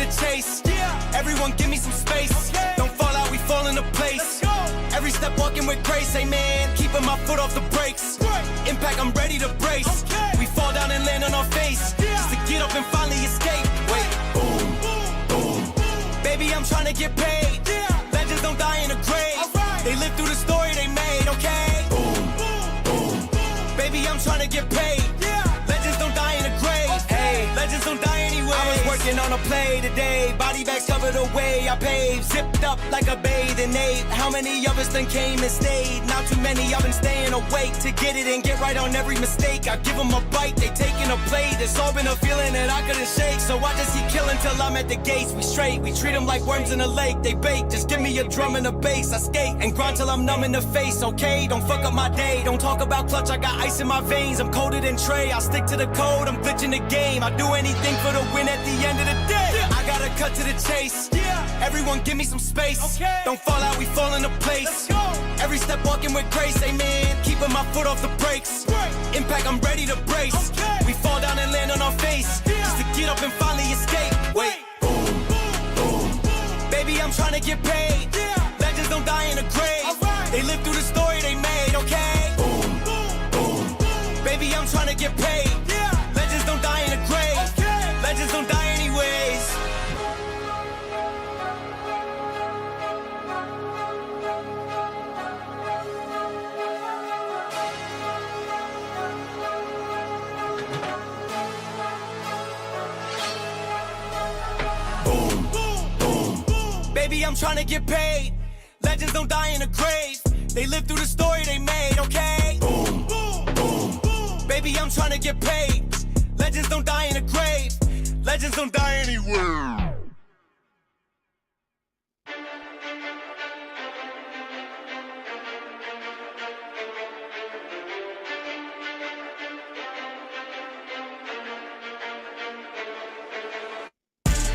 the chase. Everyone give me some space. Don't fall out, we fall into place. Every step walking with grace, amen. Keeping my foot off the brakes. Impact, I'm ready to brace. We fall down and land on our face. Just to get up and finally escape. Wait, boom, boom. Baby, I'm trying to get paid. Legends don't die in a grave. They live through the story they made, okay? Boom, boom. Baby, I'm trying to get paid. Legends don't die in a grave. Hey, legends don't die anyway. I was working on a play today. Body bags covered away. I paved, zipped up like a bathing ape. How many of us then came and stayed? Not too many. I've been staying awake to get it and get right on every mistake. I give them a bite, they taking a plate. It's all been a feeling that I couldn't shake. So I just keep killing till I'm at the gates. We straight, we treat them like worms in a lake. They bake, just give me a drum and a bass. I skate and grind till I'm numb in the face, okay? Don't fuck up my day. Don't talk about clutch, I got ice in my veins. I'm coated in Trey, I stick to the code. I'm glitching the game. I do anything for the win at the end of the day. I gotta cut to the chase. Everyone give me some space. Don't fall out, we fall into place. Every step walking with grace, amen. Keeping my foot off the brakes. Impact, I'm ready to brace. We fall down and land on our face. Just to get up and finally escape. Wait, boom, boom. Baby, I'm trying to get paid. Legends don't die in a grave. They live through the story they made, okay? Boom, boom. Baby, I'm trying to get paid. Legends don't die in a grave. Legends don't die anyways. Boom, boom. Baby, I'm trying to get paid. Legends don't die in a grave. They live through the story they made, okay? Boom, boom. Baby, I'm trying to get paid. Legends don't die in a grave. Legends don't die anywhere.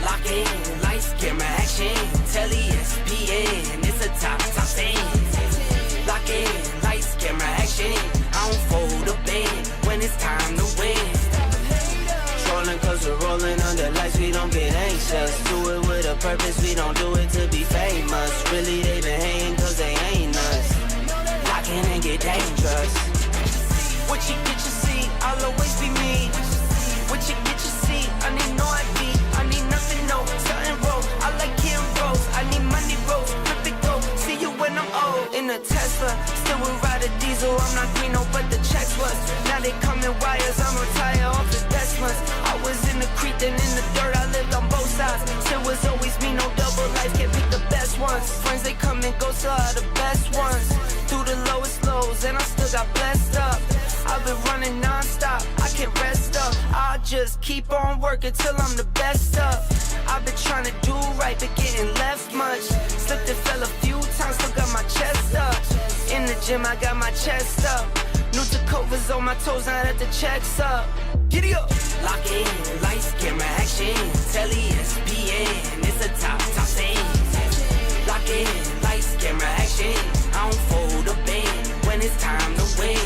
Lock in, lights, camera, action. Telly, ESPN, it's a top scene. Lock in, lights, camera, action. I don't fold a band when it's time to win. Trolling cause we're rolling under lights, we don't get anxious. Do it with a purpose, we don't do it to be famous. Really they been hating cause they ain't us. Lock in and get dangerous. What you get, you see, I'll always be me. What you get, you see, I need no ID. I need nothing, no, something roll. I like Kim Rose, I need money rolls, flip it go. See you when I'm old. In a Tesla, still would ride a diesel. I'm not Greeno, but the checks was. Now they come in wires, I'm retired off the Teslas. I was in the creek, then in the dirt, I lived on both sides. Still was always me, no double life, can't pick the best ones. Friends, they come and go, so are the best ones. Through the lowest lows, and I still got blessed up. I've been running non-stop, I can't rest up. I'll just keep on working till I'm the best up. I've been trying to do right, but getting left much. Slipped and fell a few times, still got my chest up. In the gym, I got my chest up. New Tacovas on my toes, now that the check's up. Giddy up! Lock in, lights, camera, action. Telly, ESPN, it's a top scene. Lock in, lights, camera, action. I don't fold a band when it's time to win.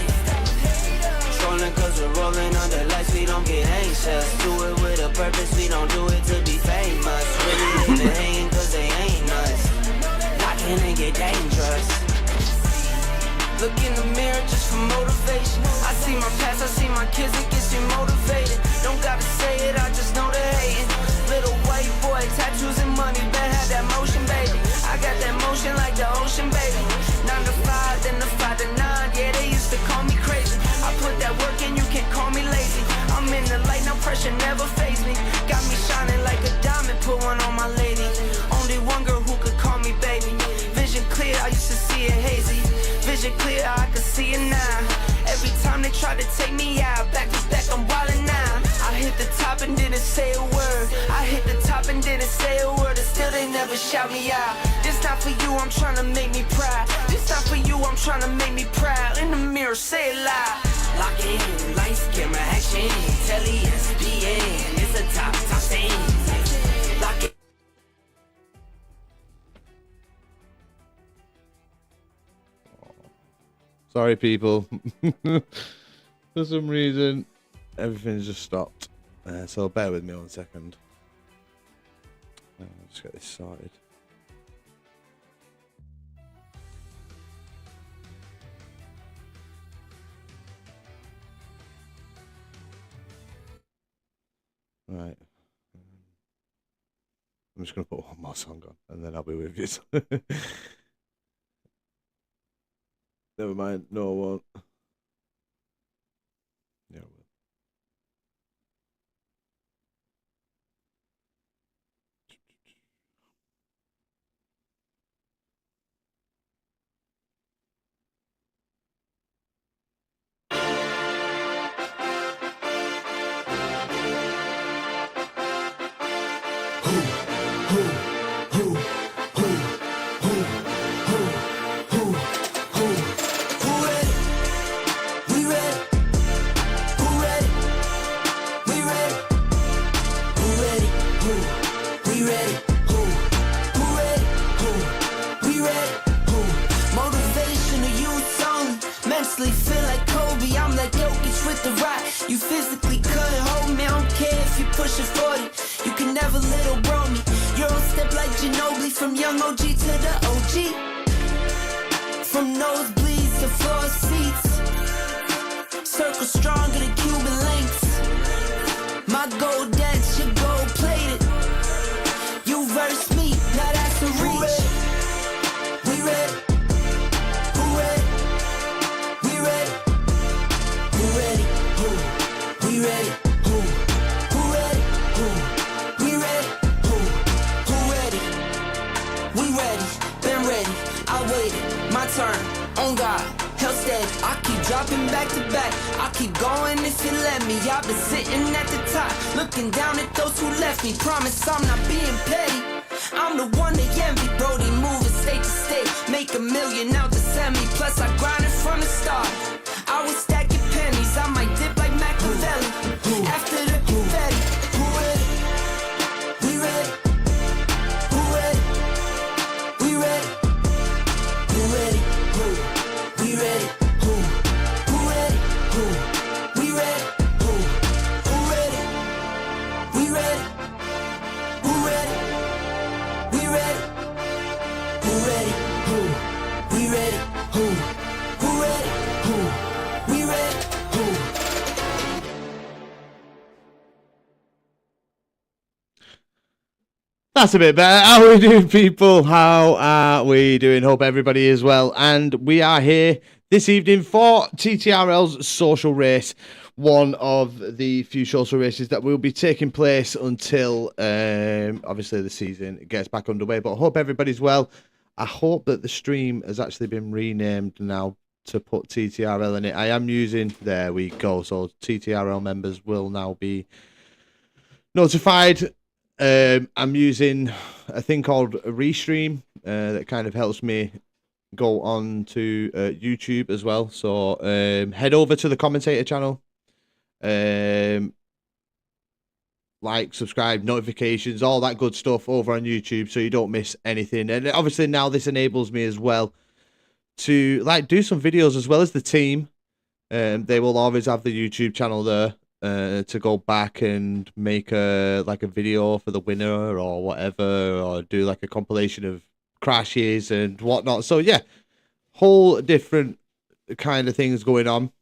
Trolling cause we're rolling under lights, we don't get anxious. Do it with a purpose, we don't do it to be famous. Really they been hating cause they ain't us. Lock in and get dangerous. Look in the mirror just for motivation. I see my past, I see my kids, it gets me motivated. Don't gotta say it, I just know they're hating. Little white boy, tattoos and money, bet had that motion, baby. I got that motion like the ocean, baby. 9 to 5, then the 5 to 9, yeah, they used to call me crazy. I put that work in, you can't call me lazy. I'm in the light, no pressure, never faze me. Got me shining like a diamond, put one on my lady. Only one girl who could call me baby. Vision clear, I used to see it hazy. Vision clear, I can see it now. Every time they try to take me out, back to back, I'm wildin' now. I hit the top and didn't say a word. I hit the top and didn't say a word, and still they never shout me out. This not for you, I'm trying to make me proud. This not for you, I'm trying to make me proud. In the mirror, say it loud. Lock in, lights, camera, action. Telly, ESPN, it's a top scene. Lock it. Sorry, people. For some reason, everything's just stopped. So bear with me 1 second. Let's get this sorted. Right. I'm just going to put one more song on and then I'll be with you. Never mind. No, I won't. Yeah, I will. Feel like Kobe, I'm like Jokic with the rock. You physically couldn't hold me, I don't care if you pushing 40. You can never little bro me. Euro step like Ginobili, from young OG to the OG. From nosebleeds to floor seats, circle stronger than Cuban links. My gold dance, your gold plated. You verse me, now that's a reach. We ready. Turn on God, hell steady. I keep dropping back to back. I keep going if you let me. I've been sitting at the top, looking down at those who left me. Promise I'm not being petty. I'm the one they envy. Brody moving state to state, make $1 million out to send me. Plus I grinded from the start. I was stacking pennies. I might dip like Machiavelli. After the confetti, who ready? We ready. Who ready? We ready. Who ready? We ready. Who ready? We ready. Who ready? We ready. Who ready? We ready. Who ready? We ready. Who ready? We ready. That's a bit better. How are we doing, people? How are we doing? Hope everybody is well. And we are here this evening for TTRL's social race, one of the few social races that will be taking place until, obviously, the season gets back underway. But I hope everybody's well. I hope that the stream has actually been renamed now to put TTRL in it. I am using, there we go. So TTRL members will now be notified. I'm using a thing called a Restream that kind of helps me go on to YouTube as well. So head over to the commentator channel, like, subscribe, notifications, all that good stuff over on YouTube so you don't miss anything. And obviously now this enables me as well to like do some videos as well as the team. They will always have the YouTube channel there. To go back and make a video for the winner or whatever, or do like a compilation of crashes and whatnot. So yeah, whole different kind of things going on,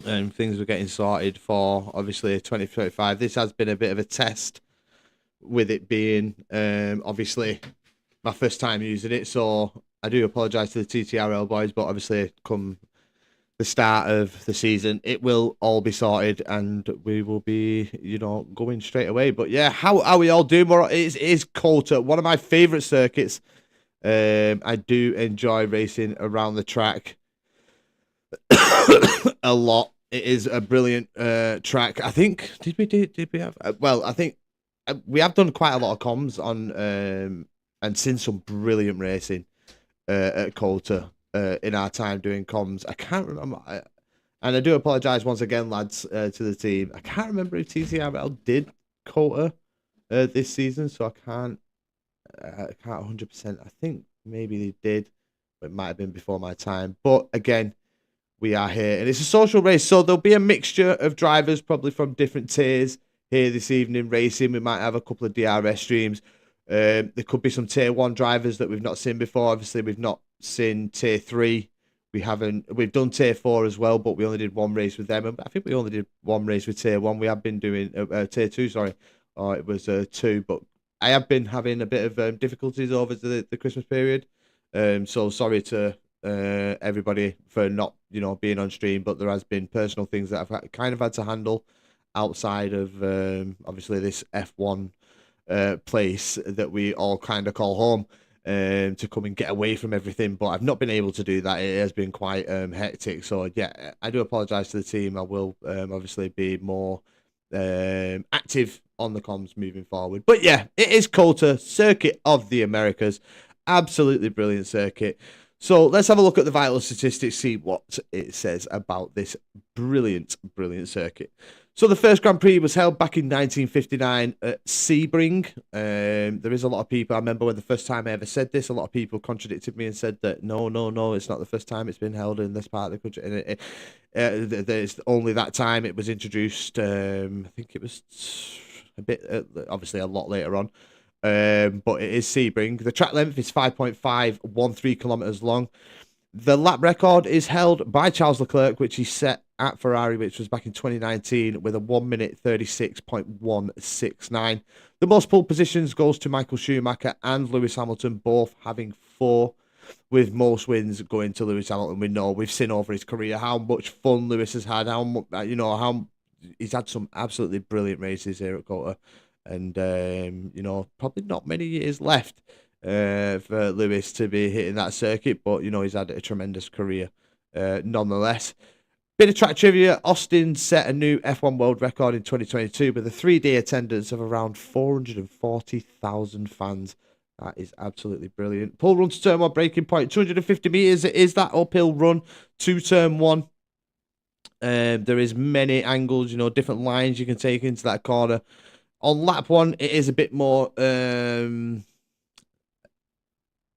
and things we're getting sorted for obviously 2025. This has been a bit of a test, with it being obviously my first time using it. So I do apologise to the TTRL boys, but obviously come the start of the season, it will all be sorted and we will be, going straight away. But yeah, how are we all doing? Well, it is Cota, one of my favourite circuits. I do enjoy racing around the track a lot. It is a brilliant track. I think, did we have? I think we have done quite a lot of comms on and seen some brilliant racing at Cota. In our time doing comms. I can't remember, and I do apologise once again, lads, to the team. I can't remember if TCRL did Cota this season, so I can't 100%. I think maybe they did, but it might have been before my time. But again, we are here, and it's a social race, so there'll be a mixture of drivers, probably from different tiers here this evening racing. We might have a couple of DRS streams. There could be some tier 1 drivers that we've not seen before. Obviously, we've not seen tier 3. We've done tier 4 as well, but we only did one race with them. I think we only did one race with tier 1. We have been doing tier 2, sorry. Oh, it was 2, but I have been having a bit of difficulties over the Christmas period. So sorry to everybody for not, being on stream, but there has been personal things that I've kind of had to handle outside of obviously this F1 place that we all kind of call home, to come and get away from everything, but I've not been able to do that. It has been quite hectic, so yeah, I do apologize to the team. I will obviously be more active on the comms moving forward. But yeah, it is Cota, Circuit of the Americas. Absolutely brilliant circuit. So let's have a look at the vital statistics, see what it says about this brilliant circuit. So the first Grand Prix was held back in 1959 at Sebring. There is a lot of people, I remember when the first time I ever said this, a lot of people contradicted me and said that no, it's not the first time it's been held in this part of the country. And there's only that time it was introduced. I think it was a bit, obviously a lot later on. But it is Sebring. The track length is 5.513 kilometers long. The lap record is held by Charles Leclerc, which he set at Ferrari, which was back in 2019, with a 1 minute 36.169. The most pole positions goes to Michael Schumacher and Lewis Hamilton, both having 4, with most wins going to Lewis Hamilton. We know, we've seen over his career how much fun Lewis has had, how much, how he's had some absolutely brilliant races here at Cota. And, probably not many years left for Lewis to be hitting that circuit, but, he's had a tremendous career nonetheless. Bit of track trivia, Austin set a new F1 world record in 2022 with a 3-day attendance of around 440,000 fans. That is absolutely brilliant. Pull run to turn 1, breaking point, 250 metres. It is that uphill run to turn 1. There is many angles, different lines you can take into that corner. On lap 1, it is a bit more, it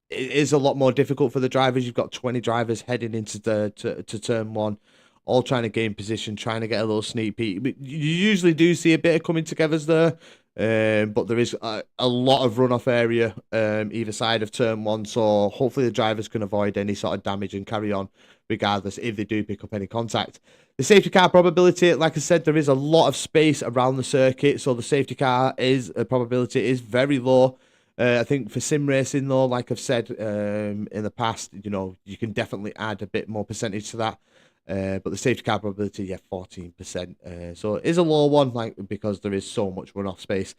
is a lot more difficult for the drivers. You've got 20 drivers heading into to turn 1, all trying to gain position, trying to get a little sneak peek. You usually do see a bit of coming togethers there, but there is a lot of runoff area either side of turn 1, so hopefully the drivers can avoid any sort of damage and carry on regardless if they do pick up any contact. The safety car probability, like I said, there is a lot of space around the circuit, so the safety car probability is very low. I think for sim racing, though, like I've said in the past, you can definitely add a bit more percentage to that. But the safety car probability, 14%. So it is a low one, because there is so much runoff space.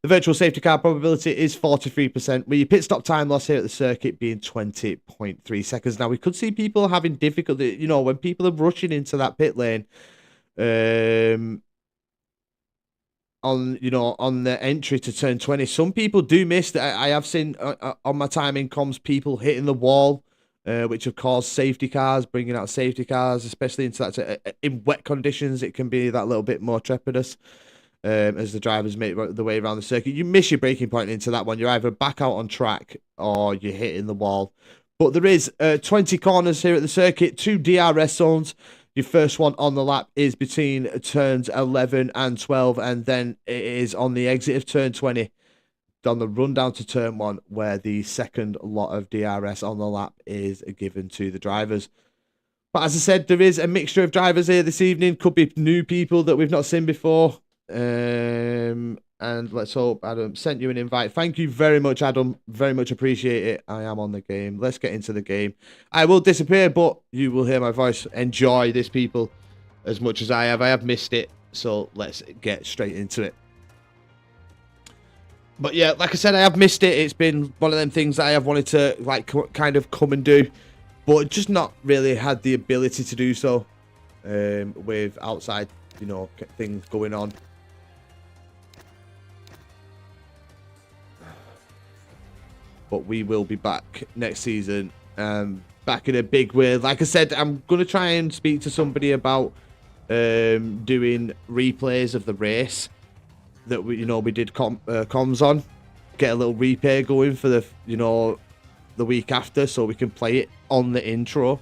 The virtual safety car probability is 43%, with your pit stop time loss here at the circuit being 20.3 seconds. Now, we could see people having difficulty, when people are rushing into that pit lane, on the entry to turn 20. Some people do miss that. I have seen on my time in comms people hitting the wall, which have caused safety cars, bringing out safety cars, especially into that. In wet conditions, it can be that little bit more trepidous. As the drivers make the way around the circuit, you miss your braking point into that one. You're either back out on track or you're hitting the wall. But there is 20 corners here at the circuit, 2 DRS zones. Your first one on the lap is between turns 11 and 12, and then it is on the exit of turn 20, on the run down to turn 1, where the second lot of DRS on the lap is given to the drivers. But as I said, there is a mixture of drivers here this evening. Could be new people that we've not seen before. And let's hope Adam sent you an invite. Thank you very much, Adam. Very much appreciate it. I am on the game. Let's get into the game. I will disappear, but you will hear my voice. Enjoy this, people, as much as I have. I have missed it, so let's get straight into it. But yeah, like I said, I have missed it. It's been one of them things that I have wanted to kind of come and do, but just not really had the ability to do so with outside, things going on. But we will be back next season, back in a big way. Like I said, I'm going to try and speak to somebody about doing replays of the race that we did comms on. Get a little replay going for the week after, so we can play it on the intro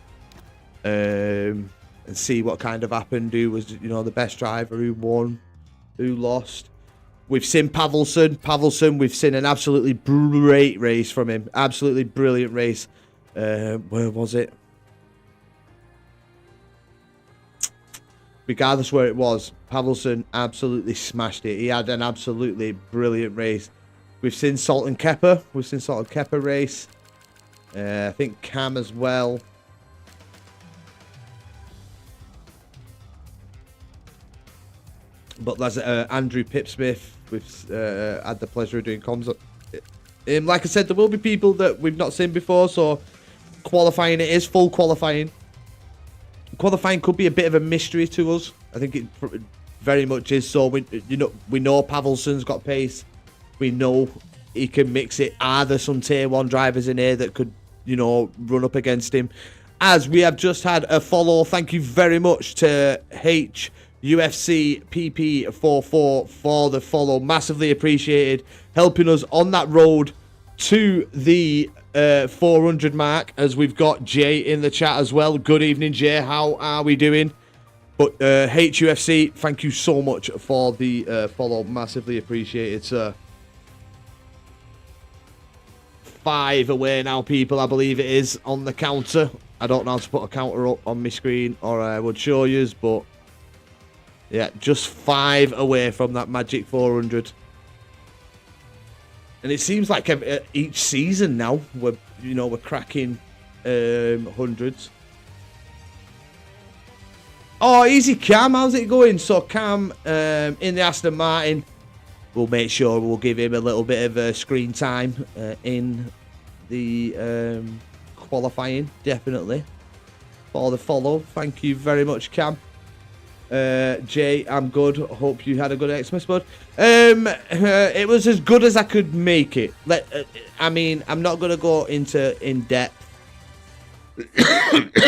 and see what kind of happened. Who was the best driver? Who won? Who lost? We've seen Pavelson, we've seen an absolutely great race from him. Absolutely brilliant race. Where was it? Regardless where it was, Pavelson absolutely smashed it. He had an absolutely brilliant race. We've seen Salt and Kepper. We've seen Salt and Kepper race. I think Cam as well. But there's Andrew Pipsmith. We've had the pleasure of doing comms. Like I said, there will be people that we've not seen before, so qualifying, it is full qualifying. Qualifying could be a bit of a mystery to us. I think it very much is. So we know Pavelson's got pace. We know he can mix it. Are there some tier 1 drivers in here that could, run up against him? As we have just had a follow. Thank you very much to UFC PP44 for the follow. Massively appreciated. Helping us on that road to the 400 mark, as we've got Jay in the chat as well. Good evening, Jay. How are we doing? But HUFC, thank you so much for the follow. Massively appreciated, sir. 5 away now, people. I believe it is on the counter. I don't know how to put a counter up on my screen, or I would show yous, but yeah, just 5 away from that magic 400. And it seems like each season now we're cracking hundreds. Oh, easy, Cam. How's it going? So Cam in the Aston Martin. We'll make sure we'll give him a little bit of screen time in the qualifying, definitely. For the follow. Thank you very much, Cam. Jay, I'm good. Hope you had a good Xmas, bud. It was as good as I could make it. I mean, I'm not gonna go in depth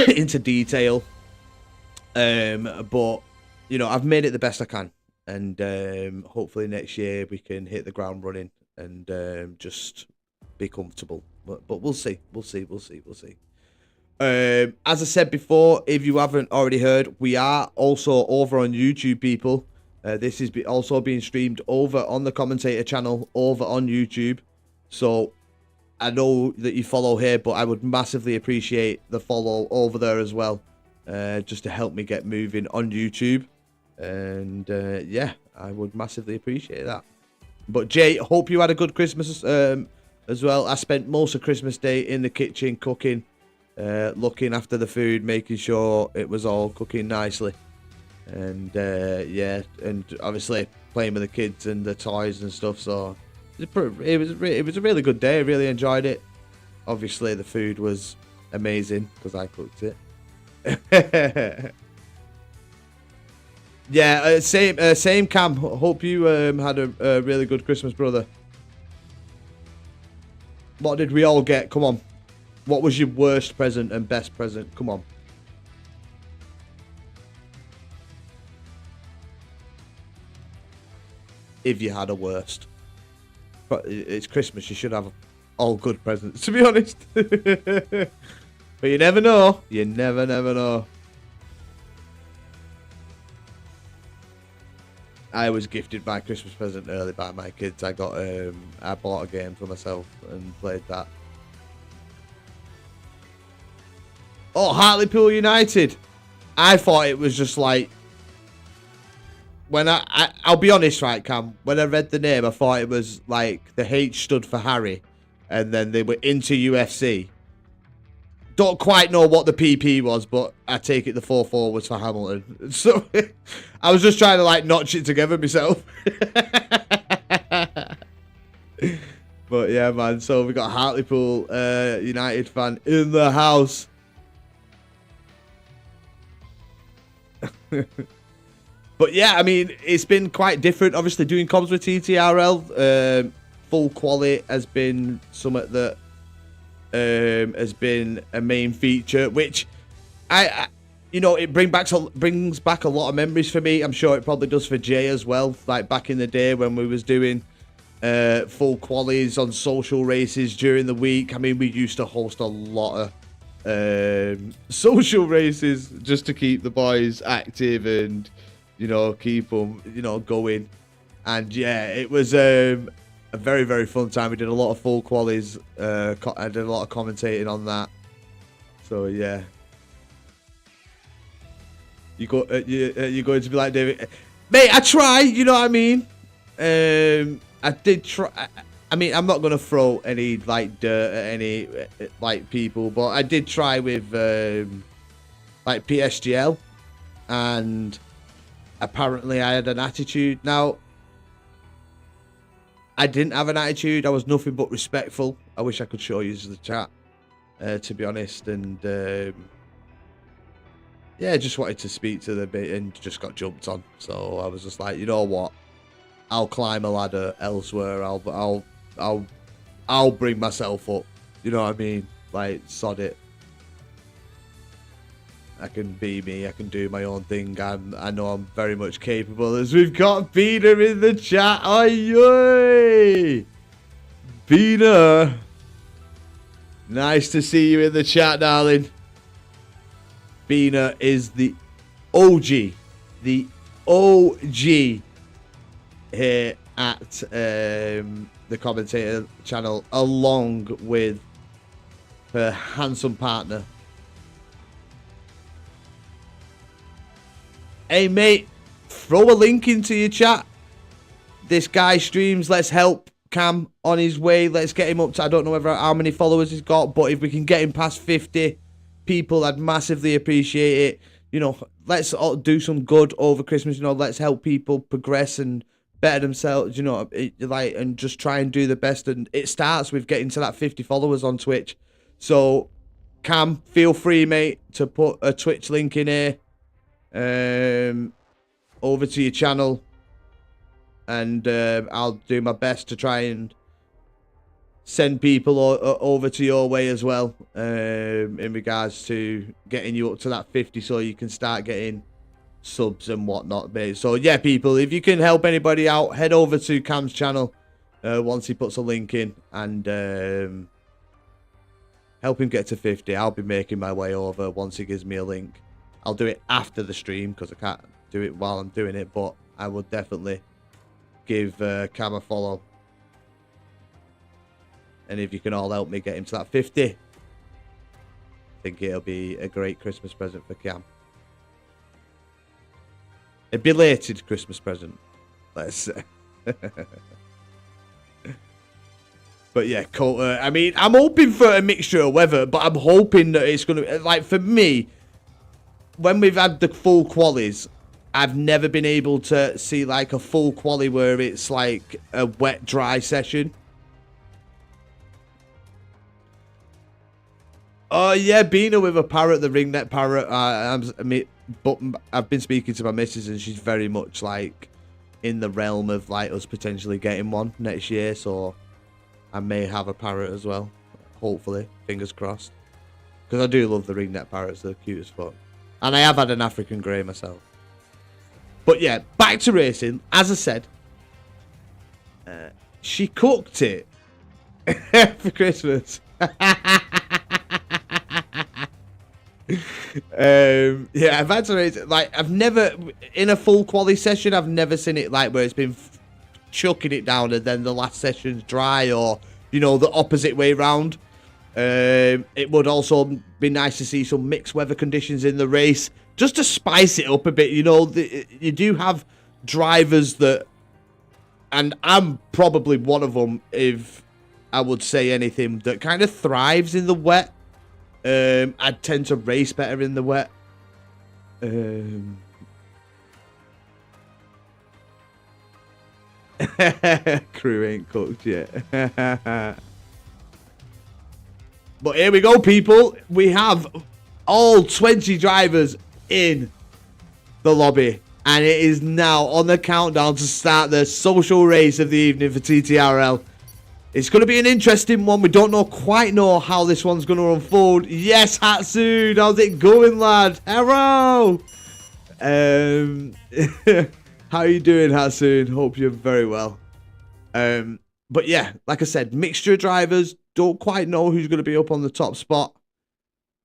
into detail. But I've made it the best I can, and hopefully next year we can hit the ground running and just be comfortable. But we'll see. We'll see. As I said before, if you haven't already heard, we are also over on YouTube, people. This is also being streamed over on the commentator channel over on YouTube. So I know that you follow here, but I would massively appreciate the follow over there as well, just to help me get moving on YouTube. And yeah, I would massively appreciate that. But Jay, hope you had a good Christmas as well. I spent most of Christmas Day in the kitchen cooking. Looking after the food, making sure it was all cooking nicely, and yeah, and obviously playing with the kids and the toys and stuff. So it was a really good day. I really enjoyed it. Obviously, the food was amazing because I cooked it. Yeah, same Cam. Hope you had a really good Christmas, brother. What did we all get? Come on. What was your worst present and best present? Come on. If you had a worst. But it's Christmas, you should have all good presents, to be honest. But you never know. You never know. I was gifted my Christmas present early by my kids. I bought a game for myself and played that. Oh, Hartlepool United. I thought it was just like, when I'll be honest, right, Cam, when I read the name, I thought it was like the H stood for Harry, and then they were into UFC. Don't quite know what the PP was, but I take it the 4-4 was for Hamilton. So I was just trying to like notch it together myself. But yeah, man. So we got Hartlepool United fan in the house. But yeah, I mean, it's been quite different. Obviously, doing comms with TTRL, full quality has been something that has been a main feature, which it brings back a lot of memories for me. I'm sure it probably does for Jay as well. Like back in the day when we was doing full qualies on social races during the week. I mean, we used to host a lot of social races just to keep the boys active and keep them going. And yeah, it was a very, very fun time. We did a lot of full qualies. I did a lot of commentating on that. So yeah, you're going to be like David, mate. I try. You know what I mean? I did try. I mean, I'm not gonna throw any like dirt at any like people, but I did try with like PSGL, and apparently I had an attitude. Now, I didn't have an attitude. I was nothing but respectful. I wish I could show you the chat, to be honest. And yeah, just wanted to speak to them and just got jumped on. So I was just like, you know what? I'll climb a ladder elsewhere. I'll bring myself up. You know what I mean? Like, sod it. I can be me. I can do my own thing. I know I'm very much capable. As we've got Bina in the chat. Oi! Bina. Nice to see you in the chat, darling. Bina is the OG. The OG here at the commentator channel, along with her handsome partner. Hey mate, throw a link into your chat. This guy streams. Let's help Cam on his way. Let's get him up to, I don't know how many followers he's got, but if we can get him past 50 people, I'd massively appreciate it. You know, let's all do some good over Christmas. You know, let's help people progress and better themselves. You know, like, and just try and do the best. And it starts with getting to that 50 followers on Twitch. So, Cam, feel free, mate, to put a Twitch link in here. Over to your channel, and I'll do my best to try and send people over to your way as well, in regards to getting you up to that 50 so you can start getting subs and whatnot, mate. So yeah, people, if you can help anybody out, head over to Cam's channel once he puts a link in, and help him get to 50. I'll be making my way over once he gives me a link. I'll do it after the stream because I can't do it while I'm doing it, but I will definitely give Cam a follow. And if you can all help me get him to that 50, I think it'll be a great Christmas present for Cam. A belated Christmas present, let's say. But yeah, Cota, I mean, I'm hoping for a mixture of weather, but I'm hoping that it's going to, like, for me, when we've had the full qualies, I've never been able to see like a full quali where it's like a wet, dry session. Oh yeah, Bina with a parrot, the ringneck parrot. But I've been speaking to my missus and she's very much like in the realm of like us potentially getting one next year. So I may have a parrot as well. Hopefully, fingers crossed. Because I do love the ringneck parrots, they're cute as fuck. And I have had an African grey myself. But yeah, back to racing. As I said, she cooked it for Christmas. Yeah, I've had to race it. Like, I've never, in a full quali session, I've never seen it like where it's been chucking it down and then the last session's dry, or, you know, the opposite way round. It would also be nice to see some mixed weather conditions in the race, just to spice it up a bit. You know, you do have drivers that, and I'm probably one of them, if I would say anything, that kind of thrives in the wet. I tend to race better in the wet. Crew ain't cooked yet. But here we go, people. We have all 20 drivers in the lobby. And it is now on the countdown to start the social race of the evening for TTRL. It's going to be an interesting one. We don't quite know how this one's going to unfold. Yes, Hatsune. How's it going, lad? Hello. How are you doing, Hatsune? Hope you're very well. But yeah, like I said, mixture of drivers. Don't quite know who's going to be up on the top spot.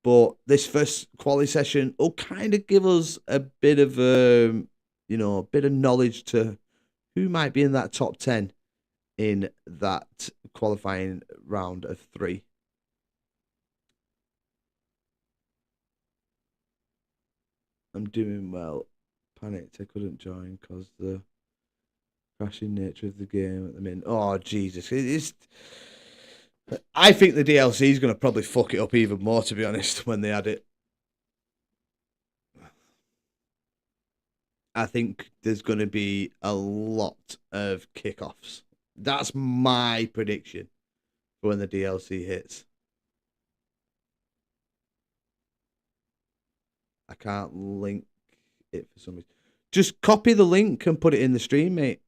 But this first quali session will kind of give us a bit of, you know, a bit of knowledge to who might be in that top 10 in that qualifying round of 3. I'm doing well. Panicked I couldn't join because the crashing nature of the game at the minute. Oh, Jesus. I think the DLC is going to probably fuck it up even more, to be honest, when they add it. I think there's going to be a lot of kickoffs. That's my prediction for when the DLC hits. I can't link it for some reason. Just copy the link and put it in the stream, mate.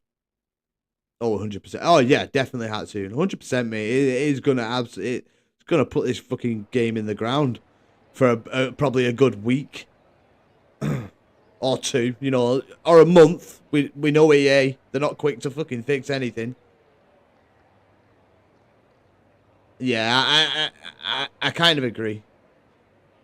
Oh, 100%. Oh, yeah, definitely Hatsune. 100%, mate. It is going to it's going to put this fucking game in the ground for probably a good week. Or 2, you know, or a month. We know EA. They're not quick to fucking fix anything. Yeah, I kind of agree.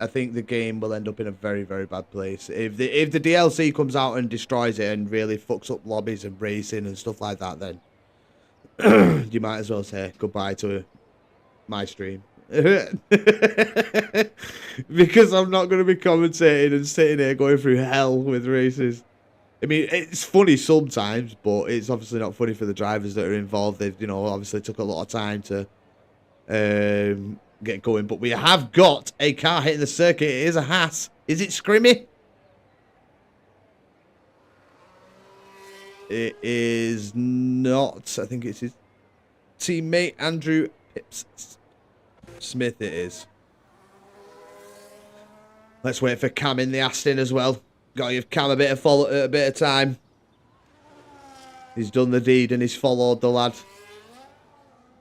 I think the game will end up in a very, very bad place. If the DLC comes out and destroys it and really fucks up lobbies and racing and stuff like that, then you might as well say goodbye to my stream. Because I'm not going to be commentating and sitting here going through hell with races. I mean, it's funny sometimes, but it's obviously not funny for the drivers that are involved. They've, you know, obviously took a lot of time to get going. But we have got a car hitting the circuit. It is a Haas. Is it Scrimmy? It is not. I think it's his teammate, Andrew Pips Smith it is. Let's wait for Cam in the Aston as well. Got to give Cam a bit of time. He's done the deed and he's followed the lad.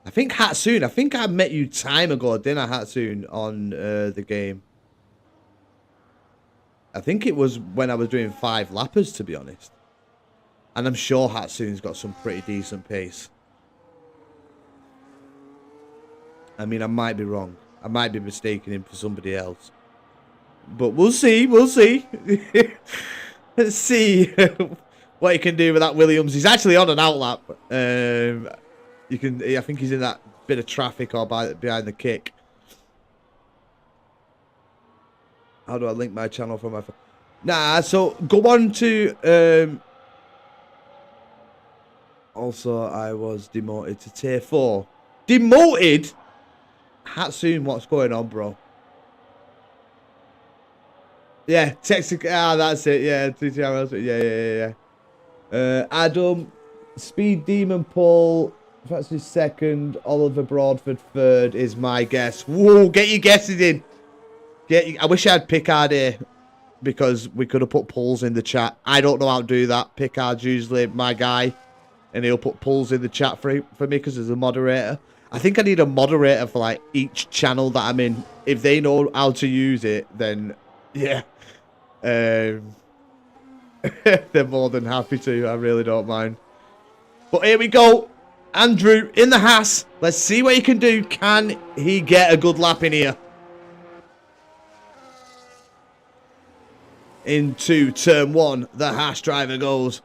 I think Hatsune. I think I met you time ago, didn't I, Hatsune, on the game? I think it was when I was doing 5 lappers, to be honest. And I'm sure Hatsune's got some pretty decent pace. I mean, I might be wrong. I might be mistaking him for somebody else. But we'll see. We'll see. Let's see what he can do with that Williams. He's actually on an outlap. You can. I think he's in that bit of traffic or behind the kick. How do I link my channel from my phone? Nah, so go on to... Also, I was demoted to tier 4. Demoted? Hatsune, what's going on, bro? Yeah, text. Ah, that's it. Yeah, TTRL. Yeah. Adam, Speed Demon Paul, that's his second. Oliver Broadford third is my guess. Whoa, get your guesses in. I wish I had Pickard here because we could have put polls in the chat. I don't know how to do that. Pickard's usually my guy, and he'll put polls in the chat for me because there's a moderator. I think I need a moderator for like each channel that I'm in. If they know how to use it, then yeah. They're more than happy to. I really don't mind. But here we go. Andrew in the Haas. Let's see what he can do. Can he get a good lap in here? Into turn 1. The Haas driver goes.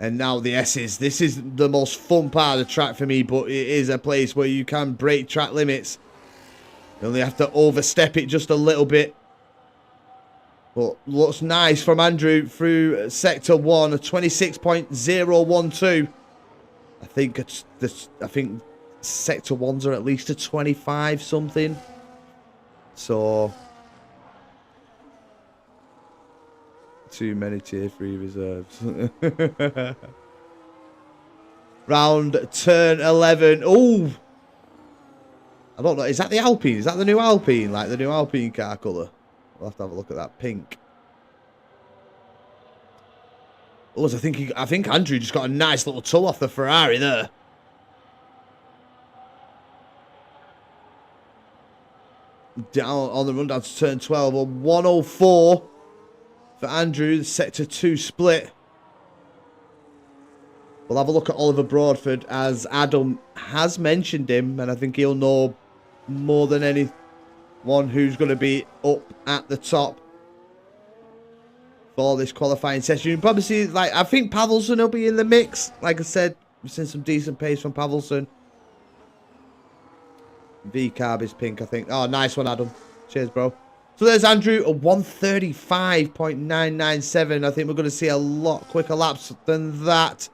And now the S's. This is the most fun part of the track for me, but it is a place where you can break track limits. You only have to overstep it just a little bit. But looks nice from Andrew through sector 1, a 26.012. I think sector 1s are at least a 25 something. So too many tier 3 reserves. Round turn 11. Oh, I don't know. Is that the Alpine? Is that the new Alpine? Like the new Alpine car colour? We'll have to have a look at that pink. Oh, I think Andrew just got a nice little toe off the Ferrari there. Down on the run down to turn 12, a 104 for Andrew, the sector 2 split. We'll have a look at Oliver Broadford as Adam has mentioned him, and I think he'll know more than anyone who's going to be up at the top for this qualifying session. You probably see, like, I think Pavelson will be in the mix. Like I said, we've seen some decent pace from Pavelson. V-carb is pink, I think. Oh, nice one, Adam. Cheers, bro. So there's Andrew, a 135.997. I think we're going to see a lot quicker laps than that.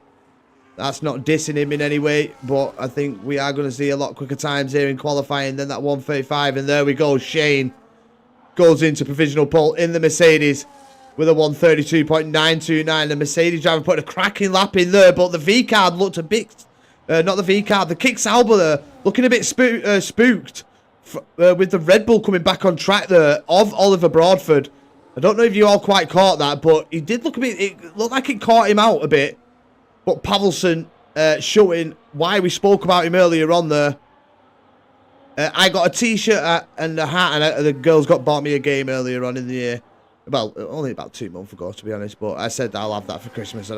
That's not dissing him in any way, but I think we are going to see a lot quicker times here in qualifying than that 135. And there we go. Shane goes into provisional pole in the Mercedes with a 132.929. The Mercedes driver put a cracking lap in there, but the V-card looked a bit... not the V-card, the Kick Sauber there, looking a bit spooked with the Red Bull coming back on track there of Oliver Broadford. I don't know if you all quite caught that, but he did look a bit... It looked like it caught him out a bit. But Pavelson showing why we spoke about him earlier on there. I got a t-shirt and a hat, and the girls bought me a game earlier on in the year. Well, only about 2 months ago, to be honest. But I said I'll have that for Christmas.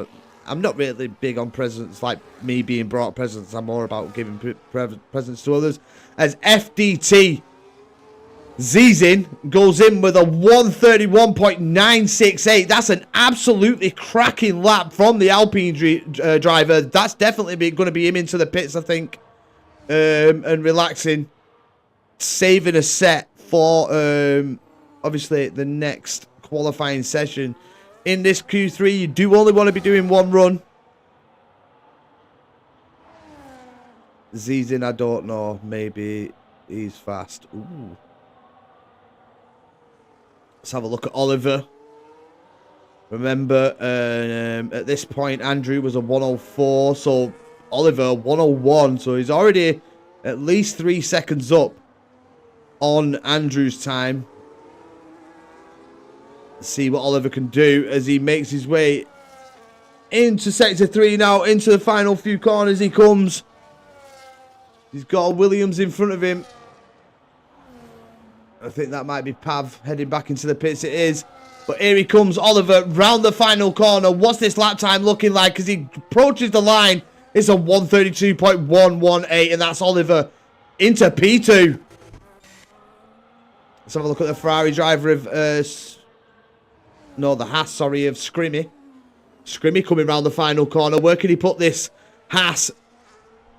I'm not really big on presents, like me being brought presents. I'm more about giving presents to others. As FDT Zizin goes in with a 131.968. That's an absolutely cracking lap from the Alpine driver. That's definitely going to be him into the pits, I think. And relaxing. Saving a set for, obviously, the next qualifying session. In this Q3, you do only want to be doing one run. Zizin, I don't know. Maybe he's fast. Ooh. Let's have a look at Oliver. Remember, at this point, Andrew was a 104. So, Oliver, 101. So, he's already at least 3 seconds up on Andrew's time. Let's see what Oliver can do as he makes his way into Sector 3 now. Into the final few corners he comes. He's got a Williams in front of him. I think that might be Pav heading back into the pits. It is. But here he comes, Oliver, round the final corner. What's this lap time looking like as he approaches the line? It's a 132.118, and that's Oliver into P2. Let's have a look at the Ferrari driver of... no, the Haas, sorry, of Scrimmy. Scrimmy coming round the final corner. Where can he put this Haas?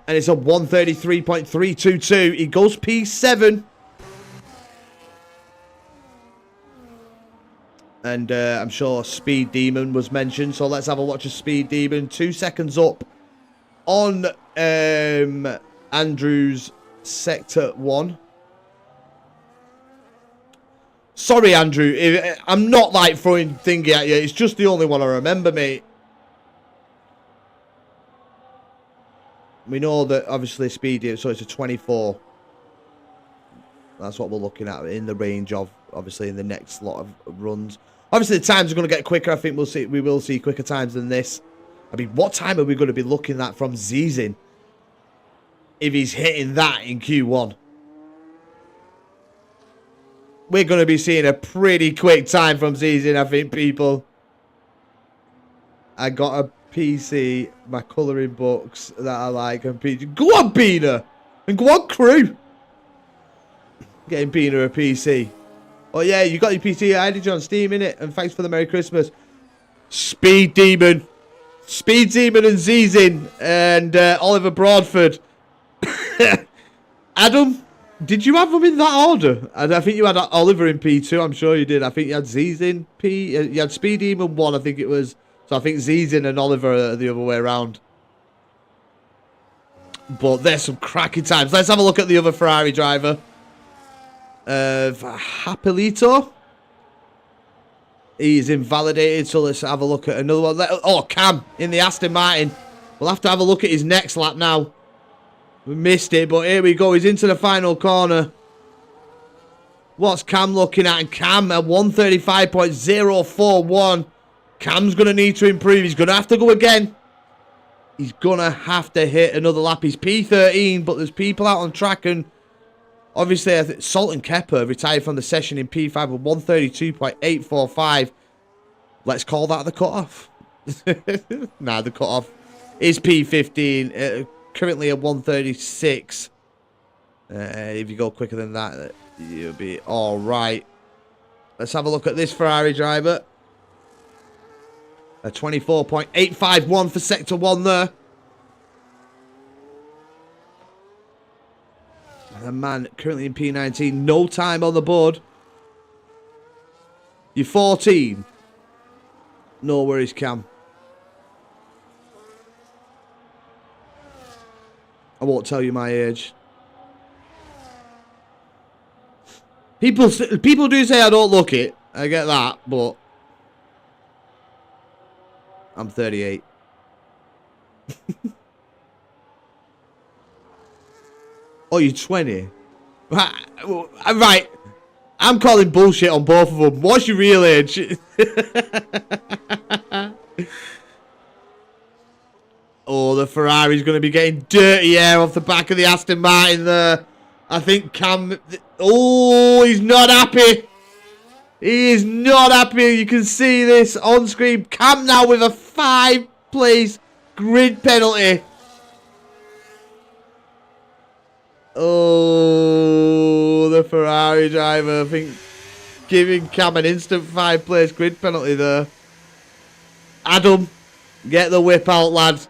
And it's a 133.322. He goes P7. And I'm sure Speed Demon was mentioned. So let's have a watch of Speed Demon. 2 seconds up on Andrew's Sector 1. Sorry, Andrew. I'm not like throwing thingy at you. It's just the only one I remember, mate. We know that obviously Speed Demon, so it's a 24. That's what we're looking at in the range of, obviously, in the next lot of runs. Obviously, the times are going to get quicker. I think we will see quicker times than this. I mean, what time are we going to be looking at from Zizin if he's hitting that in Q1? We're going to be seeing a pretty quick time from Zizin, I think, people. I got a PC, my colouring books that I like, and PC. Go on, Bina! And go on, crew! Getting Bina a PC. Oh yeah, you got your PC. I did you on Steam, innit? And thanks for the Merry Christmas. Speed Demon. Speed Demon and Zizin. And Oliver Broadford. Adam, did you have them in that order? I think you had Oliver in P2. I'm sure you did. I think you had Zizin P. You had Speed Demon 1, I think it was. So I think Zizin and Oliver are the other way around. But there's some cracking times. Let's have a look at the other Ferrari driver. Hapilito. He's invalidated, so let's have a look at another one. Oh, Cam in the Aston Martin. We'll have to have a look at his next lap now. We missed it, but here we go. He's into the final corner. What's Cam looking at? And Cam at 135.041. Cam's going to need to improve. He's going to have to go again. He's going to have to hit another lap. He's P13, but there's people out on track, and obviously, I think Sultan Kepper retired from the session in P5 with 132.845. Let's call that the cutoff. Nah, the cutoff is P15. Currently at 136. If you go quicker than that, you'll be all right. Let's have a look at this Ferrari driver. A 24.851 for Sector 1 there. The man currently in P19. No time on the board. You're 14. No worries, Cam. I won't tell you my age. People do say I don't look it. I get that, but I'm 38. Oh, you're 20. Right. I'm calling bullshit on both of them. What's your real age? Oh, the Ferrari's going to be getting dirty air off the back of the Aston Martin there. I think Cam... Oh, he's not happy. He is not happy. You can see this on screen. Cam now with a 5-place grid penalty. Oh, the Ferrari driver, I think, giving Cam an instant 5-place grid penalty there. Adam, get the whip out, lads.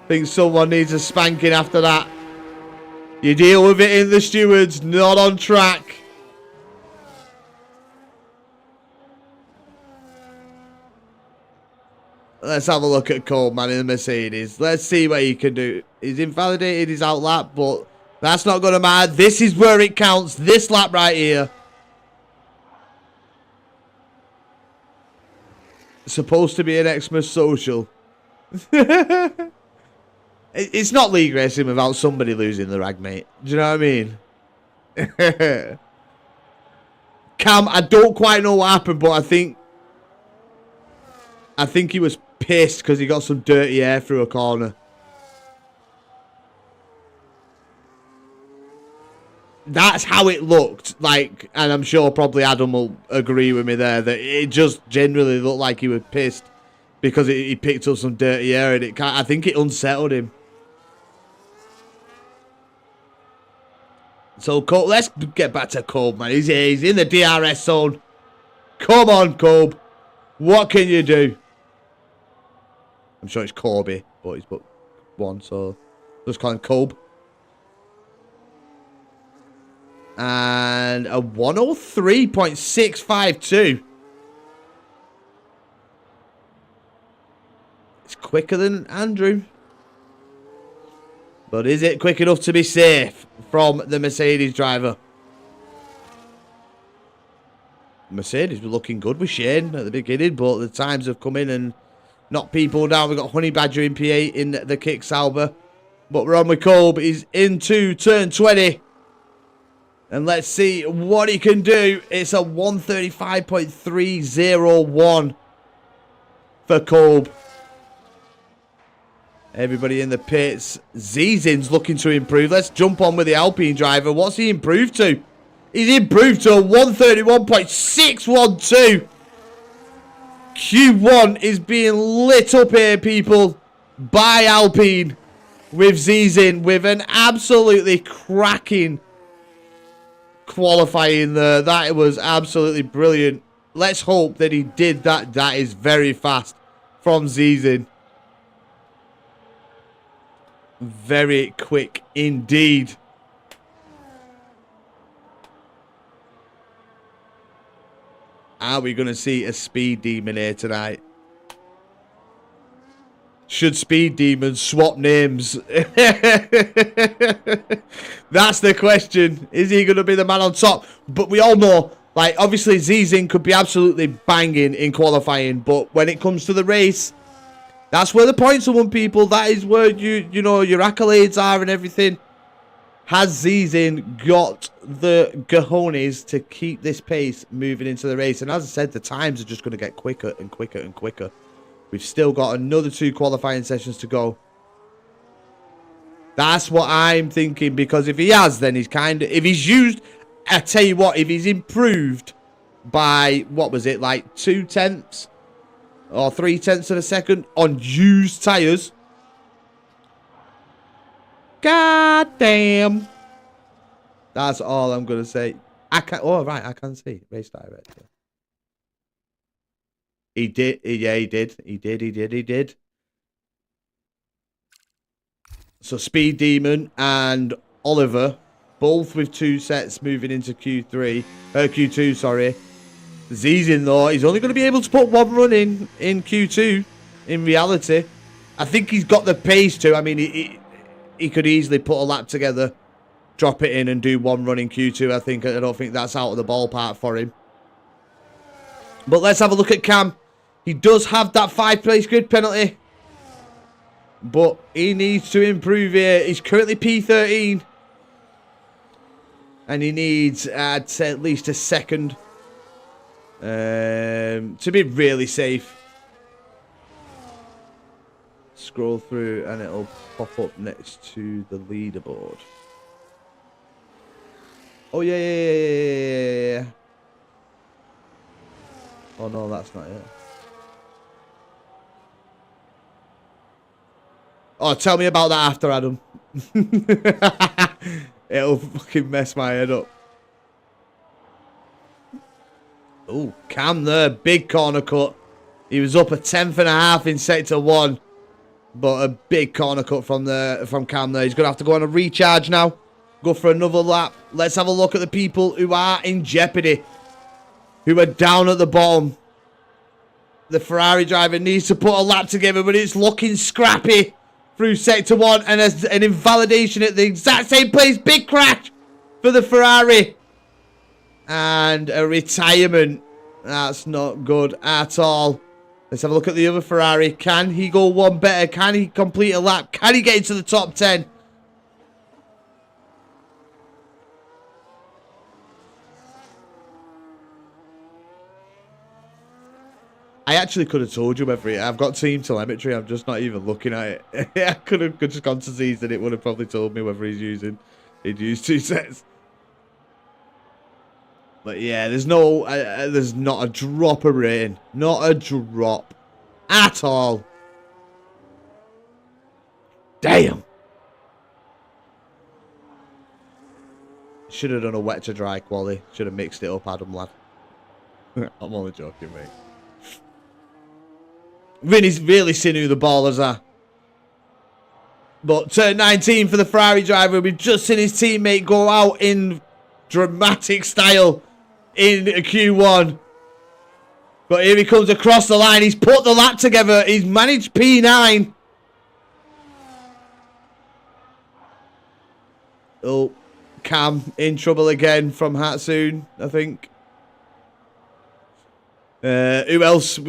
I think someone needs a spanking after that. You deal with it in the stewards, not on track. Let's have a look at Coleman in the Mercedes. Let's see what he can do. He's invalidated his out lap, but that's not going to matter. This is where it counts. This lap right here. Supposed to be an Xmas social. It's not league racing without somebody losing the rag, mate. Do you know what I mean? Cam, I don't quite know what happened, but I think he was pissed because he got some dirty air through a corner. That's how it looked like, and I'm sure probably Adam will agree with me there, that it just generally looked like he was pissed because he picked up some dirty air, and I think it unsettled him. So, let's get back to Cobe, man. He's here. He's in the DRS zone. Come on, Cobe. What can you do? I'm sure it's Corby, but he's put one, so just call him Cobe. And a 103.652. It's quicker than Andrew. But is it quick enough to be safe from the Mercedes driver? Mercedes were looking good with Shane at the beginning, but the times have come in and knocked people down. We've got Honey Badger in P8 in the kick Sauber. But we're on with Kolb. He's into turn 20. And let's see what he can do. It's a 135.301 for Kolb. Everybody in the pits. Zizin's looking to improve. Let's jump on with the Alpine driver. What's he improved to? He's improved to a 131.612. Q1 is being lit up here, people, by Alpine with Zizin with an absolutely cracking qualifying there. That was absolutely brilliant. Let's hope that he did that. That is very fast from Zizin. Very quick indeed. Are we going to see a speed demon here tonight? Should speed demons swap names? That's the question. Is he going to be the man on top? But we all know, like, obviously Zizin could be absolutely banging in qualifying, but when it comes to the race, that's where the points are won, people. That is where you know your accolades are and everything. Has Zizin got the cojones to keep this pace moving into the race? And as I said, the times are just going to get quicker and quicker and quicker. We've still got another 2 qualifying sessions to go. That's what I'm thinking, because if he has, then he's kind of... If he's used... I tell you what, if he's improved by, what was it, like 0.2 or 0.3 of a second on used tyres... God damn. That's all I'm going to say. I can... Oh, right, I can see. Race director. He did. Yeah, he did. He did. So Speed Demon and Oliver, both with 2 sets moving into Q2, sorry. Z's in though. He's only going to be able to put 1 run in Q2, in reality. I think he's got the pace to. I mean, he could easily put a lap together, drop it in and do 1 run in Q2. I don't think that's out of the ballpark for him. But let's have a look at Cam. He does have that 5th place grid penalty. But he needs to improve here. He's currently P13. And he needs, I'd say, at least a 2nd. To be really safe. Scroll through and it'll pop up next to the leaderboard. Oh, yeah. Oh, no, that's not it. Oh, tell me about that after, Adam. It'll fucking mess my head up. Oh, Cam there. Big corner cut. He was up a 10th.5 in sector 1. But a big corner cut from Cam there. He's going to have to go on a recharge now. Go for another lap. Let's have a look at the people who are in jeopardy. Who are down at the bottom. The Ferrari driver needs to put a lap together, but it's looking scrappy through sector 1, and an invalidation at the exact same place. Big crash for the Ferrari. And a retirement. That's not good at all. Let's have a look at the other Ferrari. Can he go 1 better? Can he complete a lap? Can he get into the top 10? I actually could have told you whether I've got team telemetry. I'm just not even looking at it. I could have just gone to Z's and it would have probably told me whether he'd used 2 sets. But yeah, there's not a drop of rain. Not a drop. At all. Damn. Should have done a wet to dry quali. Should have mixed it up, Adam, lad. I'm only joking, mate. Really seen who the ballers are. But turn 19 for the Ferrari driver. We've just seen his teammate go out in dramatic style in Q1. But here he comes across the line. He's put the lap together. He's managed P9. Oh, Cam in trouble again from Hatsune, I think. Who else?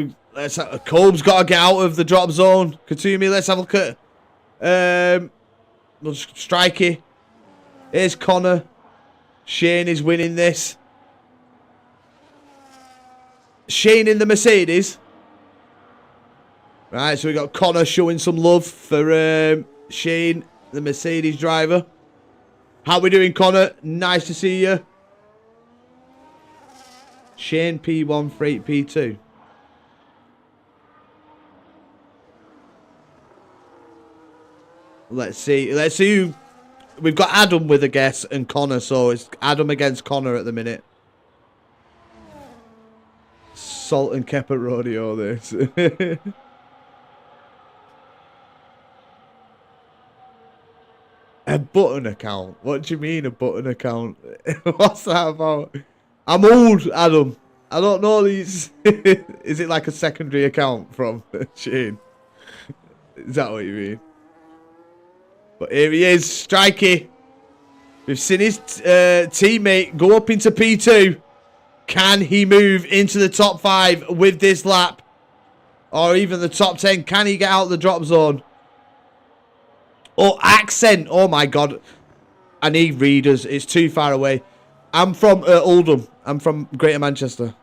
Colb's got to get out of the drop zone. Katumi, let's have a look at Strikey. Here's Connor. Shane is winning this. Shane in the Mercedes. Right, so we got Connor showing some love for Shane, the Mercedes driver. How we doing, Connor? Nice to see you. Shane P1, Freight P2. Let's see who... We've got Adam with a guess and Connor, so it's Adam against Connor at the minute. Salt and Pepper Rodeo, this. A button account? What do you mean a button account? What's that about? I'm old, Adam. I don't know these. Is it like a secondary account from Shane? Is that what you mean? But here he is, Strikey. We've seen his teammate go up into P2. Can he move into the top 5 with this lap? Or even the top 10? Can he get out of the drop zone? Oh, accent. Oh, my God. I need readers. It's too far away. I'm from Oldham. I'm from Greater Manchester.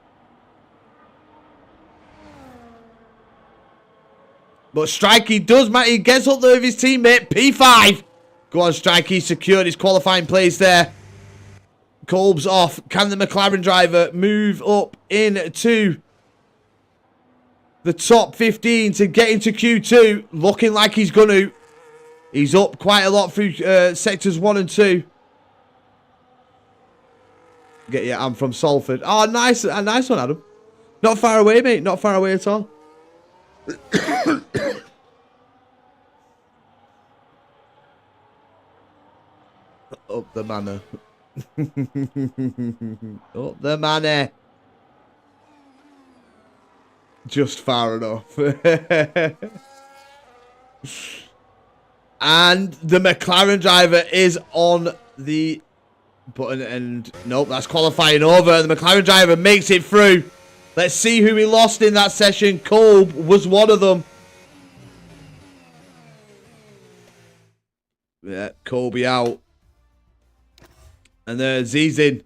But Strikey does matter. He gets up there with his teammate. P5. Go on, Strikey. Secured his qualifying place there. Kolb's off. Can the McLaren driver move up into the top 15 to get into Q2? Looking like he's going to. He's up quite a lot through sectors 1 and 2. I'm from Salford. Oh, nice. A nice one, Adam. Not far away, mate. Not far away at all. Up the manor. Up the manor. Just far enough. And the McLaren driver is on the button, and nope, that's qualifying over. The McLaren driver makes it through. Let's see who he lost in that session. Kolb was one of them. Yeah, Colby out. And there's Zizin.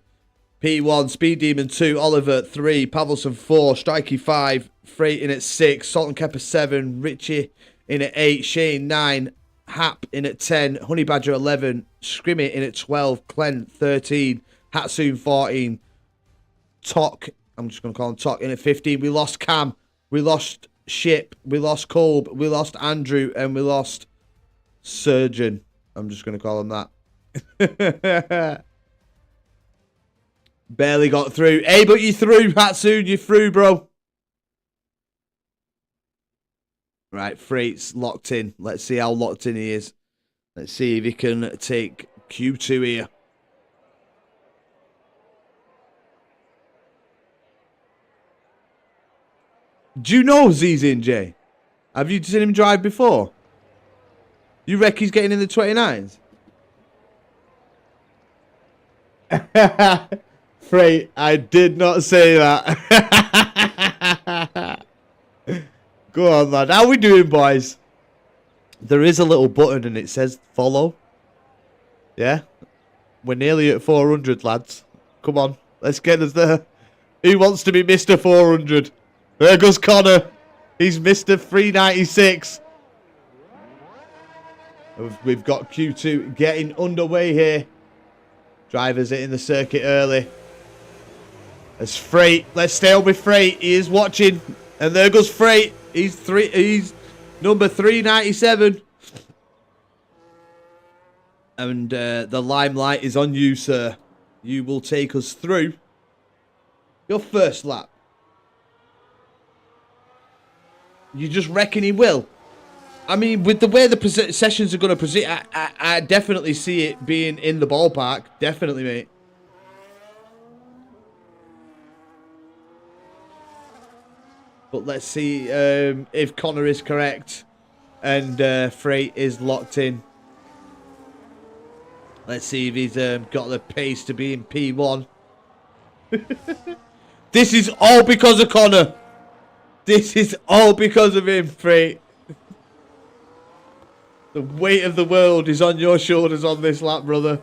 P1, Speed Demon 2, Oliver 3, Pavelson 4, Strikey 5, Freight in at 6, Salt and Kepper 7, Richie in at 8, Shane 9, Hap in at 10, Honey Badger 11, Scrimmy in at 12, Clent 13, Hatsoon 14, Tok, I'm just going to call him Tok, in at 15. We lost Cam, we lost Ship, we lost Kolb, we lost Andrew, and we lost Surgeon. I'm just going to call him that. Barely got through. Hey, but you through, Hatsoon. You through, bro. Right, Freight's locked in. Let's see how locked in he is. Let's see if he can take Q2 here. Do you know Zizin, Jay? Have you seen him drive before? You reckon he's getting in the 29s? Freight, I did not say that. Go on, lad. How we doing, boys? There is a little button and it says follow. Yeah? We're nearly at 400, lads. Come on. Let's get us there. Who wants to be Mr. 400? There goes Connor. He's Mr. 396. We've got Q2 getting underway here. Drivers hitting the circuit early. There's Freight. Let's stay on with Freight. He is watching. And there goes Freight. He's number 397. And the limelight is on you, sir. You will take us through your first lap. You just reckon he will? I mean, with the way the sessions are going to proceed, I definitely see it being in the ballpark. Definitely, mate. But let's see if Connor is correct and Freight is locked in. Let's see if he's got the pace to be in P1. This is all because of Connor. This is all because of him, Freight. The weight of the world is on your shoulders on this lap, brother.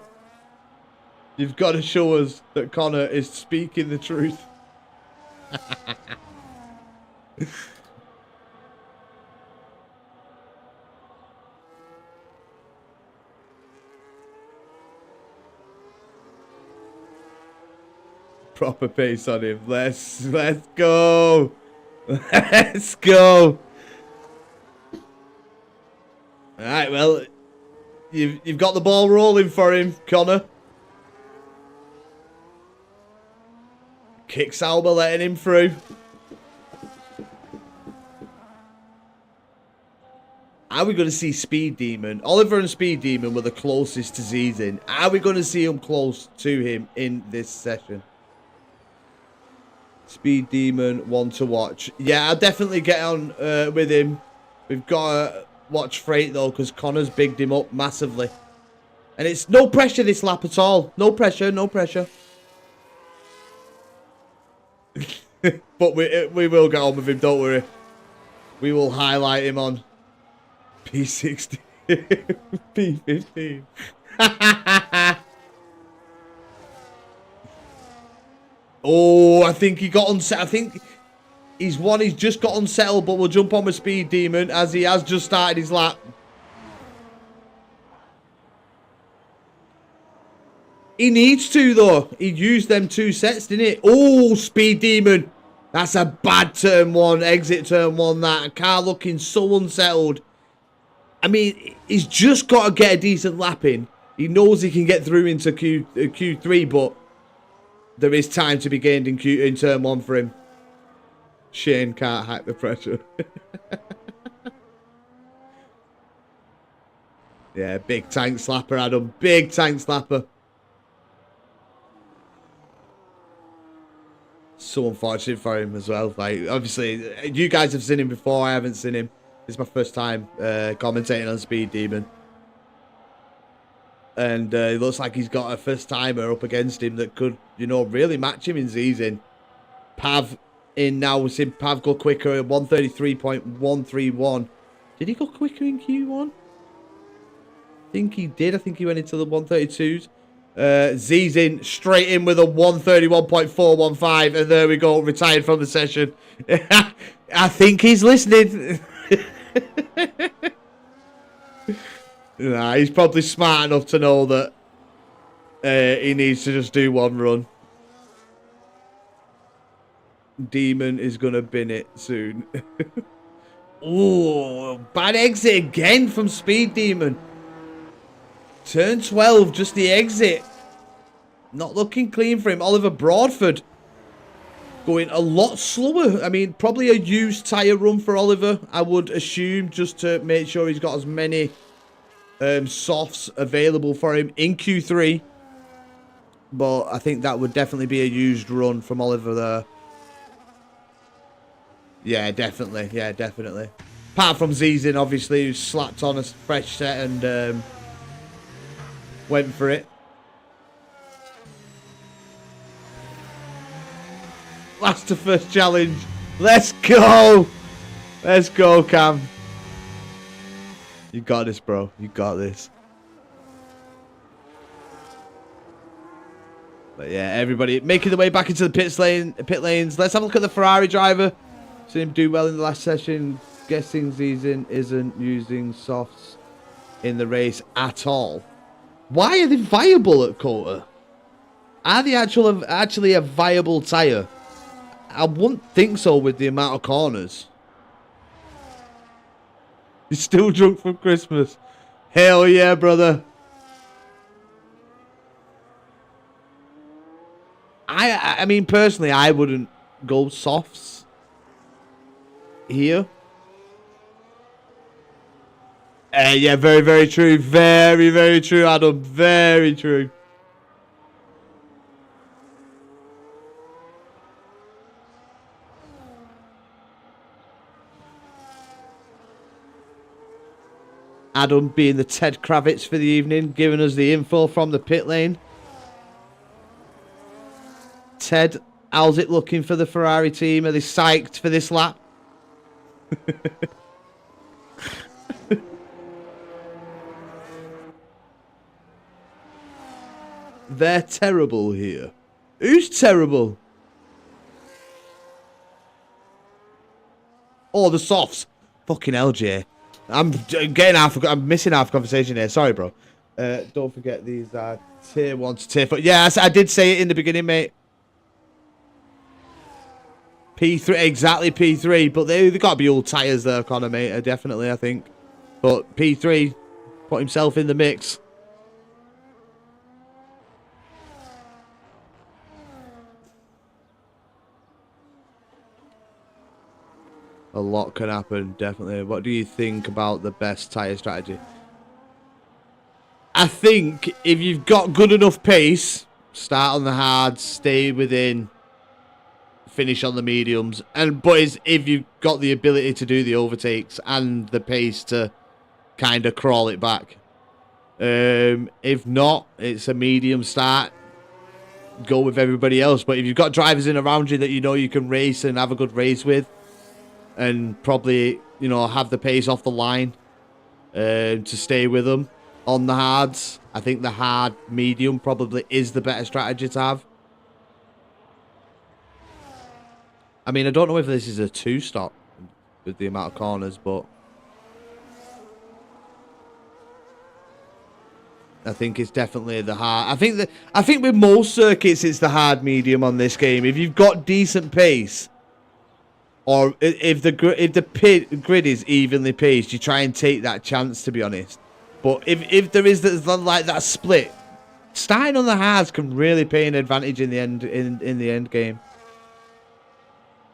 You've got to show us that Connor is speaking the truth. Proper pace on him. Let's go. Let's go. All right, well, you've got the ball rolling for him, Connor. Kick Sauber letting him through. Are we going to see Speed Demon? Oliver and Speed Demon were the closest to Zizin. Are we going to see him close to him in this session? Speed Demon, one to watch. Yeah, I'll definitely get on with him. We've got to watch Freight, though, because Connor's bigged him up massively. And it's no pressure this lap at all. No pressure, no pressure. But we will get on with him, don't worry. We will highlight him on P60. P15. Oh, I think he got unsettled. I think he's just got unsettled, but we'll jump on with Speed Demon as he has just started his lap. He needs to, though. He used them 2 sets, didn't he? Oh, Speed Demon. That's a bad turn 1. Exit turn 1, that. Car looking so unsettled. I mean, he's just got to get a decent lap in. He knows he can get through into Q3, but there is time to be gained in turn 1 for him. Shane can't hack the pressure. Yeah, big tank slapper, Adam. Big tank slapper. So unfortunate for him as well. Like, obviously, you guys have seen him before. I haven't seen him. It's my first time commentating on Speed Demon. And it looks like he's got a first-timer up against him that could, you know, really match him in Zizin. Pav in now. We've seen Pav go quicker at 133.131. Did he go quicker in Q1? I think he did. I think he went into the 132s. Zizin straight in with a 131.415. And there we go. Retired from the session. I think he's listening. Nah, he's probably smart enough to know that he needs to just do one run. Demon is going to bin it soon. Ooh, bad exit again from Speed Demon. Turn 12, just the exit. Not looking clean for him. Oliver Broadford going a lot slower. I mean, probably a used tyre run for Oliver, I would assume, just to make sure he's got as many softs available for him in Q3. But I think that would definitely be a used run from Oliver there. Yeah, definitely. Yeah, definitely. Apart from Zizin, obviously, who slapped on a fresh set and went for it. Last to first challenge. Let's go. Let's go, Cam. You got this, bro. You got this. But yeah, everybody making their way back into the pit lanes. Let's have a look at the Ferrari driver. Seen him do well in the last session. Guessing Zizin isn't using softs in the race at all. Why are they viable at Cota? Are they actually a viable tyre? I wouldn't think so with the amount of corners. You're still drunk from Christmas. Hell yeah, brother. I mean, personally, I wouldn't go softs here. Yeah, very, very true. Very, very true, Adam. Very true. Adam being the Ted Kravitz for the evening, giving us the info from the pit lane. Ted, how's it looking for the Ferrari team? Are they psyched for this lap? They're terrible here. Who's terrible? Oh, the softs. Fucking LJ. I'm missing half conversation here. Sorry, bro. Don't forget these are tier 1 to tier 4. Yeah, I did say it in the beginning, mate. P3, exactly P3. But they've got to be all tyres there, Connor, mate. Definitely, I think. But P3 put himself in the mix. A lot can happen, definitely. What do you think about the best tyre strategy? I think if you've got good enough pace, start on the hards, stay within, finish on the mediums. But if you've got the ability to do the overtakes and the pace to kind of crawl it back. If not, it's a medium start. Go with everybody else. But if you've got drivers in around you that you know you can race and have a good race with, and probably, you know, have the pace off the line to stay with them on the hards. I think the hard medium probably is the better strategy to have. I mean, I don't know if this is a 2-stop with the amount of corners, but I think it's definitely the hard. I think with most circuits it's the hard medium on this game. If you've got decent pace, or if the grid is evenly paced, you try and take that chance, to be honest. But if there is like that split, starting on the hards can really pay an advantage in the end game.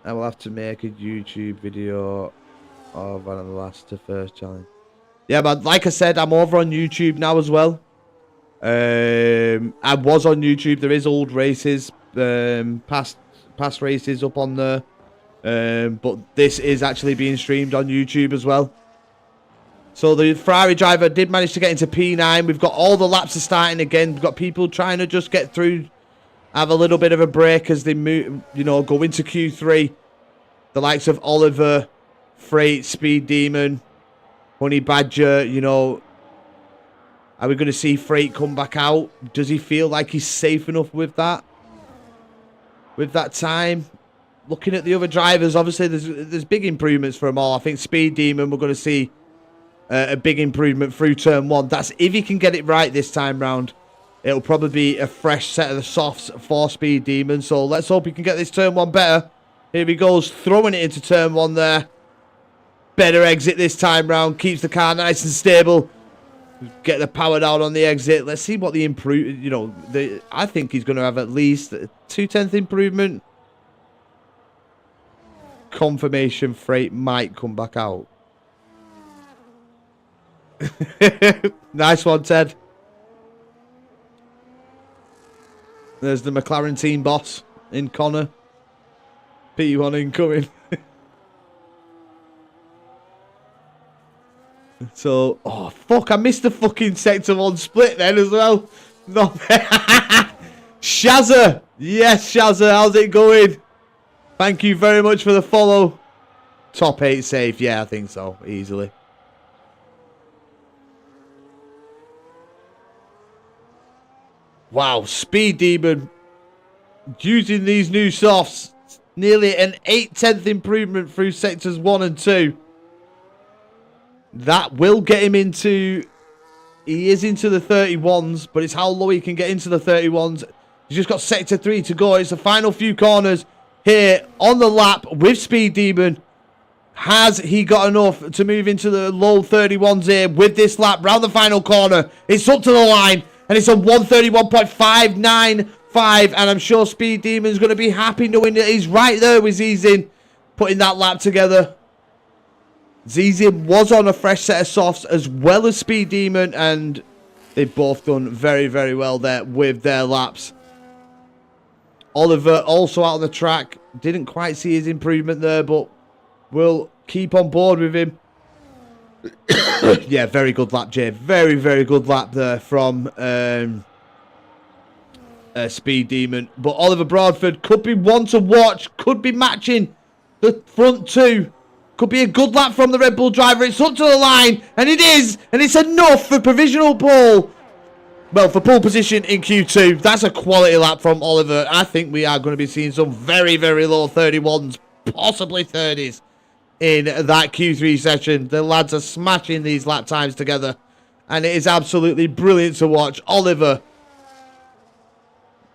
I will have to make a YouTube video of one of the last to first challenge. Yeah, but like I said, I'm over on YouTube now as well. I was on YouTube. There is old races, past races up on there. But this is actually being streamed on YouTube as well. So the Ferrari driver did manage to get into P9. We've got all the laps are starting again. We've got people trying to just get through, have a little bit of a break as they move, you know, go into Q3. The likes of Oliver, Freight, Speed Demon, Honey Badger, you know. Are we going to see Freight come back out? Does he feel like he's safe enough with that? With that time? Looking at the other drivers, obviously there's big improvements for them all. I think Speed Demon, we're going to see a big improvement through turn 1. That's if he can get it right this time round. It'll probably be a fresh set of the softs for Speed Demon. So let's hope he can get this turn 1 better. Here he goes, throwing it into turn 1 there. Better exit this time round. Keeps the car nice and stable. Get the power down on the exit. Let's see what the improve. You know, I think he's going to have at least a 0.2 improvement. Confirmation Freight might come back out. Nice one, Ted. There's the McLaren team boss in Connor. P1 incoming. So, oh fuck, I missed the fucking sector 1 split then as well. No. Shazza! Yes, Shazza, how's it going? Thank you very much for the follow. Top 8 safe, yeah, I think so, easily. Wow, Speed Demon using these new softs. Nearly an 0.8 improvement through sectors 1 and 2. That will get him into... He is into the 31s, but it's how low he can get into the 31s. He's just got sector 3 to go. It's the final few corners here on the lap with Speed Demon. Has he got enough to move into the low 31s here with this lap round the final corner? It's up to the line, and it's a 131.595, and I'm sure Speed Demon's going to be happy knowing that he's right there with Zizin putting that lap together. Zizin was on a fresh set of softs as well as Speed Demon, and they've both done very, very well there with their laps. Oliver also out on the track. Didn't quite see his improvement there, but we'll keep on board with him. Yeah, very good lap, Jay. Very, very good lap there from Speed Demon. But Oliver Broadford could be one to watch. Could be matching the front two. Could be a good lap from the Red Bull driver. It's up to the line, and it is. And it's enough for provisional pole. Well, for pole position in Q2. That's a quality lap from Oliver. I think we are going to be seeing some very, very low 31s, possibly 30s in that Q3 session. The lads are smashing these lap times together, and it is absolutely brilliant to watch. Oliver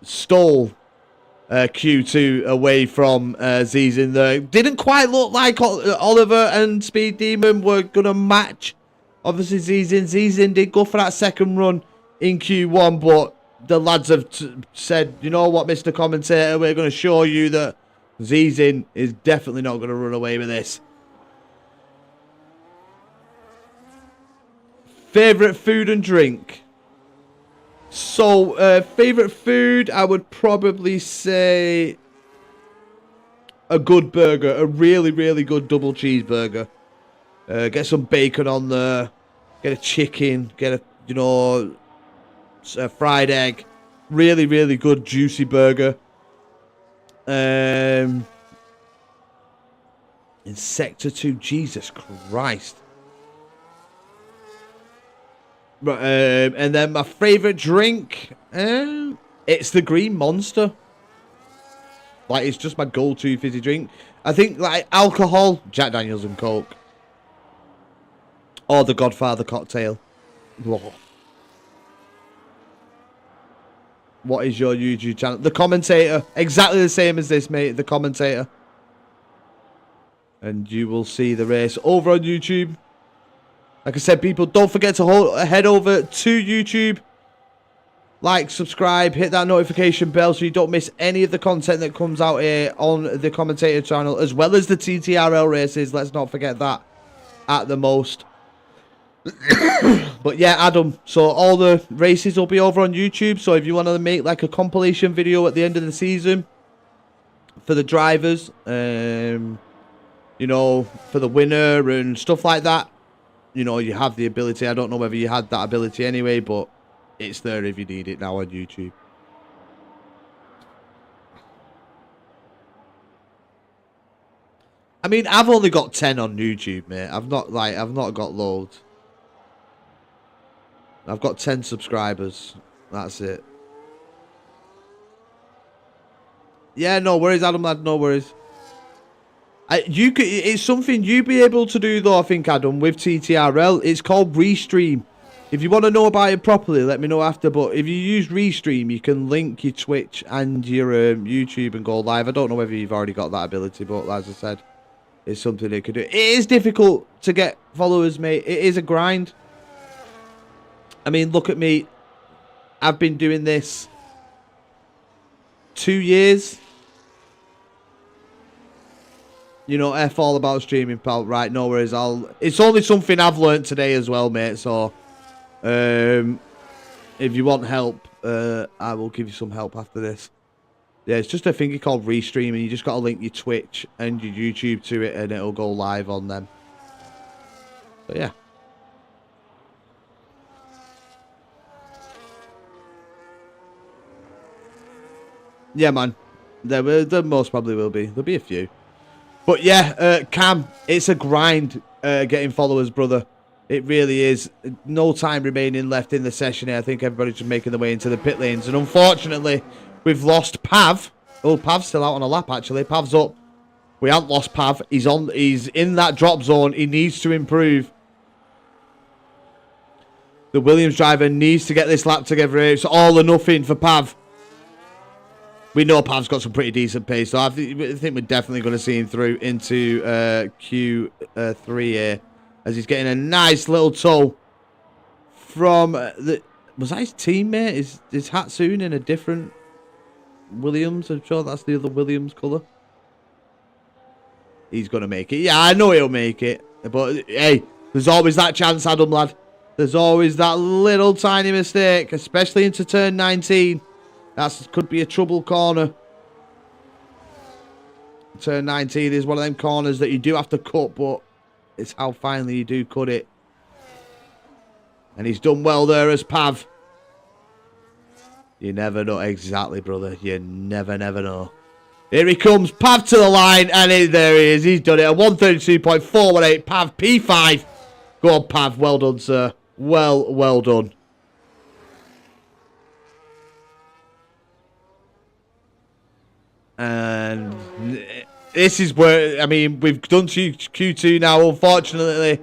stole Q2 away from Zizin there. Didn't quite look like Oliver and Speed Demon were going to match. Obviously, Zizin did go for that second run in Q1, but the lads have said, you know what, Mr. Commentator, we're going to show you that Zizin is definitely not going to run away with this. Favourite food and drink? So, favourite food, I would probably say a good burger. A really, really good double cheeseburger. Get some bacon on there. Get a chicken. Get a, you know, a fried egg. Really, really good juicy burger. In Sector 2, Jesus Christ. And then my favourite drink, it's the Green Monster. Like, it's just my go-to fizzy drink. I think, like, alcohol, Jack Daniels and Coke. Or the Godfather cocktail. Whoa. What is your YouTube channel? The Commentator. Exactly the same as this, mate. The Commentator. And you will see the race over on YouTube. Like I said, people, don't forget to head over to YouTube. Like, subscribe, hit that notification bell so you don't miss any of the content that comes out here on the commentator channel, as well as the TTRL races. Let's not forget that at the most. But yeah, Adam, so all the races will be over on YouTube. So if you want to make like a compilation video at the end of the season for the drivers, you know, for the winner and stuff like that, you know, you have the ability. I don't know whether you had that ability anyway, but it's there if you need it now on YouTube. I mean, I've only got 10 on YouTube, mate. I've not got loads. I've got 10 subscribers. That's it. Yeah, no worries, Adam, lad. No worries. It's something you'd be able to do, though, I think, Adam, with TTRL. It's called Restream. If you want to know about it properly, let me know after. But if you use Restream, you can link your Twitch and your YouTube and go live. I don't know whether you've already got that ability, but as I said, it's something they could do. It is difficult to get followers, mate. It is a grind. I mean, look at me. I've been doing this 2 years. You know, F all about streaming, pal. Right, no worries. It's only something I've learned today as well, mate. So, if you want help, I will give you some help after this. Yeah, it's just a thing called Restream, and you just got to link your Twitch and your YouTube to it, and it'll go live on them. But yeah. Yeah, man. There most probably will be. There'll be a few. But yeah, Cam, it's a grind getting followers, brother. It really is. No time remaining left in the session here. I think everybody's just making their way into the pit lanes. And unfortunately, we've lost Pav. Oh, Pav's still out on a lap, actually. Pav's up. We haven't lost Pav. He's in that drop zone. He needs to improve. The Williams driver needs to get this lap together. It's all or nothing for Pav. We know Pav's got some pretty decent pace, so I think we're definitely going to see him through into Q3 here, as he's getting a nice little tow from the... Was that his teammate? Is Hatsune in a different Williams? I'm sure that's the other Williams colour. He's going to make it. Yeah, I know he'll make it. But, hey, there's always that chance, Adam, lad. There's always that little tiny mistake, especially into turn 19. That could be a trouble corner. Turn 19 is one of them corners that you do have to cut, but it's how finely you do cut it. And he's done well there as Pav. You never know exactly, brother. You never know. Here he comes. Pav to the line, and there he is. He's done it. A 132.418. Pav P5. Go on, Pav. Well done, sir. Well done. And this is where, I mean, we've done Q2 now. Unfortunately,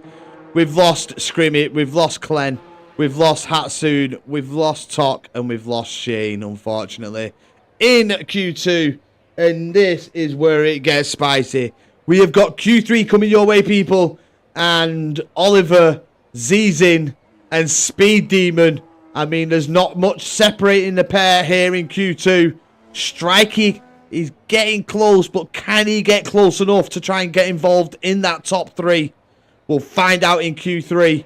we've lost Scrimmy, we've lost Clen, we've lost Hatsune, we've lost Tok, and we've lost Shane, unfortunately, in Q2. And this is where it gets spicy. We have got Q3 coming your way, people. And Oliver, Zizin, and Speed Demon. I mean, there's not much separating the pair here in Q2. Strikey is getting close, but can he get close enough to try and get involved in that top 3? We'll find out in Q3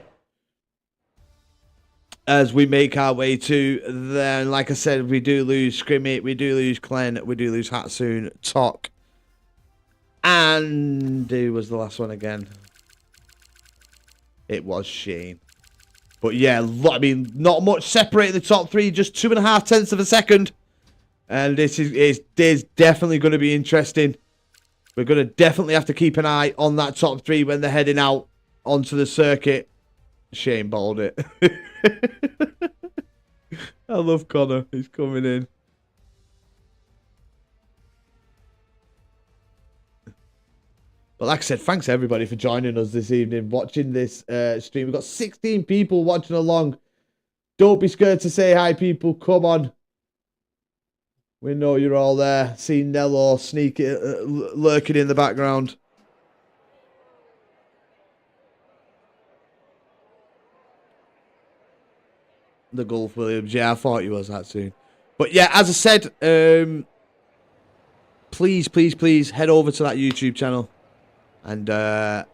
as we make our way to then. Like I said, we do lose Scrimmy, we do lose Clen, we do lose Hatsune, Tok, and who was the last one again? It was Shane. But yeah, I mean, not much separating the top 3, just 2.5 tenths of a second. And this is definitely going to be interesting. We're going to definitely have to keep an eye on that top 3 when they're heading out onto the circuit. Shane balled it. I love Connor. He's coming in. But like I said, thanks everybody for joining us this evening, watching this stream. We've got 16 people watching along. Don't be scared to say hi, people. Come on. We know you're all there. See Nello sneaking, lurking in the background. The Gulf Williams. Yeah, I thought he was that soon. But yeah, as I said, please, please, please head over to that YouTube channel and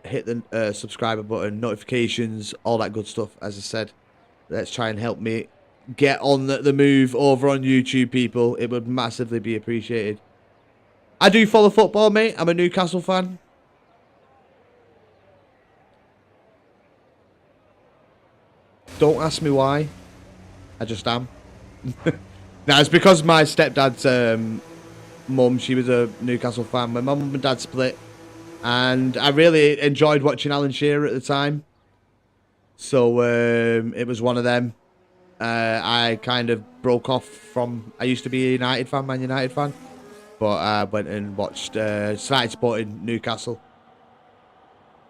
hit the subscriber button, notifications, all that good stuff. As I said, let's try and help me get on the move over on YouTube, people. It would massively be appreciated. I do follow football, mate. I'm a Newcastle fan. Don't ask me why. I just am. Now, it's because my stepdad's mum, she was a Newcastle fan. My mum and dad split. And I really enjoyed watching Alan Shearer at the time. So it was one of them. I kind of broke off from... I used to be a United fan, Man United fan. But I went and watched... started supporting Newcastle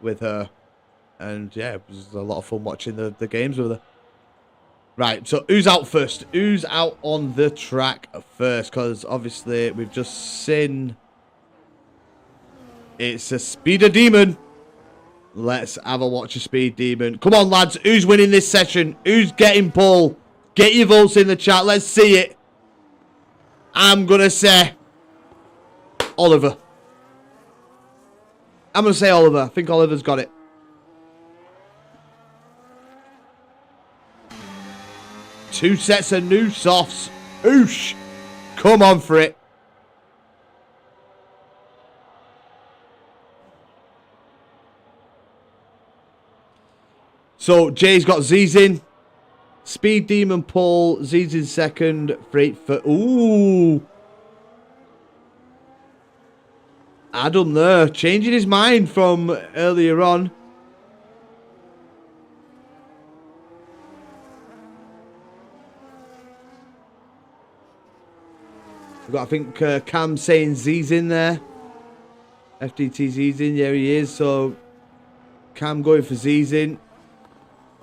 with her. And yeah, it was a lot of fun watching the games with her. Right, so who's out first? Who's out on the track first? Because obviously we've just seen... It's a Speeder Demon. Let's have a watch of Speed Demon. Come on, lads. Who's winning this session? Who's getting pole? Get your votes in the chat. Let's see it. I'm going to say Oliver. I'm going to say Oliver. I think Oliver's got it. Two sets of new softs. Oosh. Come on for it. So, Jay's got Z's in. Speed Demon pole. Z's in second. Freight for... Ooh. Adam there. Changing his mind from earlier on. We've got, I think, Cam saying Z's in there. FDT Z's in. Yeah, he is. So, Cam going for Z's in.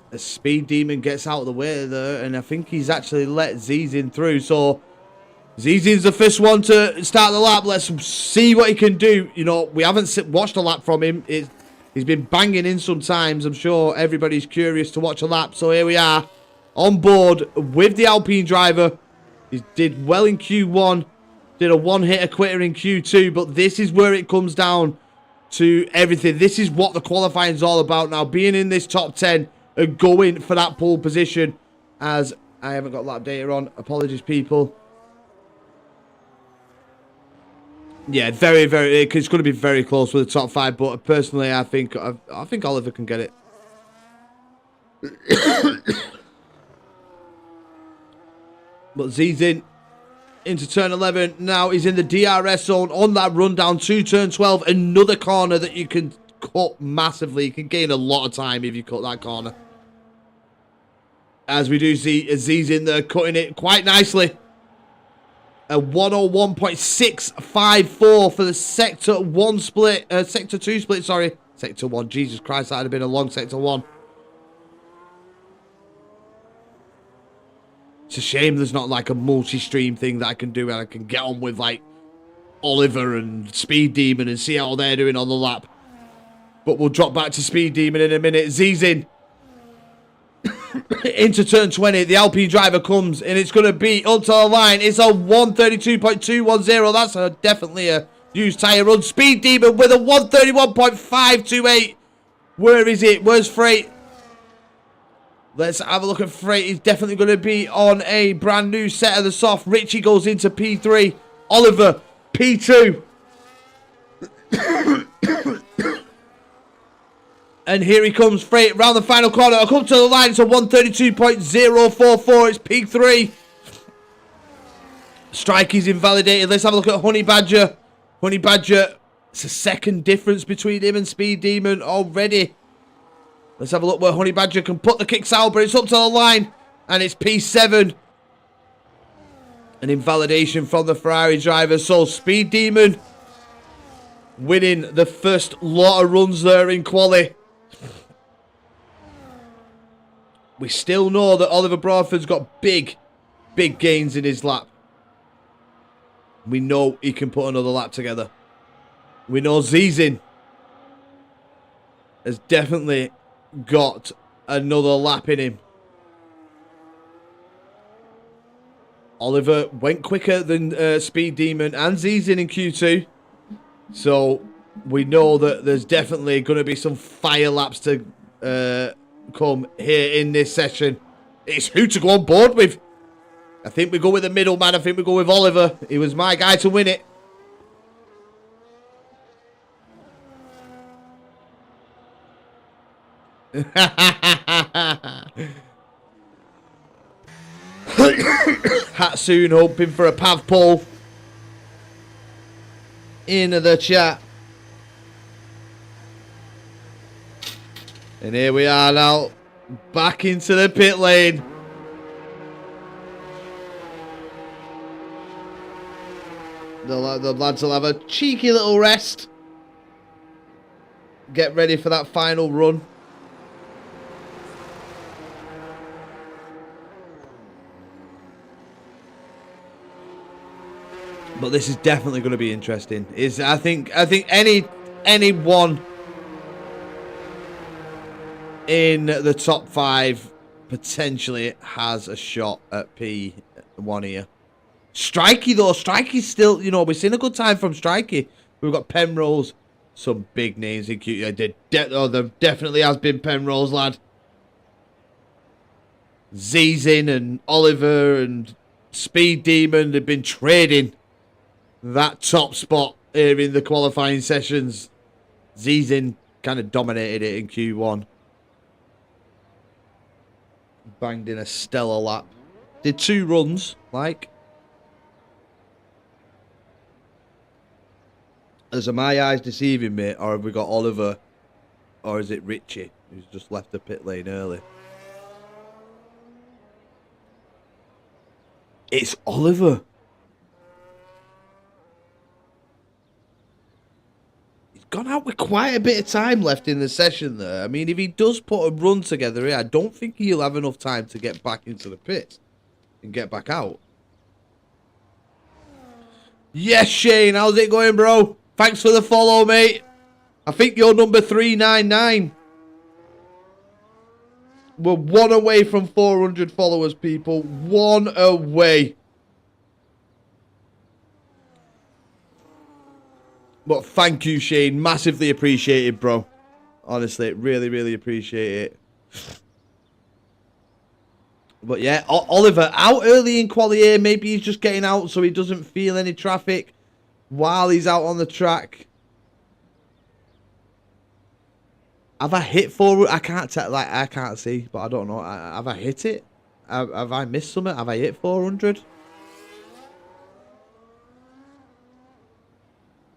The Speed Demon gets out of the way there, and I think he's actually let Zizin through. So Zizin's the first one to start the lap. Let's see what he can do. You know, we haven't watched a lap from him. He's been banging in sometimes. I'm sure everybody's curious to watch a lap. So here we are on board with the Alpine driver. He did well in Q1, did a one-hitter quitter in Q2, but this is where it comes down to everything. This is what the qualifying is all about now, being in this top 10 and going for that pole position. As I haven't got lap data on, apologies, people. Yeah, very, very. It's going to be very close with the top 5, but personally, I think Oliver can get it. But Z's into turn 11. Now he's in the DRS zone on that rundown to turn 12. Another corner that you can cut massively. You can gain a lot of time if you cut that corner. As we do see Z's in there cutting it quite nicely. A 101.654 for the Sector 1 split. Sector 2 split, sorry. Sector 1. Jesus Christ, that would have been a long Sector 1. It's a shame there's not like a multi-stream thing that I can do and I can get on with like Oliver and Speed Demon and see how they're doing on the lap. But we'll drop back to Speed Demon in a minute. Z's in. Into turn 20, the Alpine driver comes and it's going to be up to the line. It's a 132.210. That's definitely a used tyre run. Speed Demon with a 131.528. Where is it? Where's Freight? Let's have a look at Freight. He's definitely going to be on a brand new set of the soft. Richie goes into P3. Oliver, P2. And here he comes, Freight, round the final corner. I'll come to the line. It's a 132.044. It's peak 3. Strike is invalidated. Let's have a look at Honey Badger. Honey Badger, it's a second difference between him and Speed Demon already. Let's have a look where Honey Badger can put the kicks out, but it's up to the line. And it's P7. An invalidation from the Ferrari driver. So Speed Demon winning the first lot of runs there in quali. We still know that Oliver Broadford's got big gains in his lap. We know he can put another lap together. We know Zizin has definitely got another lap in him. Oliver went quicker than Speed Demon and Zizin in Q2. So we know that there's definitely going to be some fire laps to come here in this session. It's who to go on board with. I think we go with the middleman. I think we go with Oliver. He was my guy to win it. Hatsoon hoping for a pav pull in the chat. And here we are now, back into the pit lane. The lads will have a cheeky little rest. Get ready for that final run. But this is definitely going to be interesting. I think anyone in the top 5 potentially has a shot at P1 here. Strikey though, Strikey's still, you know, we've seen a good time from Strikey. We've got Penrose, some big names in Q. There definitely has been Penrose, lad. Zizin and Oliver and Speed Demon, they've been trading that top spot here in the qualifying sessions. Zizin kind of dominated it in Q1. Banged in a stellar lap. Did 2 runs, like. Are my eyes deceiving me, or have we got Oliver, or is it Richie, who's just left the pit lane early? It's Oliver. He's gone out with quite a bit of time left in the session there. I mean, if he does put a run together here, I don't think he'll have enough time to get back into the pit and get back out. Yes, Shane, how's it going, bro? Thanks for the follow, mate. I think you're number 399. We're 1 away from 400 followers, people. 1 away. But thank you, Shane. Massively appreciated, bro. Honestly, really, really appreciate it. But yeah, Oliver out early in quali here. Maybe he's just getting out so he doesn't feel any traffic while he's out on the track. Have I hit 400? I can't tell. Like, I can't see, but I don't know. Have I hit it? Have I missed something? Have I hit 400?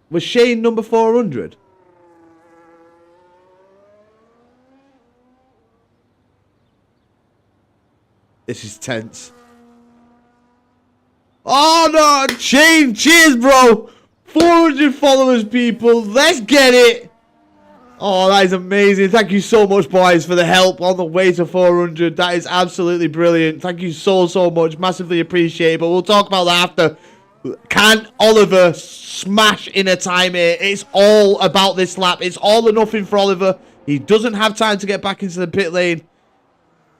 Was Shane number 400? This is tense. Oh no, Shane, cheers, bro. 400 followers, people. Let's get it. Oh, that is amazing. Thank you so much, boys, for the help on the way to 400. That is absolutely brilliant. Thank you so, so much. Massively appreciate it. But we'll talk about that after. Can Oliver smash in a time here? It's all about this lap. It's all or nothing for Oliver. He doesn't have time to get back into the pit lane.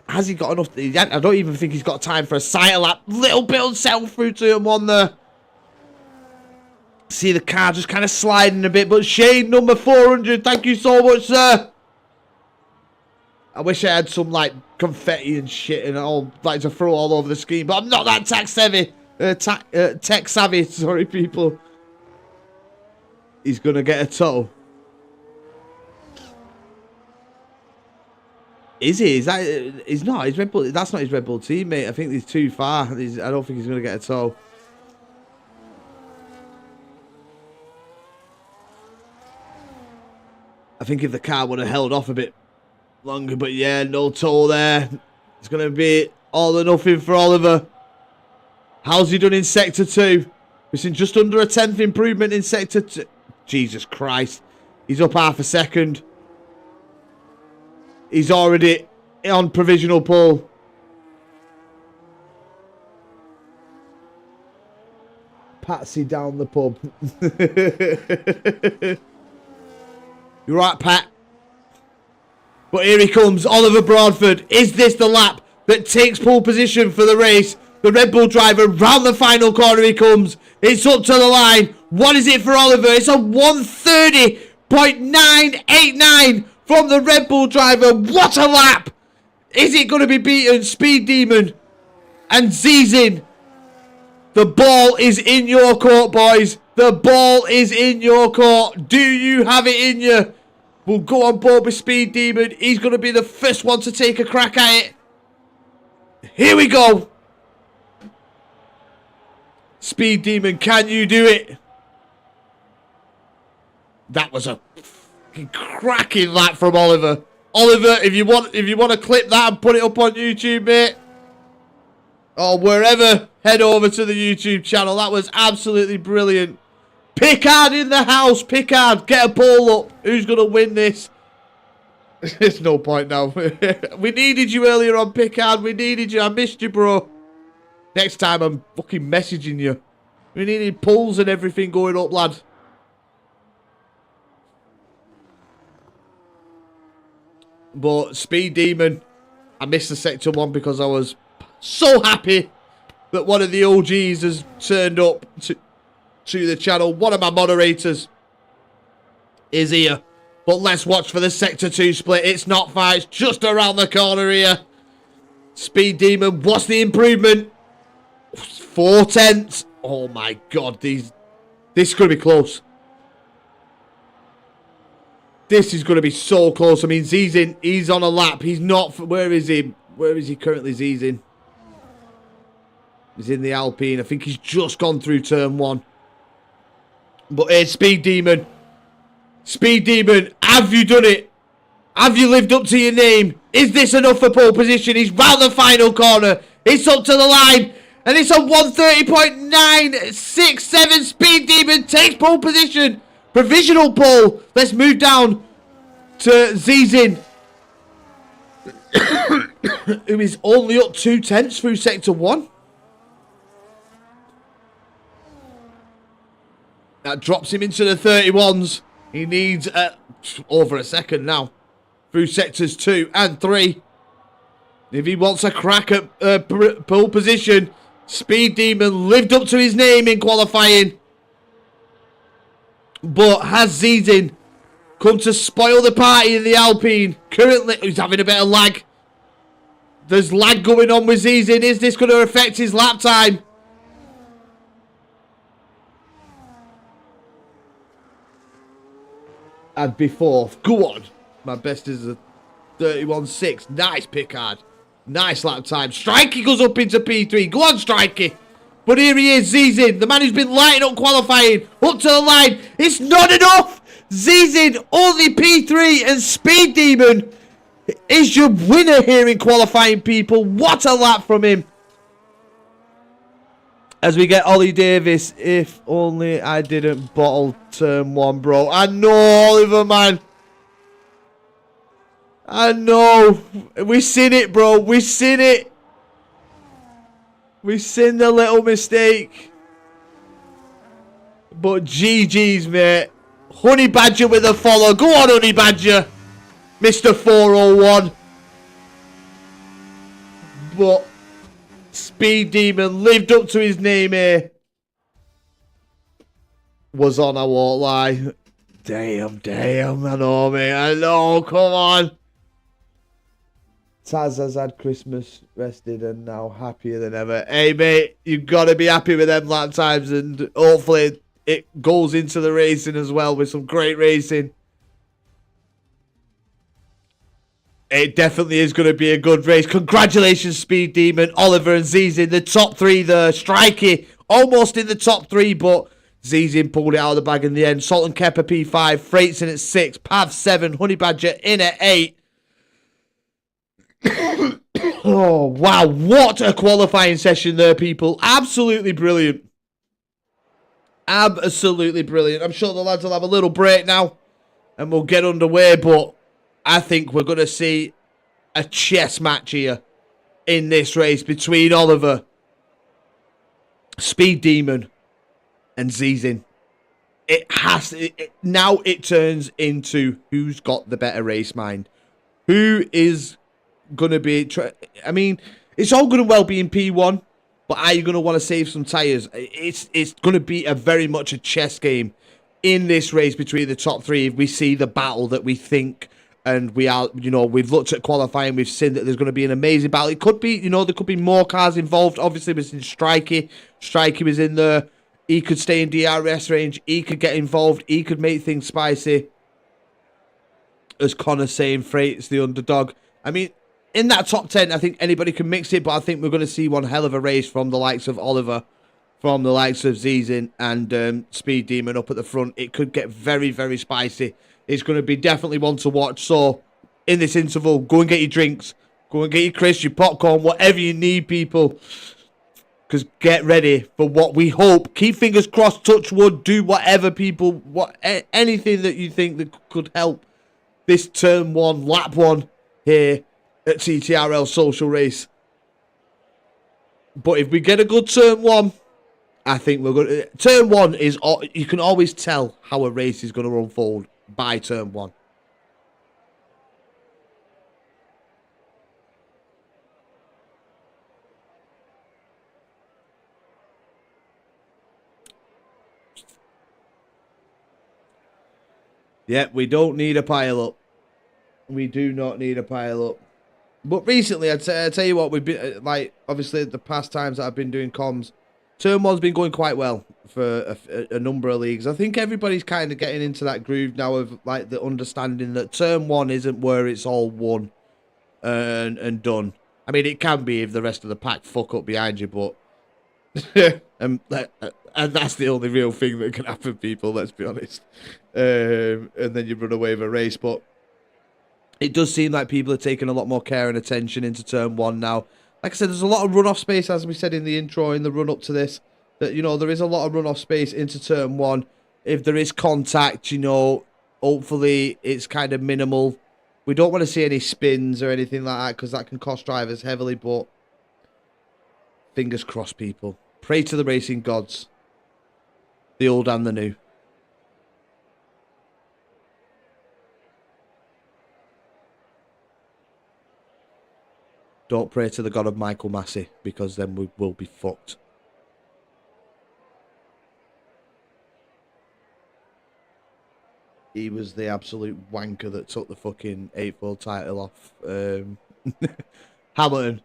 Has he got enough? I don't even think he's got time for a sight lap. Little bit unsettled through turn 1 there. See the car just kind of sliding a bit. But Shane, number 400, thank you so much, sir. I wish I had some, like, confetti and shit and all, like, to throw all over the screen. But I'm not that tech savvy, sorry, people. He's going to get a tow. Is he? Is that? He's not. His Red Bull. That's not his Red Bull teammate. I think he's too far. I don't think he's going to get a tow. I think if the car would have held off a bit longer, but yeah, no tow there. It's going to be all or nothing for Oliver. How's he done in Sector 2? We've seen just under a 10th improvement in Sector 2. Jesus Christ. He's up half a second. He's already on provisional pole. Patsy down the pub. You're right, Pat. But here he comes, Oliver Broadford. Is this the lap that takes pole position for the race? The Red Bull driver, round the final corner he comes. It's up to the line. What is it for Oliver? It's a 1:30.989 from the Red Bull driver. What a lap! Is it going to be beaten? Speed Demon and Zizin. The ball is in your court, boys. The ball is in your court. Do you have it in you? We'll go on board with Speed Demon. He's going to be the first one to take a crack at it. Here we go. Speed Demon, can you do it? That was a cracking lap from Oliver. Oliver, if you want to clip that and put it up on YouTube, mate, or wherever, head over to the YouTube channel. That was absolutely brilliant. Pickard in the house. Pickard, get a ball up. Who's going to win this? There's no point now. We needed you earlier on, Pickard. We needed you. I missed you, bro. Next time, I'm fucking messaging you. We needed pulls and everything going up, lad. But Speed Demon, I missed the Sector 1 because I was so happy that one of the OGs has turned up to the channel. One of my moderators is here. But let's watch for the Sector 2 split. It's not far. It's just around the corner here. Speed Demon, what's the improvement? 4/10. Oh my god, this is going to be close. This is going to be so close. I mean, Zizin, he's on a lap. He's not... Where is he? Where is he currently, Zizin? He's in the Alpine. I think he's just gone through turn 1. But here's Speed Demon. Speed Demon, have you done it? Have you lived up to your name? Is this enough for pole position? He's round the final corner. It's up to the line. And it's a 1:30.967. Speed Demon takes pole position. Provisional pole. Let's move down to Zizin, who is only up 2/10 through Sector 1. That drops him into the 31s. He needs over a second now through Sectors 2 and 3. If he wants a crack at pole position, Speed Demon lived up to his name in qualifying. But has Zizin come to spoil the party in the Alpine? Currently, he's having a bit of lag. There's lag going on with Zizin. Is this going to affect his lap time? And before, go on. My best is a 31.6. Nice, Pickard. Nice lap time. Strikey goes up into P3. Go on, Strikey. But here he is, Zizin, the man who's been lighting up qualifying, up to the line. It's not enough. Zizin, only P3, and Speed Demon is your winner here in qualifying, people. What a lap from him. As we get Ollie Davis, if only I didn't bottle turn 1, bro. I know, Oliver, man. I know. We've seen it, bro. We've seen it. We've seen the little mistake. But GG's, mate. Honey Badger with a follow. Go on, Honey Badger. Mr. 401. But Speed Demon lived up to his name here. Was on, I won't lie. Damn. I know, mate. I know. Come on. Taz has had Christmas rested and now happier than ever. Hey, mate, you've got to be happy with them lap times, and hopefully it goes into the racing as well with some great racing. It definitely is going to be a good race. Congratulations, Speed Demon, Oliver and Zizin. The top 3 there. Strikey almost in the top 3, but Zizin pulled it out of the bag in the end. Salt and Kepper P5. Freight's in at 6. Pav 7. Honey Badger in at 8. Oh, wow. What a qualifying session there, people. Absolutely brilliant. Absolutely brilliant. I'm sure the lads will have a little break now and we'll get underway, but I think we're going to see a chess match here in this race between Oliver, Speed Demon, and Zizin. Now it turns into who's got the better race mind. Who is going to be... I mean, it's all good and well being P1, But are you going to want to save some tyres? It's going to be a very much a chess game in this race between the top three. If we see the battle that we think, and we are, you know, we've looked at qualifying, we've seen that there's going to be an amazing battle. It could be, you know, there could be more cars involved. Obviously, we've seen Strikey. Strikey was in there. He could stay in DRS range. He could get involved. He could make things spicy. As Connor's saying, Freight's the underdog. I mean, in that top 10, I think anybody can mix it, but I think we're going to see one hell of a race from the likes of Oliver, from the likes of Zizin and Speed Demon up at the front. It could get very, very spicy. It's going to be definitely one to watch. So, in this interval, go and get your drinks. Go and get your crisps, your popcorn, whatever you need, people. Because get ready for what we hope. Keep fingers crossed, touch wood, do whatever, people. Anything that you think that could help this turn 1, lap 1 here at TTRL Social Race. But if we get a good turn 1, I think we're going to... Turn 1 is... You can always tell how a race is going to unfold by turn 1. Yeah, we don't need a pile-up. We do not need a pile-up. But recently, I'd tell you what, we've been... Like, obviously, the past times that I've been doing comms, turn 1's been going quite well for a number of leagues. I think everybody's kind of getting into that groove now of, like, the understanding that turn 1 isn't where it's all won and done. I mean, it can be if the rest of the pack fuck up behind you, but... and that's the only real thing that can happen, people, let's be honest. And then you run away with a race, but... It does seem like people are taking a lot more care and attention into turn 1 now. Like I said, there's a lot of run-off space, as we said in the intro, in the run-up to this. That, you know, there is a lot of run-off space into turn 1. If there is contact, you know, hopefully it's kind of minimal. We don't want to see any spins or anything like that, because that can cost drivers heavily, but... Fingers crossed, people. Pray to the racing gods. The old and the new. Don't pray to the god of Michael Massey, because then we will be fucked. He was the absolute wanker that took the fucking 8th world title off Hamilton.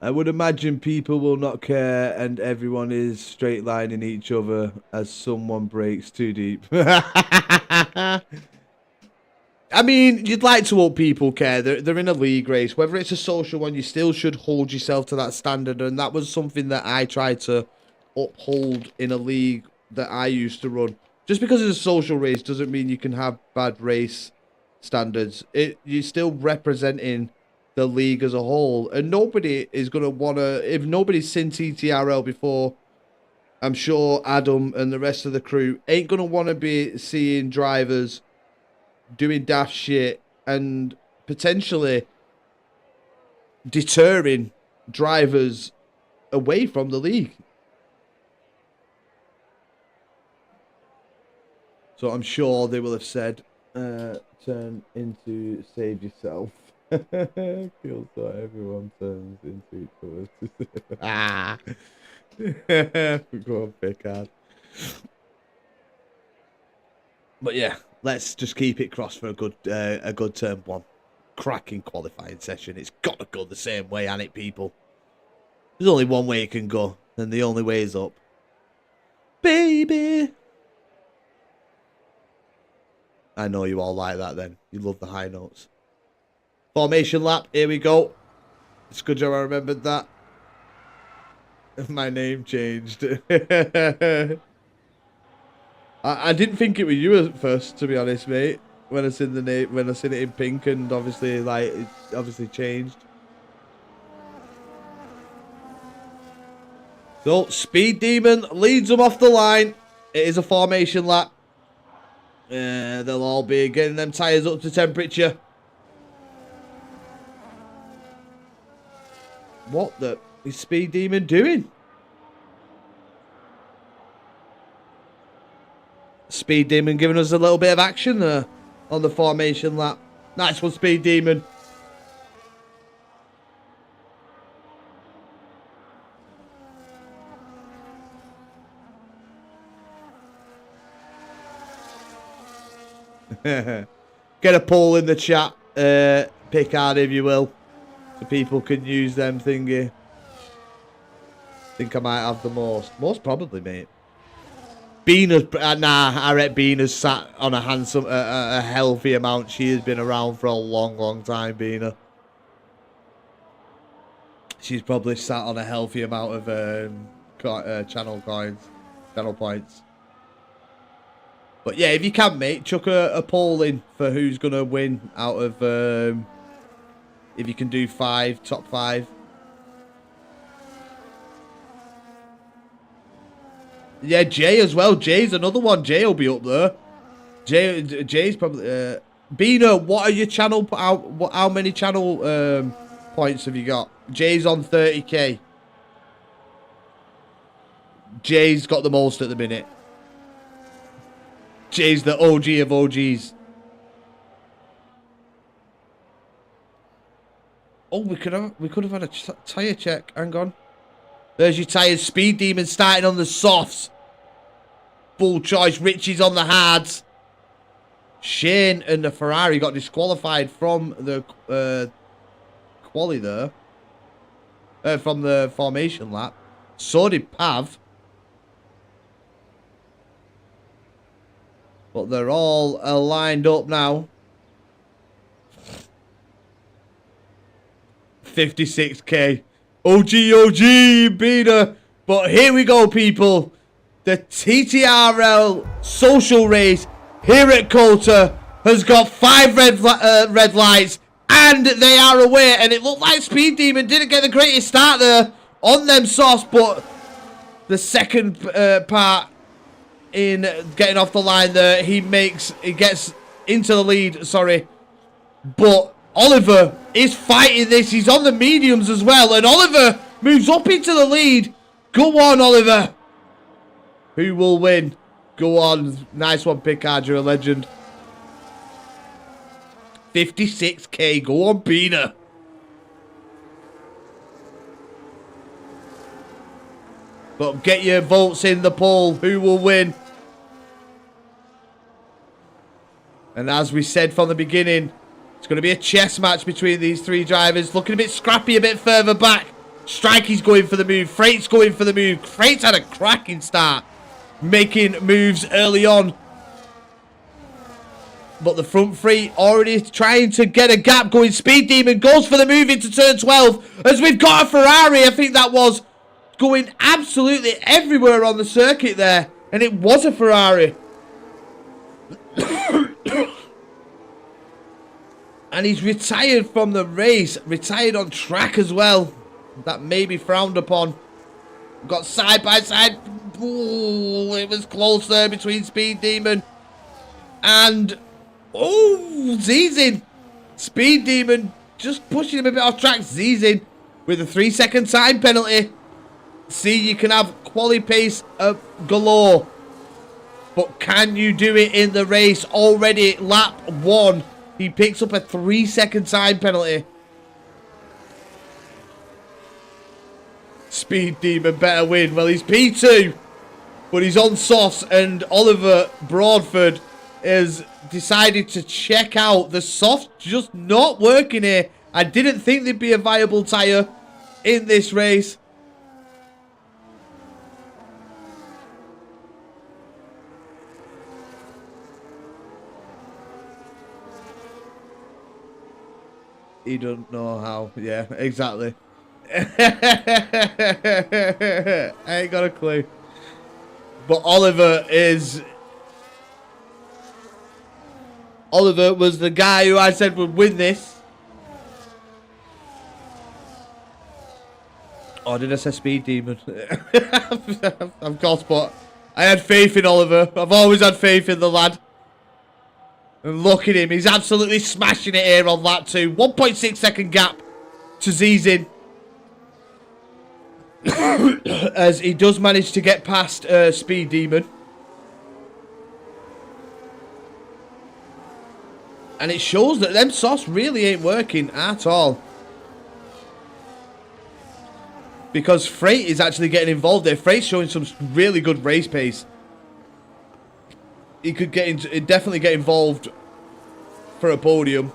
I would imagine people will not care and everyone is straight lining each other as someone breaks too deep. I mean, you'd like to hope people care. They're in a league race. Whether it's a social one, you still should hold yourself to that standard. And that was something that I tried to uphold in a league that I used to run. Just because it's a social race doesn't mean you can have bad race standards. You're still representing the league as a whole. And nobody is going to want to... If nobody's seen TTRL before, I'm sure Adam and the rest of the crew ain't going to want to be seeing drivers doing daft shit and potentially deterring drivers away from the league. So I'm sure they will have said, turn into save yourself. Feels like everyone turns into each other. Ah. Go on, Pickard. But yeah, let's just keep it crossed for a good turn 1. Cracking qualifying session. It's got to go the same way, ain't it, people? There's only one way it can go, and the only way is up. Baby! I know you all like that then. You love the high notes. Formation lap, here we go. It's good job I remembered that. My name changed. I didn't think it was you at first, to be honest, mate. When I seen the name, when I seen it in pink, and obviously, like, it's obviously changed. So, Speed Demon leads them off the line. It is a formation lap. They'll all be getting them tyres up to temperature. What the is Speed Demon doing? Speed Demon giving us a little bit of action there on the formation lap. Nice one, Speed Demon. Get a poll in the chat, Pickard, if you will, so people can use them thingy. Think I might have the most probably, mate. Bina's, nah, I reckon Bina's sat on a handsome, a healthy amount. She has been around for a long time, Bina. She's probably sat on a healthy amount of channel points. But yeah, if you can, mate, chuck a poll in for who's gonna win out of if you can do top 5. Yeah, Jay as well. Jay's another one. Jay will be up there. Jay's probably Bina, what are your channel how many channel points have you got? Jay's on 30k. Jay's got the most at the minute. Jay's the OG of OGs. Oh, we could have had a tyre check. Hang on. There's your tyres. Speed Demon starting on the softs. Full choice. Richie's on the hards. Shane and the Ferrari got disqualified from the quali there. From the formation lap. So did Pav. But they're all lined up now. 56k. OG, Bina. But here we go, people. The TTRL social race here at Cota has got 5 red lights. And they are away. And it looked like Speed Demon didn't get the greatest start there on them softs. But the second part in getting off the line there, he gets into the lead, sorry. But Oliver is fighting this. He's on the mediums as well. And Oliver moves up into the lead. Go on, Oliver. Who will win? Go on. Nice one, Pickard. You're a legend. 56k. Go on, Bina. But get your votes in the poll. Who will win? And as we said from the beginning, it's going to be a chess match between these 3 drivers. Looking a bit scrappy a bit further back. Strikey's going for the move. Freight's going for the move. Freight's had a cracking start. Making moves early on. But the front 3 already trying to get a gap going. Speed Demon goes for the move into turn 12. As we've got a Ferrari. I think that was going absolutely everywhere on the circuit there. And it was a Ferrari. And he's retired from the race. Retired on track as well. That may be frowned upon. Got side by side. Ooh, it was close there between Speed Demon and Zizin. Speed Demon just pushing him a bit off track. Zizin with a 3-second time penalty. See, you can have quali pace galore, but can you do it in the race? Already lap 1, he picks up a 3-second time penalty. Speed Demon better win. Well, he's P2, but he's on softs, and Oliver Broadford has decided to check out. The soft just not working here. I didn't think there'd be a viable tyre in this race. He don't know how. Yeah, exactly. I ain't got a clue. But Oliver was the guy who I said would win this. Oh, did I say Speed Demon? Of course, but I had faith in Oliver. I've always had faith in the lad. And look at him. He's absolutely smashing it here on lap 2. 1.6 second gap to Zizin. As he does manage to get past Speed Demon. And it shows that them softs really ain't working at all. Because Freight is actually getting involved there. Freight's showing some really good race pace. he could definitely get involved for a podium.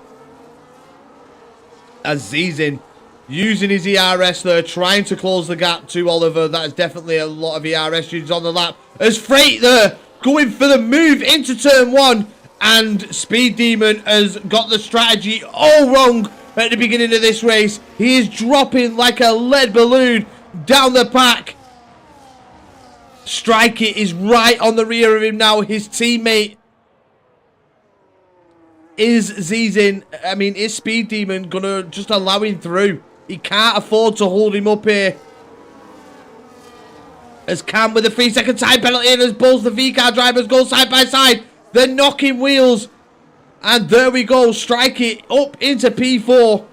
As Zizin using his ERS there, trying to close the gap to Oliver. That is definitely a lot of ERS units on the lap. As Freight there going for the move into turn 1, and Speed Demon has got the strategy all wrong at the beginning of this race. He is dropping like a lead balloon down the pack. Strikey is right on the rear of him now. His teammate is Zizin. I mean, is Speed Demon gonna just allow him through? He can't afford to hold him up here. As Cam with a 3-second time penalty, and as both the V-car drivers go side by side, they're knocking wheels. And there we go, Strikey up into P4.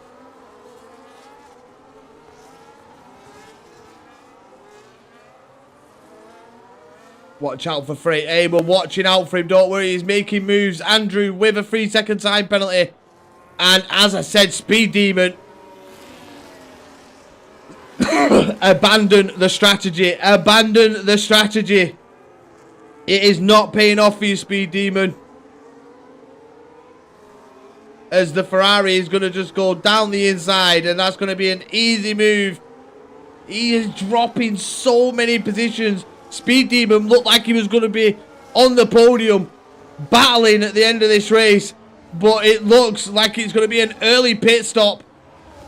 Watch out for Freight. Hey, we're watching out for him. Don't worry, he's making moves. Andrew with a 3-second time penalty. And as I said, Speed Demon abandon the strategy. Abandon the strategy. It is not paying off for you, Speed Demon. As the Ferrari is going to just go down the inside. And that's going to be an easy move. He is dropping so many positions. Speed Demon looked like he was going to be on the podium, battling at the end of this race. But it looks like it's going to be an early pit stop.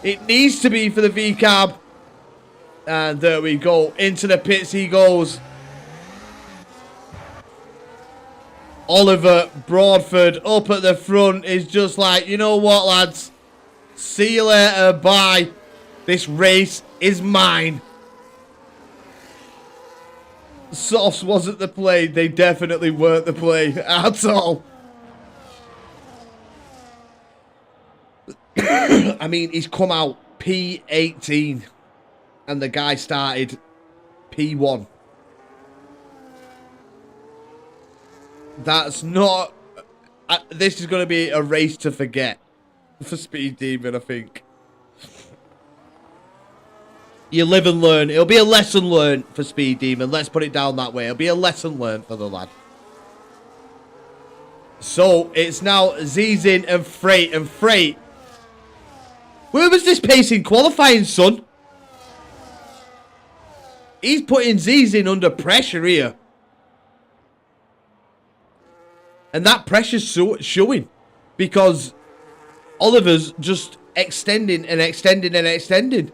It needs to be for the V-Cab. And there we go. Into the pits he goes. Oliver Broadford up at the front is just like, you know what, lads? See you later. Bye. This race is mine. Softs wasn't the play. They definitely weren't the play at all. I mean, he's come out P18 and the guy started P1. That's not... this is going to be a race to forget for Speed Demon, I think. You live and learn. It'll be a lesson learned for Speed Demon. Let's put it down that way. It'll be a lesson learned for the lad. So, it's now Zizin and Freight. And Freight... where was this pace in qualifying, son? He's putting Zizin under pressure here. And that pressure's showing. Because Oliver's just extending and extending and extending.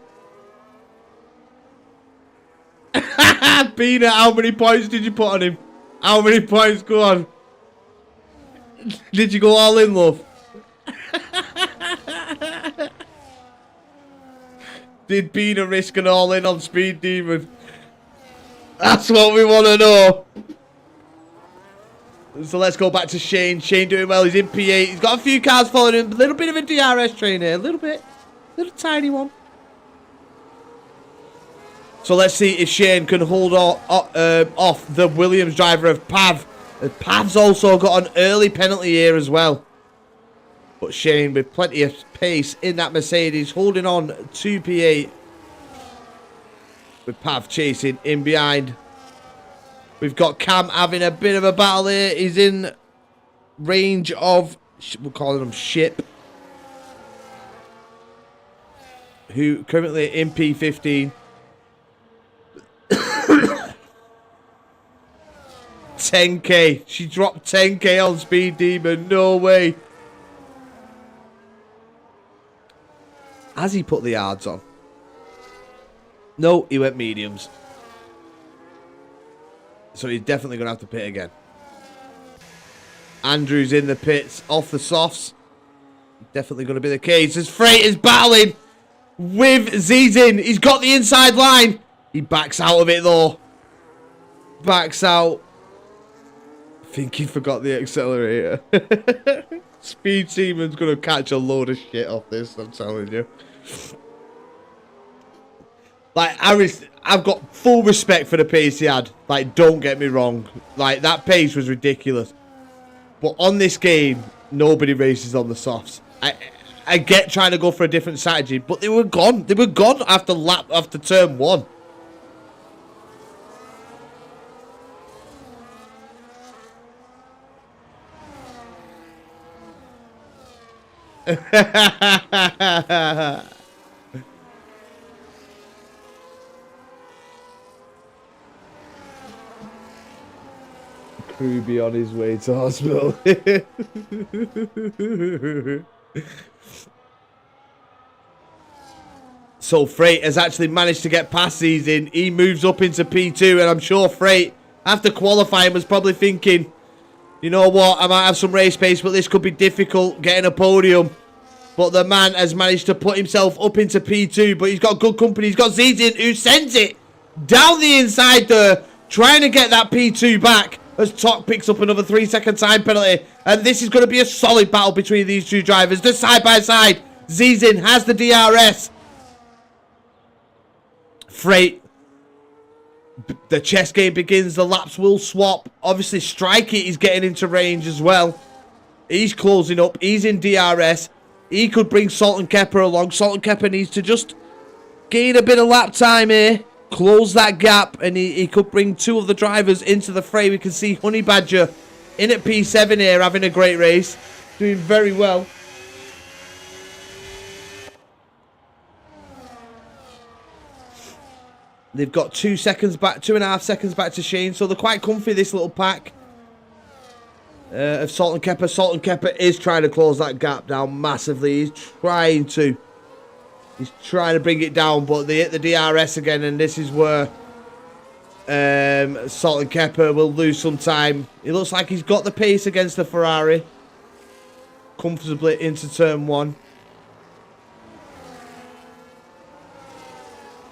Peanut, how many points did you put on him? How many points? Go on. Did you go all in, love? Did Peanut risk an all in on Speed Demon? That's what we want to know. So let's go back to Shane. Shane doing well. He's in P8. He's got a few cars following him. A little bit of a DRS train here. A little bit. Little tiny one. So let's see if Shane can hold off the Williams driver of Pav. Pav's also got an early penalty here as well. But Shane with plenty of pace in that Mercedes, holding on to P8. With Pav chasing in behind. We've got Cam having a bit of a battle here. He's in range of, we're calling him Ship. Who currently in P15. 10k. She dropped 10k on Speed Demon. No way. Has he put the yards on? No, he went mediums. So he's definitely going to have to pit again. Andrew's in the pits off the softs. Definitely going to be the case. As Freight is battling with Zizin. He's got the inside line. He backs out of it though. Backs out. I think he forgot the accelerator. Speed Demon's going to catch a load of shit off this, I'm telling you. Like, I've got full respect for the pace he had. Like, don't get me wrong. Like, that pace was ridiculous. But on this game, nobody races on the softs. I get trying to go for a different strategy, but they were gone. They were gone after turn 1. Ruby on his way to hospital. So Freight has actually managed to get past these in. He moves up into P2, and I'm sure Freight, after qualifying, was probably thinking, you know what, I might have some race pace, but this could be difficult getting a podium. But the man has managed to put himself up into P2, but he's got good company. He's got Zizin, who sends it down the inside there, trying to get that P2 back, as Tok picks up another 3-second time penalty. And this is going to be a solid battle between these two drivers. They're side by side. Zizin has the DRS. Freight. The chess game begins. The laps will swap. Obviously, Strikey is getting into range as well. He's closing up. He's in DRS. He could bring Salt and Kepper along. Salt and Kepper needs to just gain a bit of lap time here. Close that gap. And he could bring two of the drivers into the fray. We can see Honey Badger in at P7 here, having a great race. Doing very well. They've got 2 seconds back, 2.5 seconds back to Shane. So they're quite comfy, this little pack. Of Salt and Kepper. Salt and Kepper is trying to close that gap down massively. He's trying to bring it down, but they hit the DRS again, and this is where Salt and Kepper will lose some time. It looks like he's got the pace against the Ferrari. Comfortably into turn 1.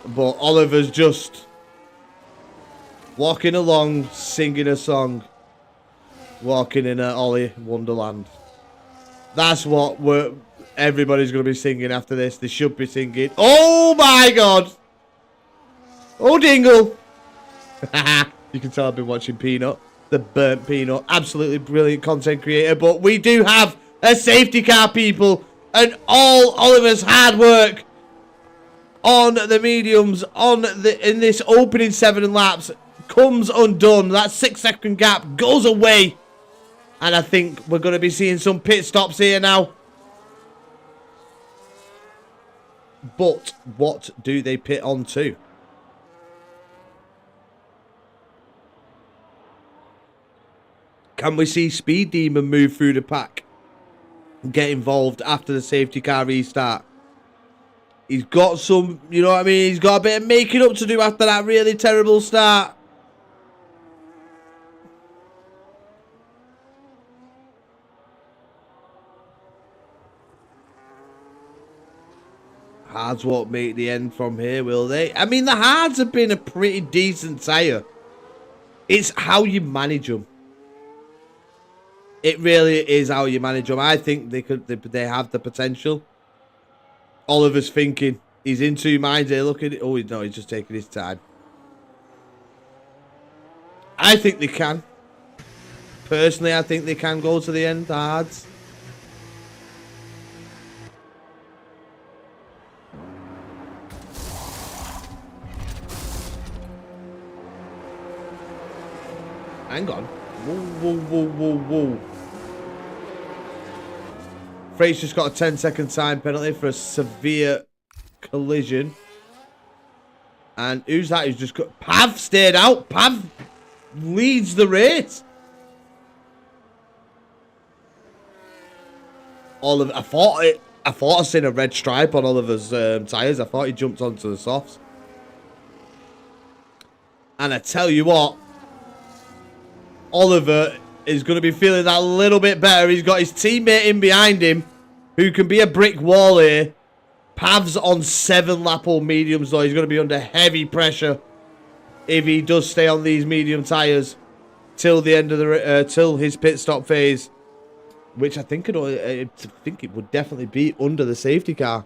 But Oliver's just walking along, singing a song. Walking in a Ollie Wonderland. That's what everybody's going to be singing after this. They should be singing. Oh my God! Oh Dingle! You can tell I've been watching Peanut. The burnt Peanut. Absolutely brilliant content creator. But we do have a safety car, people. And all Oliver's hard work on the mediums, in this opening 7 laps, comes undone. That 6-second gap goes away. And I think we're going to be seeing some pit stops here now. But what do they pit on to? Can we see Speed Demon move through the pack and get involved after the safety car restart? He's got some, you know what I mean? He's got a bit of making up to do after that really terrible start. Hards won't make the end from here, will they? I mean, the Hards have been a pretty decent tyre. It's how you manage them. It really is how you manage them. I think they have the potential. Oliver's thinking. He's in 2 minds here. Look at it. Oh, no, he's just taking his time. I think they can. Personally, I think they can go to the end, the Hards. Hang on. Whoa. Freight's just got a 10-second time penalty for a severe collision. And who's that? Who's just got... Pav stayed out. Pav leads the race. Oliver, I thought I seen a red stripe on Oliver's tyres. I thought he jumped onto the softs. And I tell you what, Oliver is going to be feeling that a little bit better. He's got his teammate in behind him, who can be a brick wall here. Pav's on 7-lap-old mediums, though. He's going to be under heavy pressure if he does stay on these medium tyres till the end of the till his pit stop phase, which I think it would definitely be under the safety car.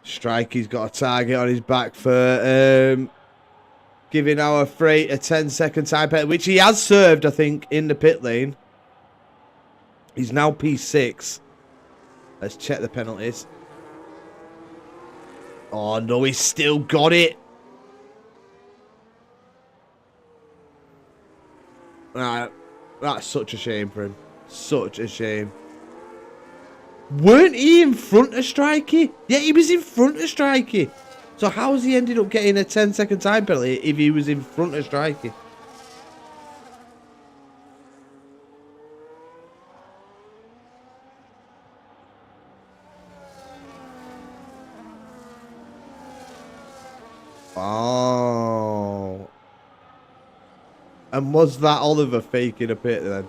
Strikey's got a target on his back for giving our freight a 10-second time penalty, which he has served, I think, in the pit lane. He's now P6. Let's check the penalties. Oh, no, he's still got it. That's such a shame for him. Such a shame. Weren't he in front of Strikey? Yeah, he was in front of Strikey. So how has he ended up getting a 10-second time penalty if he was in front of Strikey? Oh. And was that Oliver faking a pit then?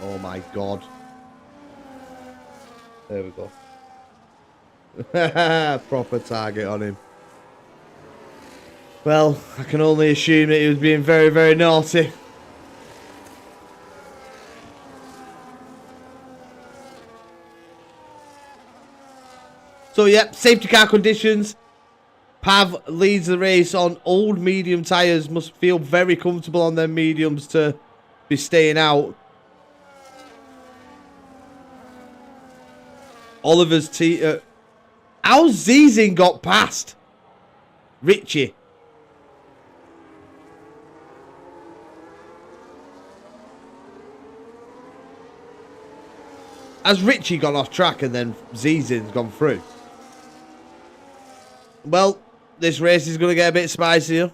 Oh my god. There we go. Proper target on him. Well, I can only assume that he was being very, very naughty. So, yep, safety car conditions. Pav leads the race on old medium tyres. Must feel very comfortable on them mediums to be staying out. Oliver's how Zizin got past Richie? Has Richie gone off track and then Zizin's gone through? Well, this race is going to get a bit spicier.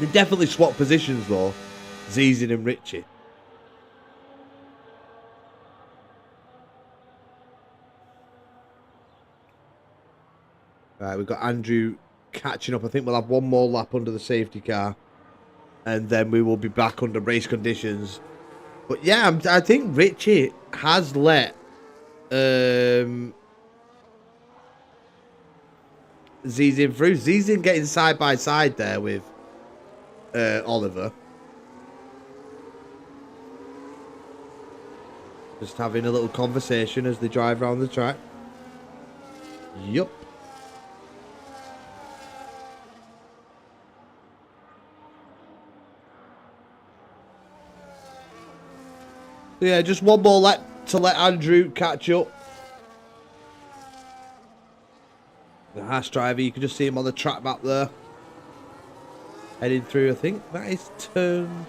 They definitely swap positions though, Zizin and Richie. Right, we've got Andrew catching up. I think we'll have one more lap under the safety car. And then we will be back under race conditions. But yeah, I think Richie has let Zizin through. Zizin getting side by side there with Oliver. Just having a little conversation as they drive around the track. Yup. So yeah, just one more lap to let Andrew catch up. The Haas driver, you can just see him on the track map there. Heading through, I think that is turn...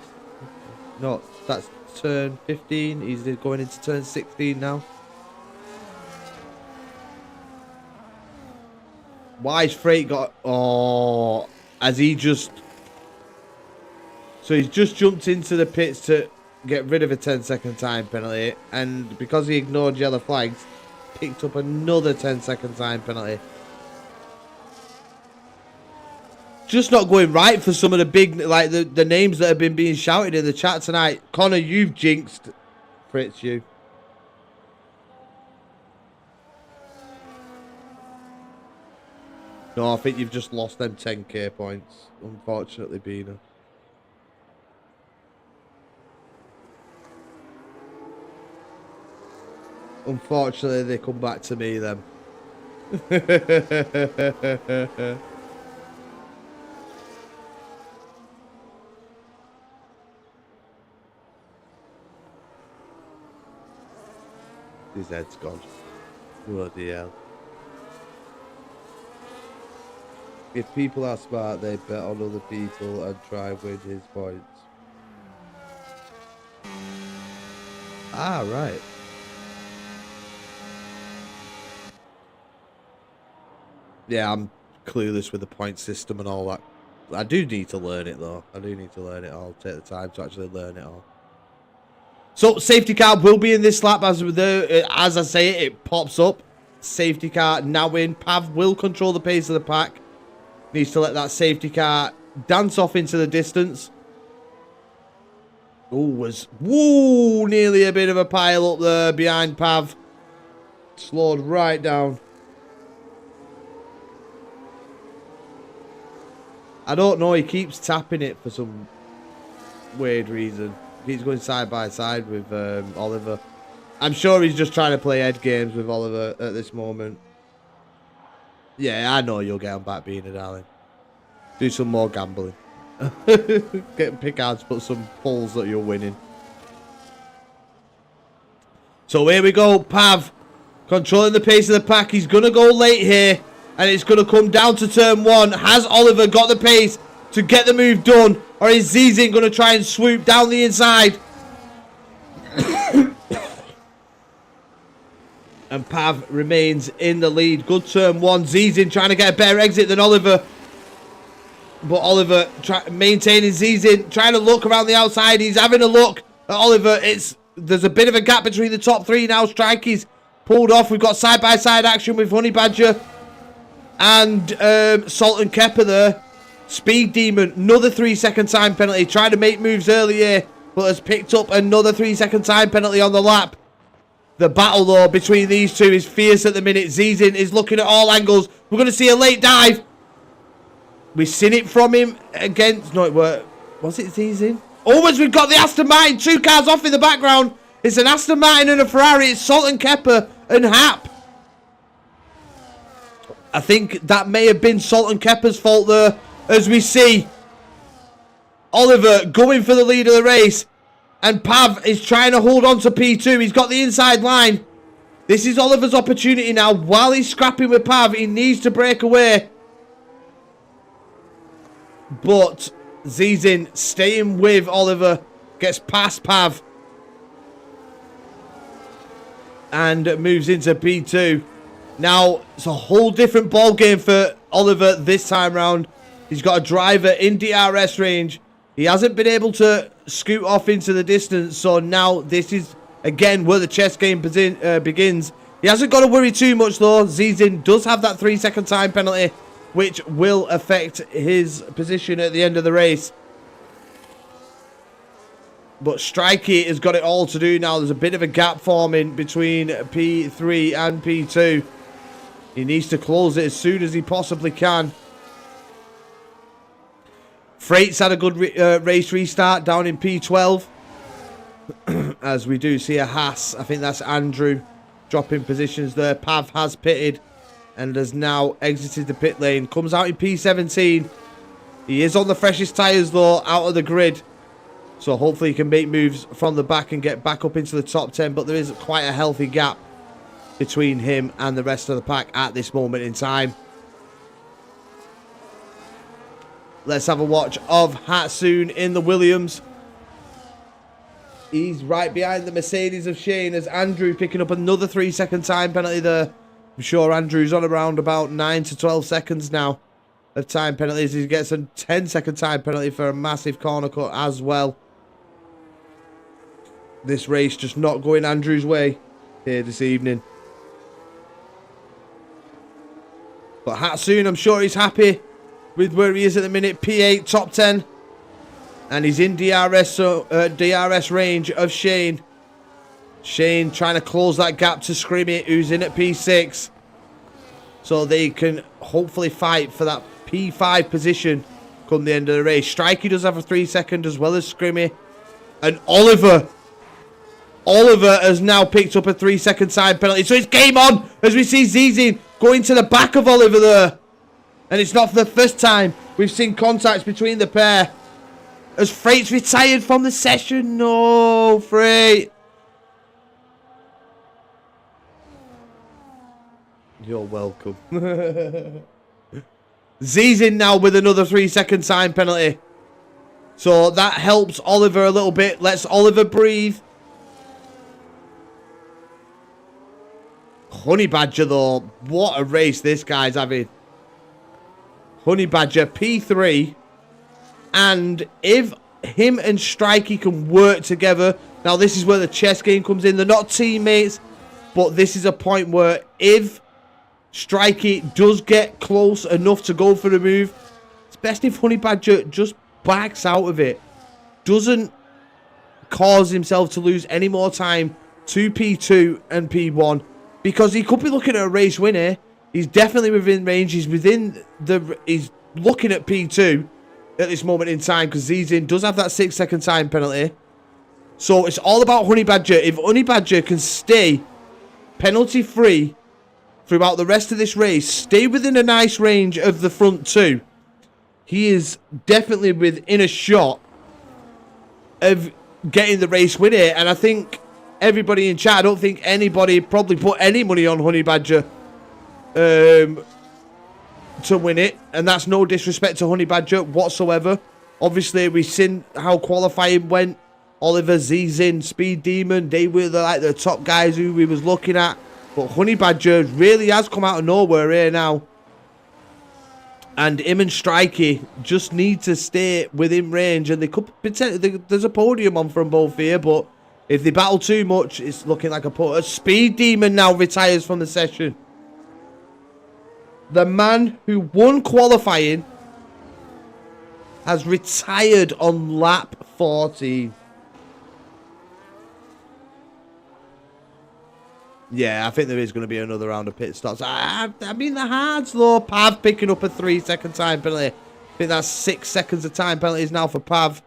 No, that's turn 15. He's going into turn 16 now. Why's Freight got... Oh, has he just... So he's just jumped into the pits to get rid of a 10-second time penalty, and because he ignored yellow flags, picked up another 10-second time penalty. Just not going right for some of the big, like the names that have been being shouted in the chat tonight. Connor, you've jinxed. Fritz, you. No, I think you've just lost them 10k points, unfortunately, Bina. Unfortunately, they come back to me then. His head's gone. Bloody hell. If people are smart, they bet on other people and try and win his points. Ah, right. Yeah, I'm clueless with the point system and all that. I do need to learn it though. I do need to learn it all. Take the time to actually learn it all. So, safety car will be in this lap as I say it, it pops up. Safety car now in. Pav will control the pace of the pack. Needs to let that safety car dance off into the distance. Woo, nearly a bit of a pile up there behind Pav. Slowed right down. I don't know, he keeps tapping it for some weird reason. He's going side by side with Oliver. I'm sure he's just trying to play head games with Oliver at this moment. Yeah, I know you'll get him back, being a darling. Do some more gambling. Get pick outs, but some pulls that you're winning. So here we go, Pav. Controlling the pace of the pack. He's going to go late here. And it's going to come down to turn 1. Has Oliver got the pace to get the move done? Or is Zizin going to try and swoop down the inside? And Pav remains in the lead. Good turn 1. Zizin trying to get a better exit than Oliver. But Oliver maintaining Zizin. Trying to look around the outside. He's having a look at Oliver. There's a bit of a gap between the top 3 now. Strikey's pulled off. We've got side-by-side action with Honey Badger and Salt and Kepper there. Speed Demon, another 3-second time penalty. Trying to make moves earlier, but has picked up another 3-second time penalty on the lap. The battle, though, between these two is fierce at the minute. Zizin is looking at all angles. We're going to see a late dive. We've seen it from him against... No, was it Zizin? Almost, we've got the Aston Martin. 2 cars off in the background. It's an Aston Martin and a Ferrari. It's Salt and Kepper and Hap. I think that may have been Salt and Kepper's fault there. As we see Oliver going for the lead of the race. And Pav is trying to hold on to P2. He's got the inside line. This is Oliver's opportunity now. While he's scrapping with Pav, he needs to break away. But Zizin staying with Oliver. Gets past Pav. And moves into P2. Now, it's a whole different ball game for Oliver this time round. He's got a driver in DRS range. He hasn't been able to scoot off into the distance. So now this is, again, where the chess game begins. He hasn't got to worry too much, though. Zizin does have that 3-second time penalty, which will affect his position at the end of the race. But Strikey has got it all to do now. There's a bit of a gap forming between P3 and P2. He needs to close it as soon as he possibly can. Freight's had a good race restart down in P12. As we do see a Haas. I think that's Andrew dropping positions there. Pav has pitted and has now exited the pit lane. Comes out in P17. He is on the freshest tyres, though, out of the grid. So hopefully he can make moves from the back and get back up into the top 10. But there is quite a healthy gap between him and the rest of the pack at this moment in time. Let's have a watch of Hatsune in the Williams. He's right behind the Mercedes of Shane as Andrew picking up another 3-second time penalty there. I'm sure Andrew's on around about 9 to 12 seconds now of time penalties. He gets a 10-second time penalty for a massive corner cut as well. This race just not going Andrew's way here this evening. But Hatsune, I'm sure he's happy with where he is at the minute. P8, top 10. And he's in DRS range of Shane. Shane trying to close that gap to Scrimmy, who's in at P6. So they can hopefully fight for that P5 position come the end of the race. Strikey does have a 3-second as well as Scrimmy. And Oliver has now picked up a 3-second time penalty. So it's game on as we see Zizin going to the back of Oliver there. And it's not for the first time we've seen contacts between the pair. As Freight's retired from the session. No, Freight. You're welcome. Zizin now with another 3-second time penalty. So that helps Oliver a little bit. Lets Oliver breathe. Honey Badger, though. What a race this guy's having. Honey Badger, P3. And if him and Strikey can work together. Now, this is where the chess game comes in. They're not teammates. But this is a point where if Strikey does get close enough to go for the move, it's best if Honey Badger just backs out of it. Doesn't cause himself to lose any more time to P2 and P1, because he could be looking at a race winner. He's definitely within range. He's looking at P2 at this moment in time, because Zizin does have that 6-second time penalty. So it's all about Honey Badger. If Honey Badger can stay penalty free throughout the rest of this race, stay within a nice range of the front two, he is definitely within a shot of getting the race winner. And I think everybody in chat, I don't think anybody probably put any money on Honey Badger to win it, and that's no disrespect to Honey Badger whatsoever. Obviously, we've seen how qualifying went. Oliver, Zizin, Speed Demon, they were the top guys who we was looking at. But Honey Badger really has come out of nowhere here now. And him and Strikey just need to stay within range, and they could potentially, there's a podium on from both here, but if they battle too much, it's looking like a Speed Demon now retires from the session. The man who won qualifying has retired on lap 14. Yeah, I think there is going to be another round of pit stops. I mean, the hards, though. Pav picking up a 3-second time penalty. I think that's 6 seconds of time penalties now for Pav.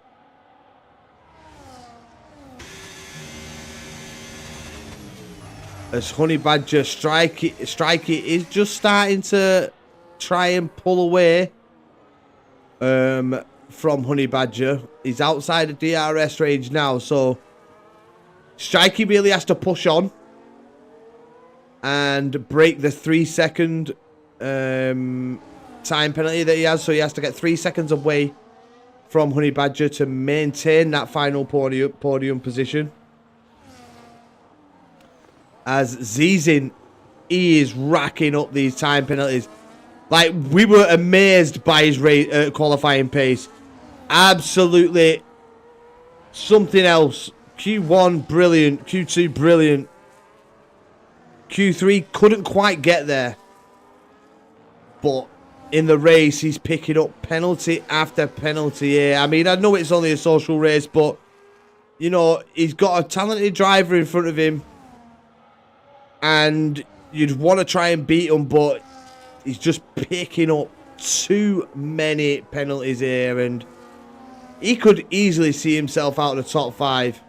As Honey Badger, Strikey is just starting to try and pull away from Honey Badger. He's outside of DRS range now, so Strikey really has to push on and break the 3-second time penalty that he has. So he has to get 3 seconds away from Honey Badger to maintain that final podium position. As Zizin, he is racking up these time penalties. Like, we were amazed by his qualifying pace. Absolutely something else. Q1, brilliant. Q2, brilliant. Q3 couldn't quite get there. But in the race, he's picking up penalty after penalty here. I mean, I know it's only a social race, but, you know, he's got a talented driver in front of him. And you'd want to try and beat him, but he's just picking up too many penalties here. And he could easily see himself out of the top 5.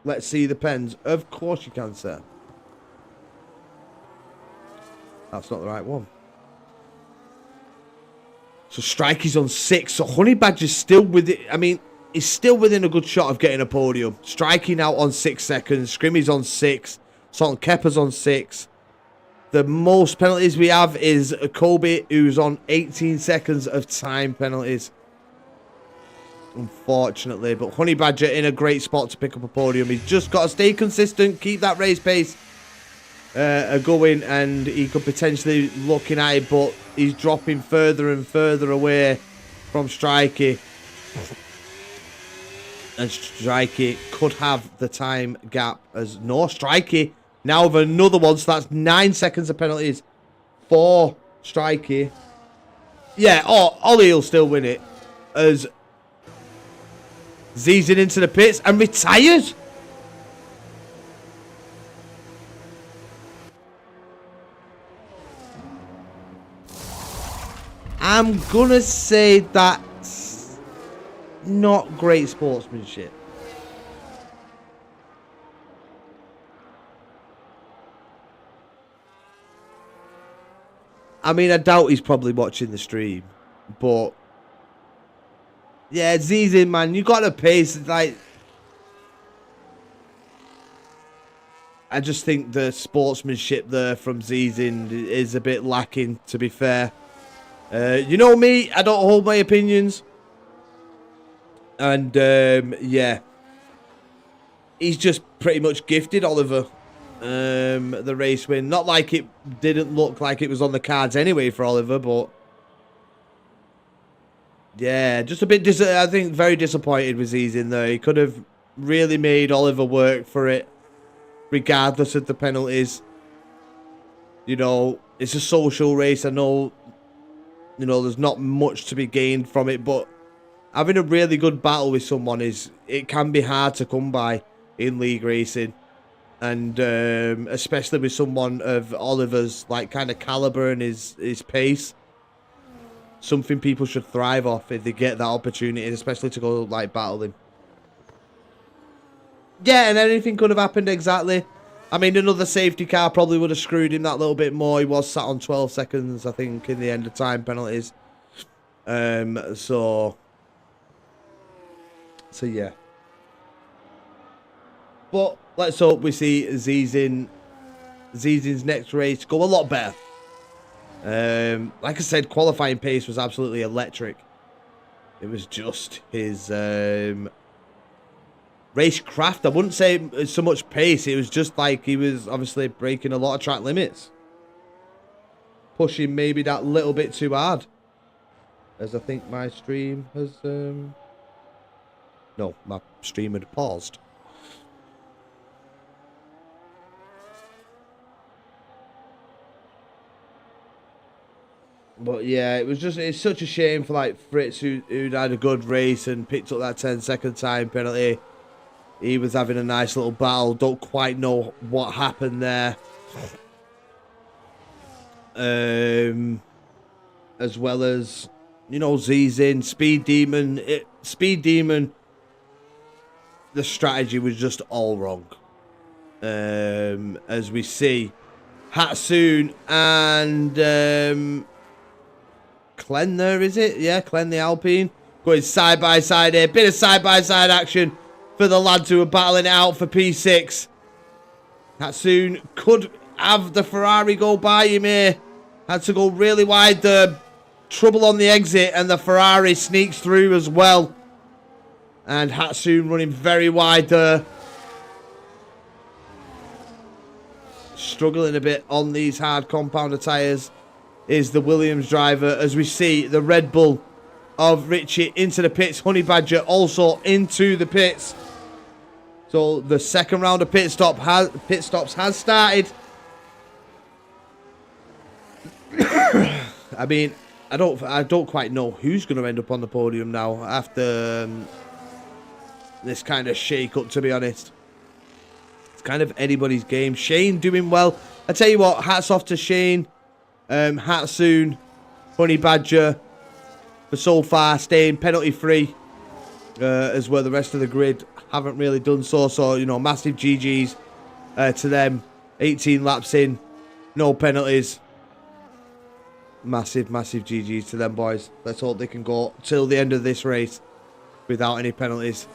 Let's see the pens. Of course you can, sir. That's not the right one. So Strikey's on 6. So Honey Badger's still with it. I mean, he's still within a good shot of getting a podium. Strikey now on 6 seconds. Scrimmy's on 6. Salt Kepper's on 6. The most penalties we have is Kobe, who's on 18 seconds of time penalties. Unfortunately, but Honey Badger in a great spot to pick up a podium. He's just got to stay consistent, keep that race pace going, and he could potentially looking at it, but he's dropping further and further away from Strikey. And Strikey could have the time gap as no Strikey now with another one, so that's 9 seconds of penalties for Strikey. Yeah, Ollie will still win it as Zizin into the pits and retires. I'm gonna say that's not great sportsmanship. I mean, I doubt he's probably watching the stream, but yeah, it's easy, man. You got to pace. Like, I just think the sportsmanship there from Zizin is a bit lacking, to be fair. You know me, I don't hold my opinions. And, yeah. He's just pretty much gifted Oliver the race win. Not like it didn't look like it was on the cards anyway for Oliver, but yeah, just a bit, I think, very disappointed with Zizin there. He could have really made Oliver work for it, regardless of the penalties. You know, it's a social race. I know, you know, there's not much to be gained from it, but having a really good battle with someone it can be hard to come by in league racing, and especially with someone of Oliver's like kind of caliber and his pace. Something people should thrive off if they get that opportunity, especially to go like battle him. Yeah, and anything could have happened exactly. I mean, another safety car probably would have screwed him that little bit more. He was sat on 12 seconds, I think, in the end of time penalties. So yeah. But let's hope we see Zizin's next race go a lot better. Like I said, qualifying pace was absolutely electric. It was just his racecraft. I wouldn't say so much pace. It was just like he was obviously breaking a lot of track limits. Pushing maybe that little bit too hard. As I think my stream has... No, my stream had paused. But yeah, it's such a shame for like Fritz, who'd had a good race and picked up that 10-second time penalty. He was having a nice little battle. Don't quite know what happened there. As well as, you know, Zizin, Speed Demon. Speed Demon, the strategy was just all wrong. As we see, Hatsoon and Clen there, is it? Yeah, Clen the Alpine. Going side by side here. Bit of side by side action for the lads who are battling it out for P6. Hatsoon could have the Ferrari go by him here. Had to go really wide. The trouble on the exit, and the Ferrari sneaks through as well. And Hatsoon running very wide there. Struggling a bit on these hard compounder tyres is the Williams driver, as we see the Red Bull of Richie into the pits. Honey Badger also into the pits. So the second round of pit stops has started. I mean, I don't quite know who's going to end up on the podium now after this kind of shake-up, to be honest. It's kind of anybody's game. Shane doing well. I tell you what, hats off to Shane, Hatsoon, Honey Badger for so far staying penalty-free, as well the rest of the grid haven't really done so. So, you know, massive GGs to them. 18 laps in, no penalties. Massive, massive GGs to them boys. Let's hope they can go till the end of this race without any penalties.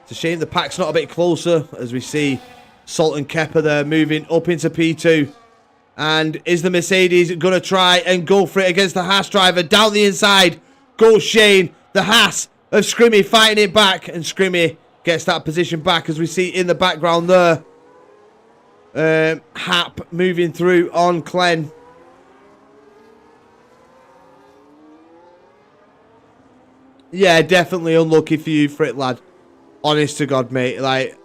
It's a shame the pack's not a bit closer, as we see Salt and Kepper there moving up into P2. And is the Mercedes going to try and go for it against the Haas driver? Down the inside goes Shane. The Haas of Scrimmy fighting it back. And Scrimmy gets that position back, as we see in the background there. Hap moving through on Clen. Yeah, definitely unlucky for you, Frit lad. Honest to God, mate. Like,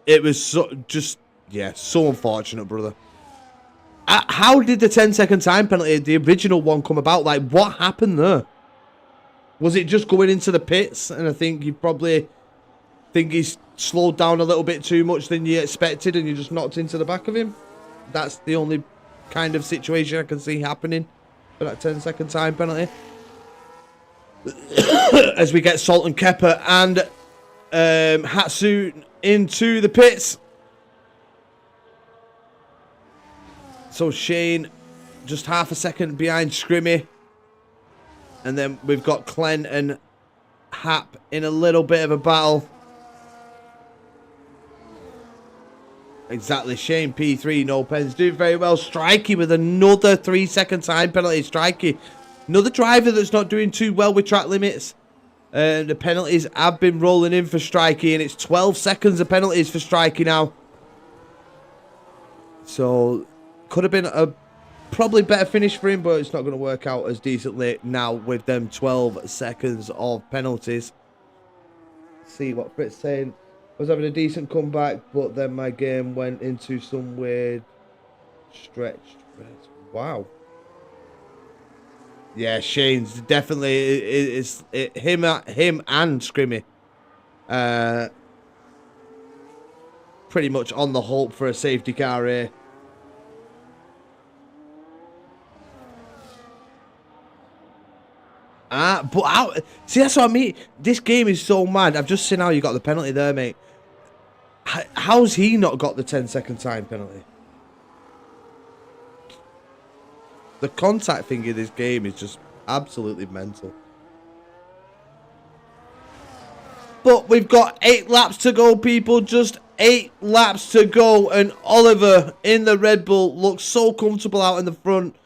it was so unfortunate, brother. How did the 10-second time penalty, the original one, come about? Like, what happened there? Was it just going into the pits? And I think you probably think he's slowed down a little bit too much than you expected, and you just knocked into the back of him. That's the only kind of situation I can see happening for that 10-second time penalty. As we get Salt and Kepper and Hatsoon into the pits. So Shane just half a second behind Scrimmy. And then we've got Clen and Hap in a little bit of a battle. Exactly, Shane P3, no pens, doing very well. Strikey with another 3-second time penalty. Strikey, another driver that's not doing too well with track limits. The penalties have been rolling in for Strikey, and it's 12 seconds of penalties for Strikey now. So, could have been a probably better finish for him, but it's not going to work out as decently now with them 12 seconds of penalties. Let's see what Fritz saying. I was having a decent comeback, but then my game went into some weird stretch. Wow. Yeah, Shane's definitely him and Scrimmy. Pretty much on the hope for a safety car here. See, that's what I mean. This game is so mad. I've just seen how you got the penalty there, mate. How's he not got the 10-second time penalty? The contact thing in this game is just absolutely mental. But we've got 8 laps to go, people. Just 8 laps to go. And Oliver in the Red Bull looks so comfortable out in the front.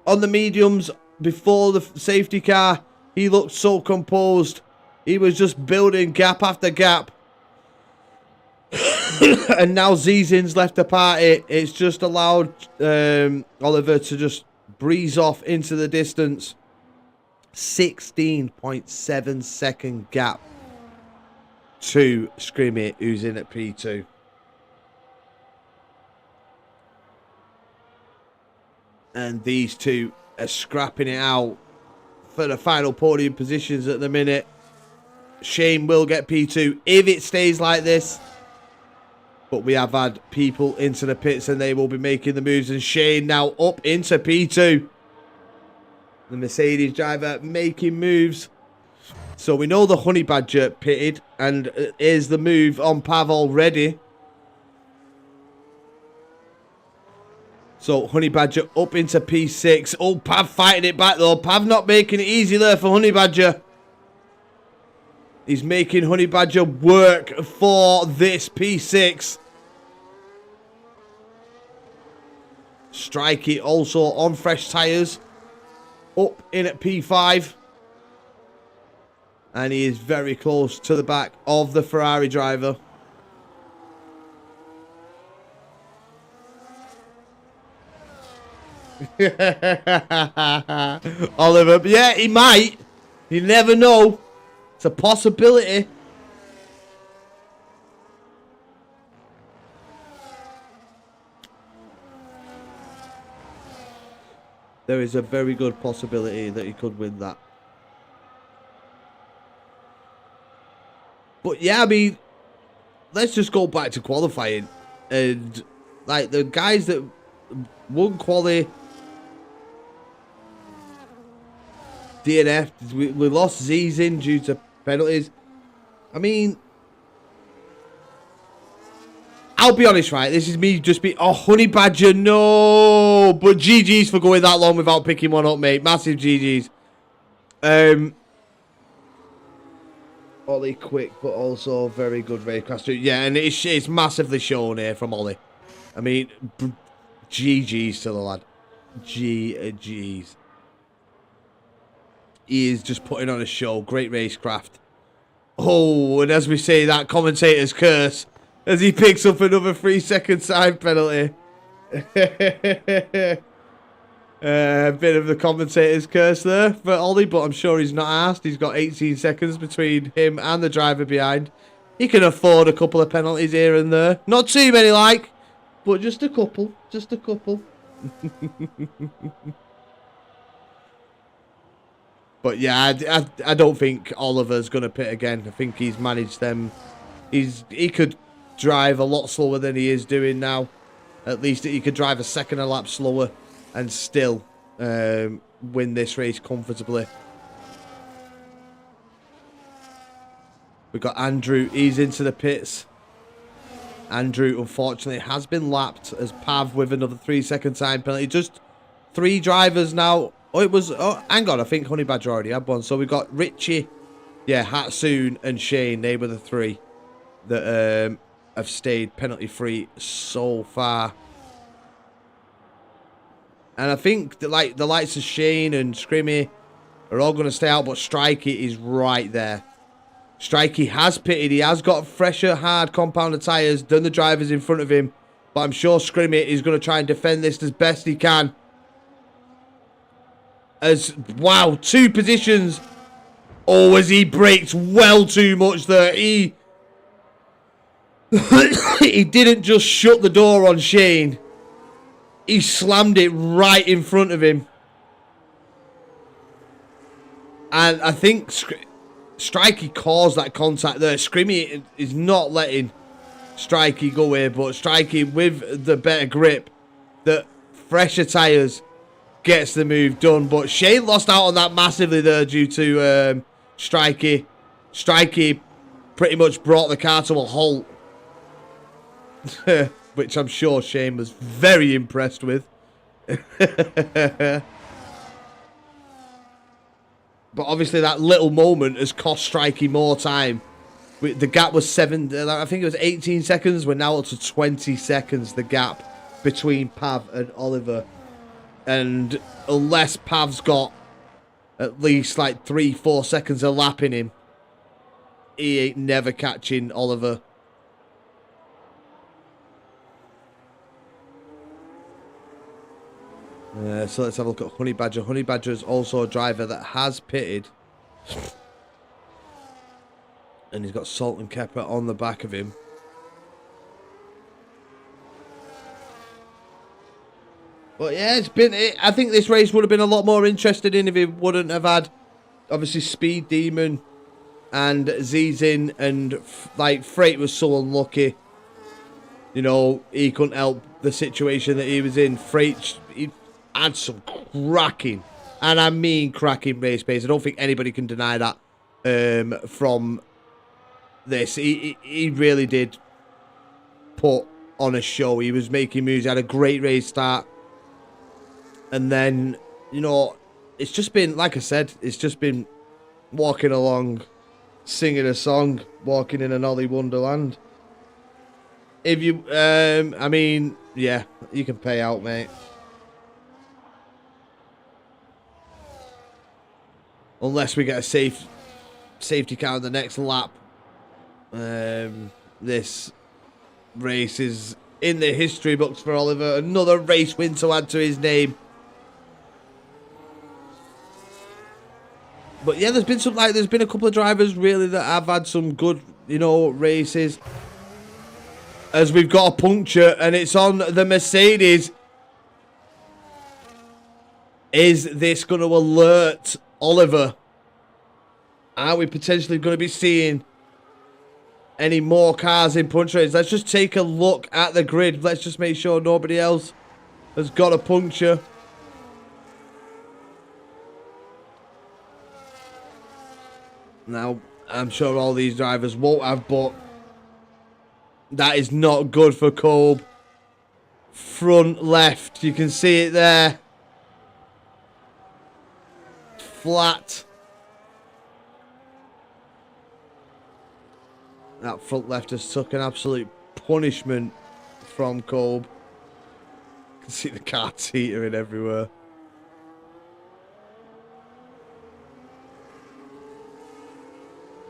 On the mediums, before the safety car, he looked so composed. He was just building gap after gap. And now Zizin's left the party. It's just allowed Oliver to just breeze off into the distance. 16.7 second gap to Scrimmy, who's in at P2. And these two are scrapping it out for the final podium positions at the minute. Shane will get P2 if it stays like this. But we have had people into the pits and they will be making the moves. And Shane now up into P2. The Mercedes driver making moves. So we know the Honey Badger pitted. And is the move on Pav already. So Honey Badger up into P6. Oh, Pav fighting it back though. Pav not making it easy there for Honey Badger. He's making Honey Badger work for this P6. Strikey also on fresh tyres. Up in at P5. And he is very close to the back of the Ferrari driver. Oliver, yeah, he might. You never know. It's a possibility. There is a very good possibility that he could win that. But yeah, I mean, let's just go back to qualifying. And like the guys that won quali, DNF, we lost Zizin due to penalties. I mean, I'll be honest, right? This is me just being, oh, Honey Badger, no. But GG's for going that long without picking one up, mate. Massive GG's. Ollie quick, but also very good racecraft too. Yeah, and it's massively shown here from Ollie. I mean, GG's to the lad. GG's. He is just putting on a show. Great racecraft. Oh, and as we say, that commentator's curse as he picks up another 3-second time penalty. A bit of the commentator's curse there for Ollie, but I'm sure he's not asked. He's got 18 seconds between him and the driver behind. He can afford a couple of penalties here and there. Not too many, like, but just a couple. Just a couple. But yeah, I don't think Oliver's going to pit again. I think he's managed them. He could drive a lot slower than he is doing now. At least he could drive a second a lap slower and still win this race comfortably. We've got Andrew. He's into the pits. Andrew, unfortunately, has been lapped as Pav with another 3-second time penalty. Just 3 drivers now. Oh, it was... Oh, hang on. I think Honey Badger already had one. So we've got Richie, yeah, Hatsoon and Shane. They were the 3 that have stayed penalty-free so far. And I think that, like, the likes of Shane and Scrimmy are all going to stay out, but Strikey is right there. Strikey has pitted. He has got fresher, hard compounded tyres than the drivers in front of him. But I'm sure Scrimmy is going to try and defend this as best he can. As, wow, 2 positions. Oh, as he braked well too much there. He didn't just shut the door on Shane. He slammed it right in front of him. And I think Strikey caused that contact there. Scrimmy is not letting Strikey go here, but Strikey with the better grip, the fresher tyres, gets the move done. But Shane lost out on that massively there due to Strikey. Strikey pretty much brought the car to a halt. Which I'm sure Shane was very impressed with. But obviously that little moment has cost Strikey more time. The gap was I think it was 18 seconds. We're now up to 20 seconds, the gap between Pav and Oliver. And unless Pav's got at least like 3-4 seconds of lap in him, he ain't never catching Oliver. So let's have a look at Honey Badger. Honey Badger is also a driver that has pitted. And he's got Salt and Kepper on the back of him. But yeah, it's been... I think this race would have been a lot more interested in if it wouldn't have had, obviously, Speed Demon and Zizin. And, like, Freight was so unlucky. You know, he couldn't help the situation that he was in. Freight... He had some cracking, and I mean cracking race pace. I don't think anybody can deny that from this. He really did put on a show. He was making moves. He had a great race start. And then, you know, it's just been, like I said, it's just been walking along, singing a song, walking in an Ollie Wonderland. If you, I mean, yeah, you can pay out, mate. Unless we get a safety car in the next lap. This race is in the history books for Oliver. Another race win to add to his name. But yeah, there's been a couple of drivers really that have had some good, you know, races. As we've got a puncture and it's on the Mercedes. Is this going to alert Oliver? Are we potentially going to be seeing any more cars in punch races? Let's just take a look at the grid. Let's just make sure nobody else has got a puncture. Now, I'm sure all these drivers won't have, but that is not good for Kolb. Front left, you can see it there. Flat. That front left has took an absolute punishment from Kolb. You can see the car teetering everywhere.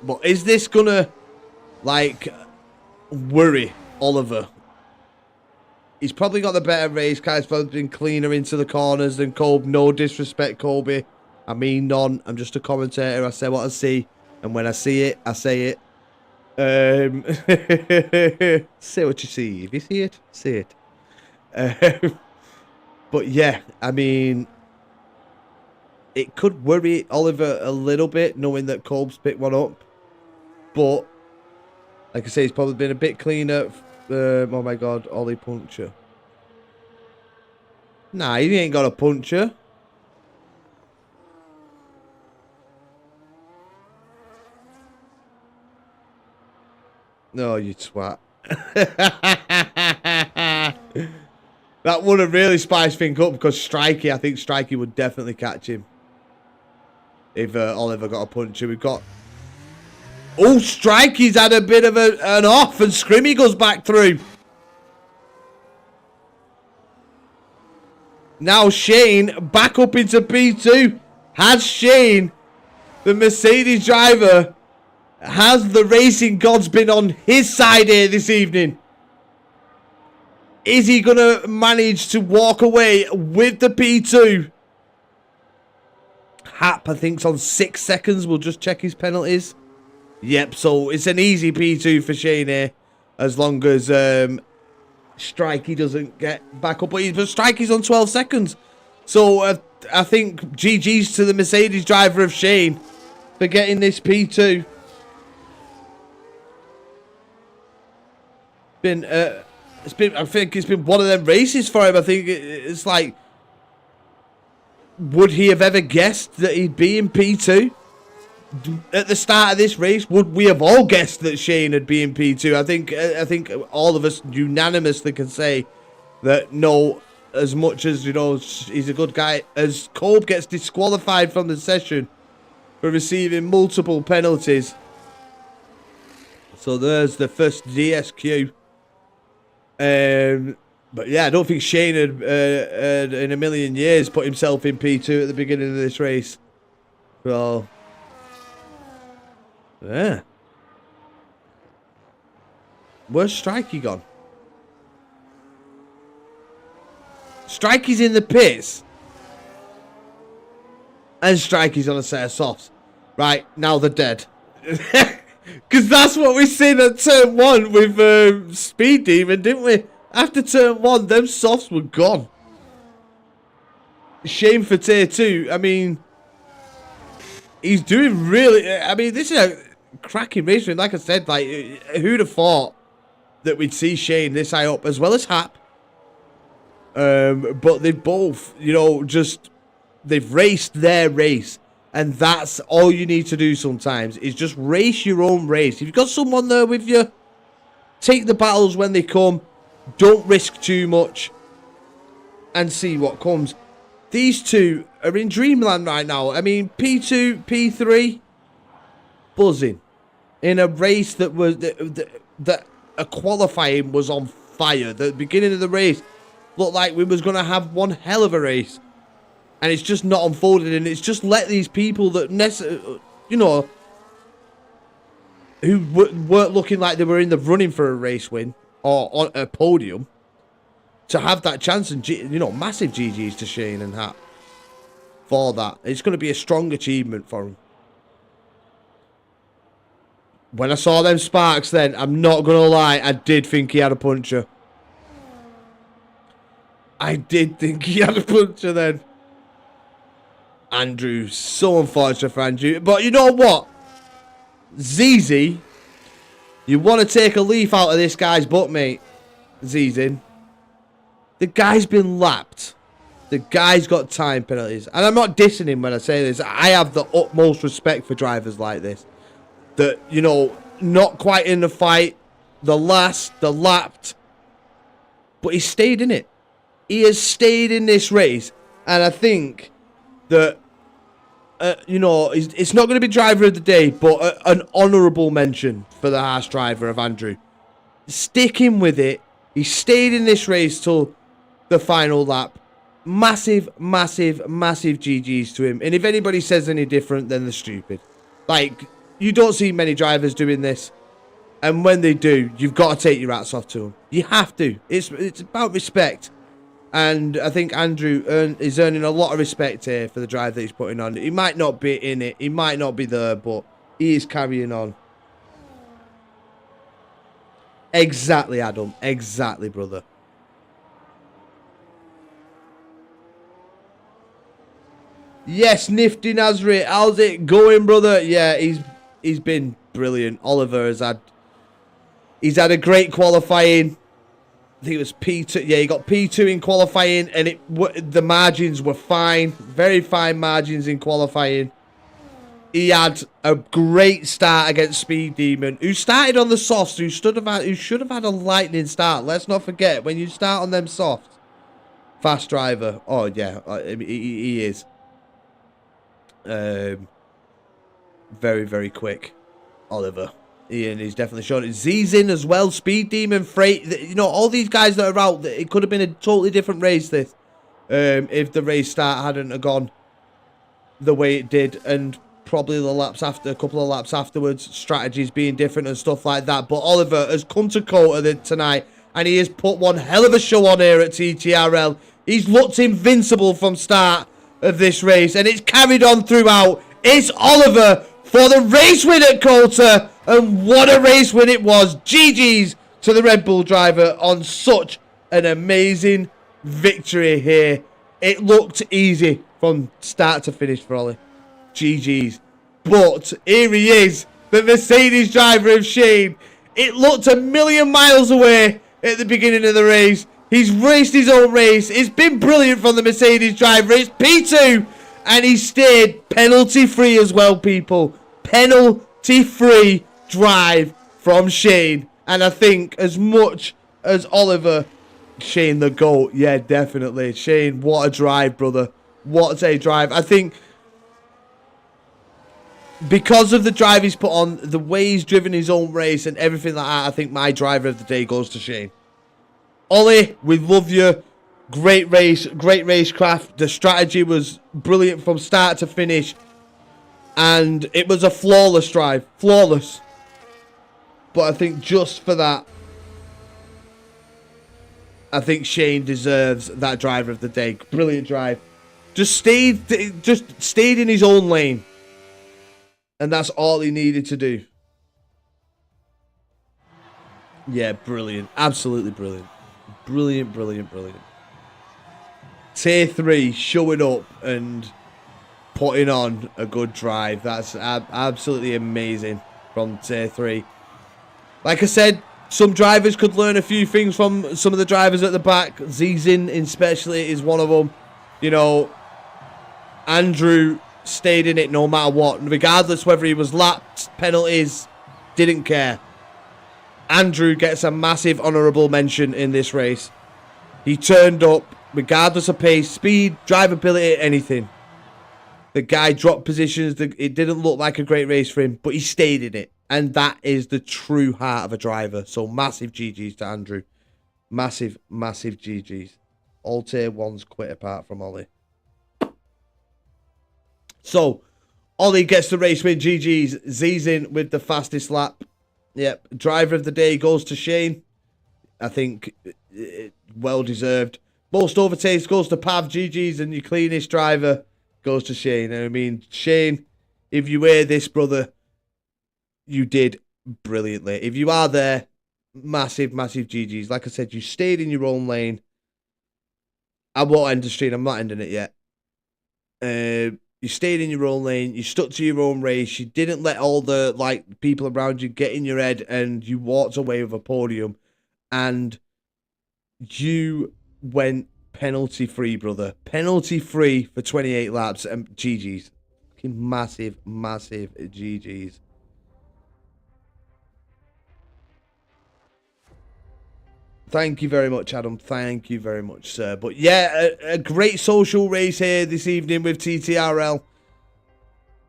But is this gonna, like, worry Oliver? He's probably got the better race car. He's probably been cleaner into the corners than Kolb. No disrespect, Colby. I mean none. I'm just a commentator. I say what I see. And when I see it, I say it. Say what you see. If you see it, say it. But yeah, I mean, it could worry Oliver a little bit, knowing that Kolb's picked one up. But, like I say, he's probably been a bit cleaner. Oh my God, Ollie puncture. Nah, he ain't got a puncture. No, you twat. That would have really spiced things up because Strikey, I think Strikey would definitely catch him. If Oliver got a puncture. We've got... Oh, Strikey's had a bit of an off and Scrimmy goes back through. Now Shane back up into P2. Has Shane, the Mercedes driver, has the racing gods been on his side here this evening? Is he going to manage to walk away with the P2? Hap, I think, is on 6 seconds. We'll just check his penalties. Yep, so it's an easy P2 for Shane here. As long as Strikey doesn't get back up. But Strikey's on 12 seconds. So I think GG's to the Mercedes driver of Shane for getting this P2. I think it's been one of them races for him. I think it's like, would he have ever guessed that he'd be in P2 at the start of this race? Would we have all guessed that Shane would be in P2? I think all of us unanimously can say that no. As much as, you know, he's a good guy, as Kolb gets disqualified from the session for receiving multiple penalties. So there's the first DSQ. But yeah, I don't think Shane had in a million years put himself in P2 at the beginning of this race. So, yeah. Where's Strikey gone? Strikey's in the pits. And Strikey's on a set of softs. Right, now they're dead. Because that's what we seen at turn 1 with Speed Demon, didn't we? After turn 1, them softs were gone. Shame for tier 2. I mean, he's doing really... I mean, this is a cracking race. Like I said, like, who'd have thought that we'd see Shane this high up, as well as Hap. But they've both, you know, they've raced their race. And that's all you need to do sometimes, is just race your own race. If you've got someone there with you, take the battles when they come. Don't risk too much. And see what comes. These two are in dreamland right now. I mean, P2, P3, buzzing. In a race that was, that a qualifying was on fire. The beginning of the race looked like we was going to have one hell of a race. And it's just not unfolded. And it's just let these people that, you know, who weren't looking like they were in the running for a race win or on a podium, to have that chance. And, you know, massive GGs to Shane and Hap for that. It's going to be a strong achievement for him. When I saw them sparks then, I'm not going to lie, I did think he had a puncher. I did think he had a puncher then. Andrew, so unfortunate for Andrew. But you know what? ZZ, you want to take a leaf out of this guy's butt, mate. ZZ. The guy's been lapped. The guy's got time penalties. And I'm not dissing him when I say this. I have the utmost respect for drivers like this. That, you know, not quite in the fight. The lapped. But he stayed in it. He has stayed in this race. And I think that, you know, it's not going to be driver of the day, but an honourable mention for the harsh driver of Andrew. Sticking with it. He stayed in this race till the final lap. Massive, massive, massive GGs to him. And if anybody says any different, then they're stupid. Like, you don't see many drivers doing this. And when they do, you've got to take your hats off to them. You have to. It's about respect. And I think Andrew is earning a lot of respect here for the drive that he's putting on. He might not be in it. He might not be there, but he is carrying on. Exactly, Adam. Exactly, brother. Yes, Nifty Nazri. How's it going, brother? Yeah, he's been brilliant. Oliver has had... He's had a great qualifying. I think it was P2. Yeah, he got P2 in qualifying, and the margins were fine. Very fine margins in qualifying. He had a great start against Speed Demon, who started on the softs, who should have had a lightning start. Let's not forget, when you start on them softs, fast driver. Oh, yeah, he is. Very, very quick, Oliver. Ian, he's definitely shown it. Z's in as well. Speed Demon, Freight. You know, all these guys that are out, it could have been a totally different race, this. If the race start hadn't gone the way it did. And probably the laps after, a couple of laps afterwards, strategies being different and stuff like that. But Oliver has come to Cota tonight, and he has put one hell of a show on here at TTRL. He's looked invincible from start of this race, and it's carried on throughout. It's Oliver for the race win at Cota. And what a race win it was. GG's to the Red Bull driver on such an amazing victory here. It looked easy from start to finish for Ollie. GG's. But here he is, the Mercedes driver of Shane. It looked a million miles away at the beginning of the race. He's raced his own race. It's been brilliant from the Mercedes driver. It's P2. And he stayed penalty-free as well, people. Penalty-free drive from Shane. And I think as much as Oliver, Shane the GOAT. Yeah, definitely. Shane, what a drive, brother. What a drive. I think because of the drive he's put on, the way he's driven his own race and everything like that, I think my driver of the day goes to Shane. Ollie, we love you. Great race, great racecraft. The strategy was brilliant from start to finish. And it was a flawless drive. Flawless. But I think just for that, I think Shane deserves that driver of the day. Brilliant drive. Just stayed in his own lane. And that's all he needed to do. Yeah, brilliant. Absolutely brilliant. Brilliant, brilliant, brilliant. Tier 3 showing up and putting on a good drive. That's absolutely amazing from Tier 3. Like I said, some drivers could learn a few things from some of the drivers at the back. Zizin especially is one of them. You know, Andrew stayed in it no matter what. Regardless whether he was lapped, penalties, didn't care. Andrew gets a massive honourable mention in this race. He turned up, regardless of pace, speed, drivability, anything. The guy dropped positions. It didn't look like a great race for him, but he stayed in it. And that is the true heart of a driver. So massive GG's to Andrew. Massive, massive GG's. All tier 1s quit apart from Ollie. So, Ollie gets the race win. GG's. Zizin with the fastest lap. Yep. Driver of the day goes to Shane. I think well deserved. Most overtakes goes to Pav. GG's. And your cleanest driver goes to Shane. And I mean, Shane, if you hear this, brother, you did brilliantly. If you are there, massive, massive GG's. Like I said, you stayed in your own lane. I won't end the stream. I'm not ending it yet. You stayed in your own lane. You stuck to your own race. You didn't let all the people around you get in your head, and you walked away with a podium. And you went penalty free, brother. Penalty free for 28 laps. And GG's. Massive, massive GG's. Thank you very much, Adam. Thank you very much, sir. But yeah, a great social race here this evening with TTRL.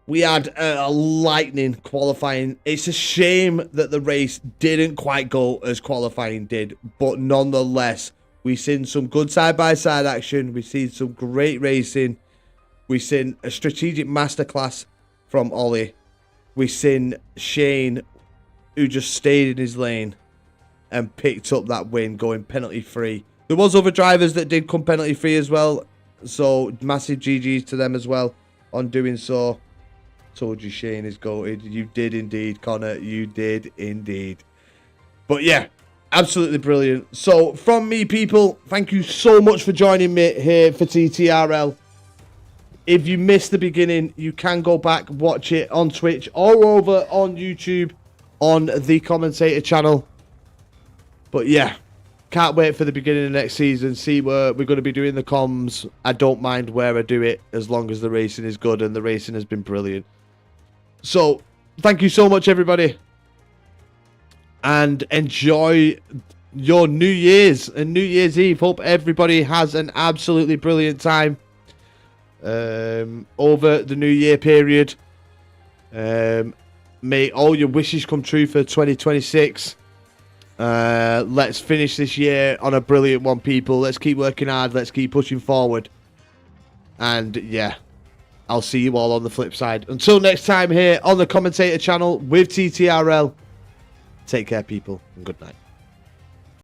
We had a lightning qualifying. It's a shame that the race didn't quite go as qualifying did. But nonetheless, we've seen some good side-by-side action. We've seen some great racing. We've seen a strategic masterclass from Ollie. We've seen Shane, who just stayed in his lane and picked up that win going penalty free. There was other drivers that did come penalty free as well. So massive GG's to them as well on doing so. Told you Shane is goated. You did indeed, Connor. You did indeed. But yeah, absolutely brilliant. So from me, people, thank you so much for joining me here for TTRL. If you missed the beginning, you can go back, watch it on Twitch or over on YouTube on the commentator channel. But yeah, can't wait for the beginning of next season. See where we're going to be doing the comms. I don't mind where I do it as long as the racing is good, and the racing has been brilliant. So, thank you so much, everybody. And enjoy your New Year's and New Year's Eve. Hope everybody has an absolutely brilliant time over the New Year period. May all your wishes come true for 2026. Let's finish this year on a brilliant one, people. Let's keep working hard. Let's keep pushing forward. And yeah, I'll see you all on the flip side. Until next time here on the commentator channel with TTRL. Take care, people, and good night.